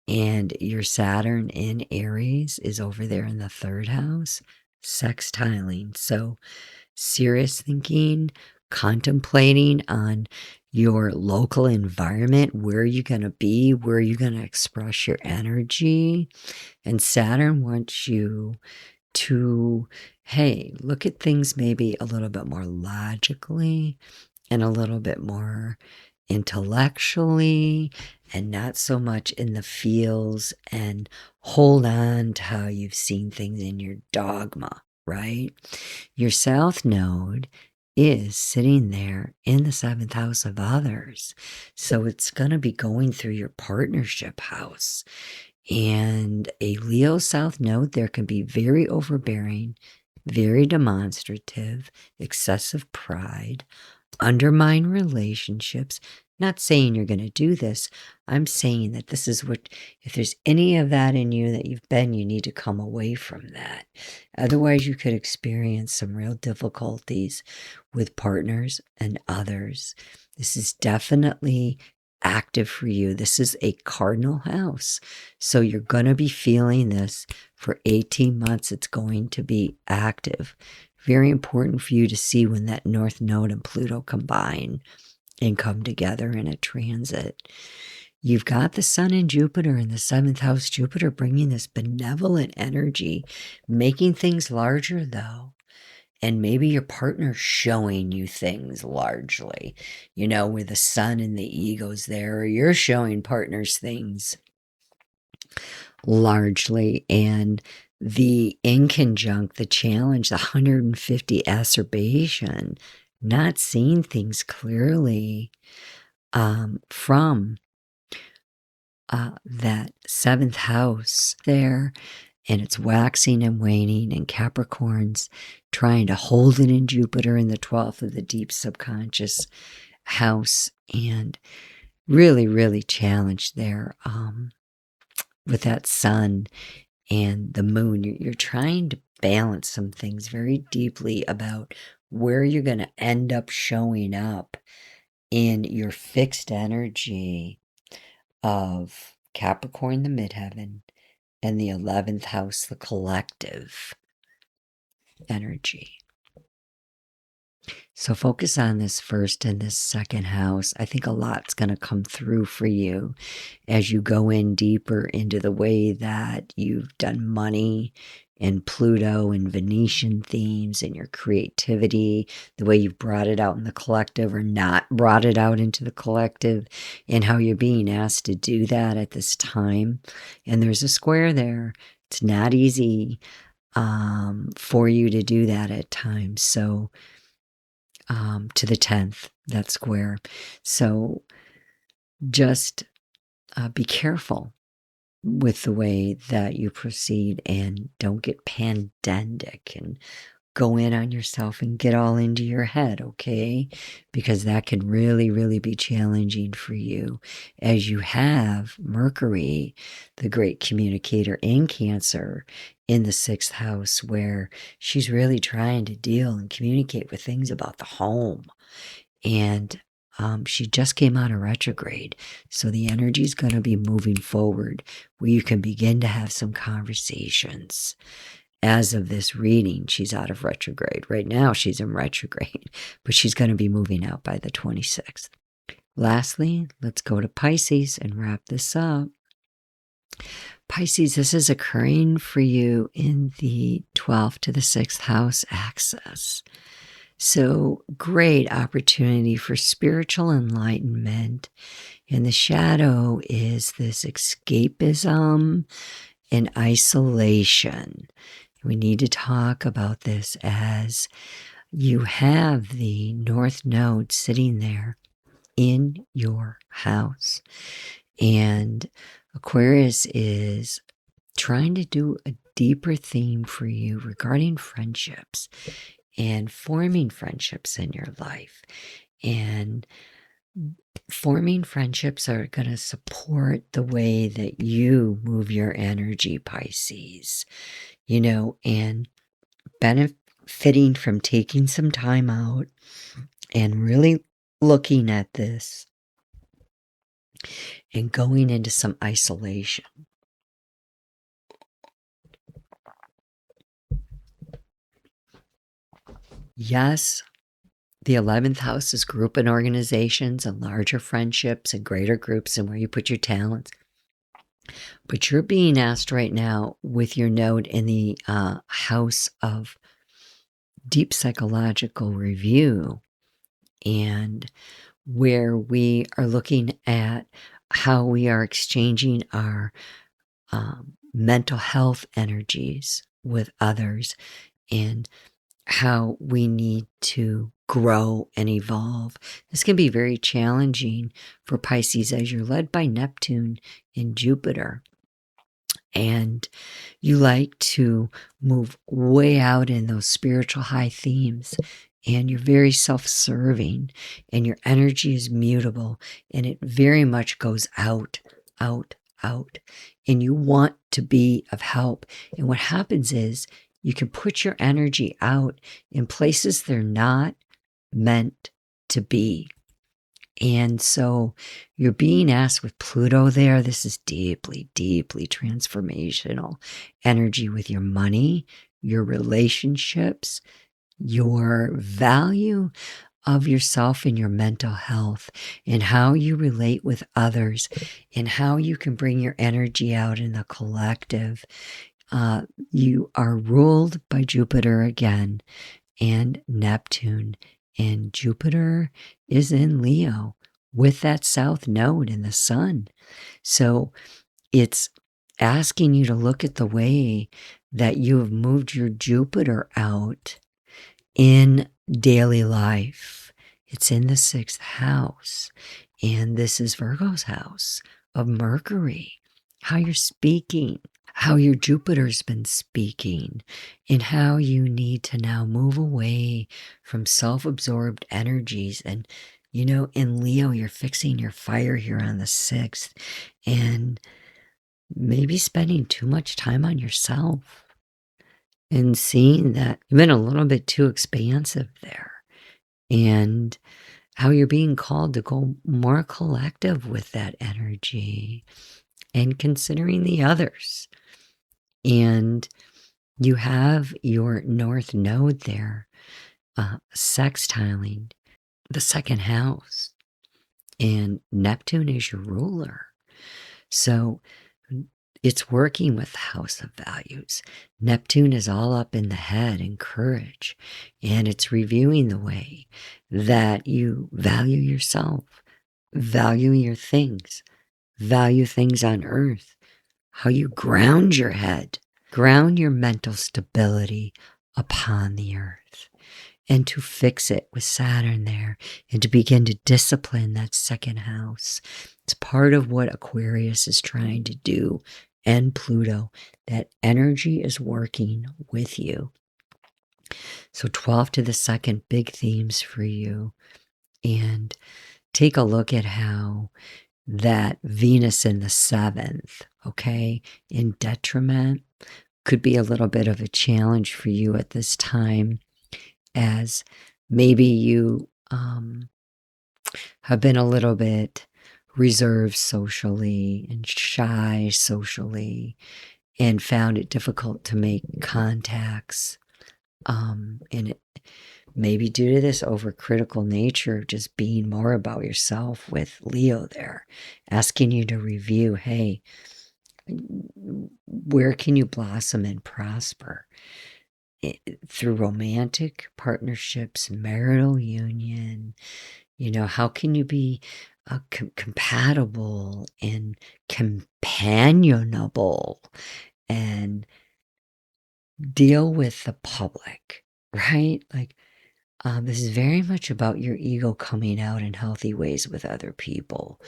And your Saturn in Aries is over there in the third house, sextiling. So serious thinking, contemplating on your local environment, where are you going to be, where are you going to express your energy. And Saturn wants you to, hey, look at things maybe a little bit more logically and a little bit more intellectually and not so much in the feels, and hold on to how you've seen things in your dogma, right? Your South Node is sitting there in the seventh house of others. So it's going to be going through your partnership house. And a Leo South Node there can be very overbearing, very demonstrative, excessive pride, undermine relationships. Not saying you're going to do this. I'm saying that this is what, if there's any of that in you that you've been, you need to come away from that. Otherwise, you could experience some real difficulties with partners and others. This is definitely active for you. This is a cardinal house. So you're going to be feeling this for 18 months. It's going to be active. Very important for you to see when that North Node and Pluto combine and come together in a transit. You've got the Sun and Jupiter in the seventh house. Jupiter bringing this benevolent energy, making things larger though. And maybe your partner's showing you things largely, you know, where the Sun and the ego's there, or you're showing partners things largely. And the inconjunct, the challenge, the 150 acerbation, not seeing things clearly from that seventh house there, and it's waxing and waning, and Capricorn's trying to hold it in Jupiter in the 12th of the deep subconscious house, and really, really challenged there with that Sun and the moon. You're trying to balance some things very deeply about where you're going to end up showing up in your fixed energy of Capricorn, the midheaven, and the 11th house, the collective energy. So focus on this first and this second house. I think a lot's going to come through for you as you go in deeper into the way that you've done money and Pluto and Venetian themes and your creativity, the way you've brought it out in the collective or not brought it out into the collective, and how you're being asked to do that at this time. And there's a square there. It's not easy for you to do that at times. So to the 10th, that square. So just be careful with the way that you proceed, and don't get pandemic and go in on yourself and get all into your head, okay? Because that can really, really be challenging for you as you have Mercury, the great communicator, in Cancer in the 6th house, where she's really trying to deal and communicate with things about the home. And she just came out of retrograde. So the energy is going to be moving forward where you can begin to have some conversations. As of this reading, she's out of retrograde. Right now, she's in retrograde, but she's going to be moving out by the 26th. Lastly, let's go to Pisces and wrap this up. Pisces, this is occurring for you in the 12th to the 6th house axis. So great opportunity for spiritual enlightenment. And the shadow is this escapism and isolation. We need to talk about this as you have the North Node sitting there in your house. And Aquarius is trying to do a deeper theme for you regarding friendships and forming friendships in your life. And forming friendships are going to support the way that you move your energy, Pisces, and benefiting from taking some time out and really looking at this and going into some isolation. Yes, the 11th house is group and organizations and larger friendships and greater groups and where you put your talents. But you're being asked right now with your node in the house of deep psychological review, and where we are looking at how we are exchanging our mental health energies with others and how we need to grow and evolve. This can be very challenging for Pisces as you're led by Neptune and Jupiter. And you like to move way out in those spiritual high themes. And you're very self-serving. And your energy is mutable. And it very much goes out, out, out. And you want to be of help. And what happens is you can put your energy out in places they're not meant to be. And so you're being asked with Pluto there, this is deeply, deeply transformational energy with your money, your relationships, your value of yourself and your mental health, and how you relate with others, and how you can bring your energy out in the collective. You are ruled by Jupiter again and Neptune. And Jupiter is in Leo with that south node in the sun. So it's asking you to look at the way that you have moved your Jupiter out in daily life. It's in the 6th house. And this is Virgo's house of Mercury. How you're speaking, how your Jupiter's been speaking, and how you need to now move away from self-absorbed energies. And, in Leo, you're fixing your fire here on the 6th and maybe spending too much time on yourself and seeing that you've been a little bit too expansive there, and how you're being called to go more collective with that energy and considering the others. And you have your North Node there, sextiling the 2nd house, and Neptune is your ruler. So it's working with the house of values. Neptune is all up in the head and courage, and it's reviewing the way that you value yourself, value your things, value things on earth, how you ground your head, ground your mental stability upon the earth, and to fix it with Saturn there, and to begin to discipline that 2nd house. It's part of what Aquarius is trying to do, and Pluto. That energy is working with you. So 12 to the 2nd, big themes for you. And take a look at how that Venus in the 7th, okay, in detriment, could be a little bit of a challenge for you at this time, as maybe you have been a little bit reserved socially and shy socially and found it difficult to make contacts. And it maybe due to this overcritical nature, just being more about yourself with Leo there, asking you to review, hey, where can you blossom and prosper? Through romantic partnerships, marital union, how can you be compatible and companionable and deal with the public, right? Like, this is very much about your ego coming out in healthy ways with other people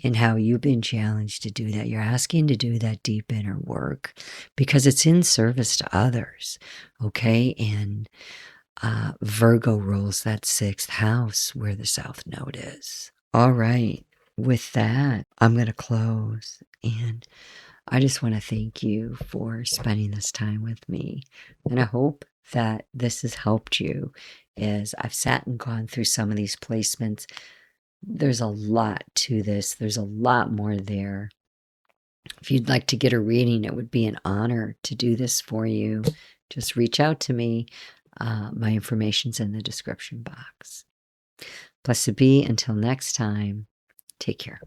and how you've been challenged to do that. You're asking to do that deep inner work because it's in service to others, okay? And Virgo rules that 6th house where the South Node is. All right. With that, I'm going to close. And I just want to thank you for spending this time with me. And I hope that this has helped you as I've sat and gone through some of these placements. There's a lot to this, there's a lot more there. If you'd like to get a reading, it would be an honor to do this for you. Just reach out to me. My information's in the description box. Blessed be until next time. Take care.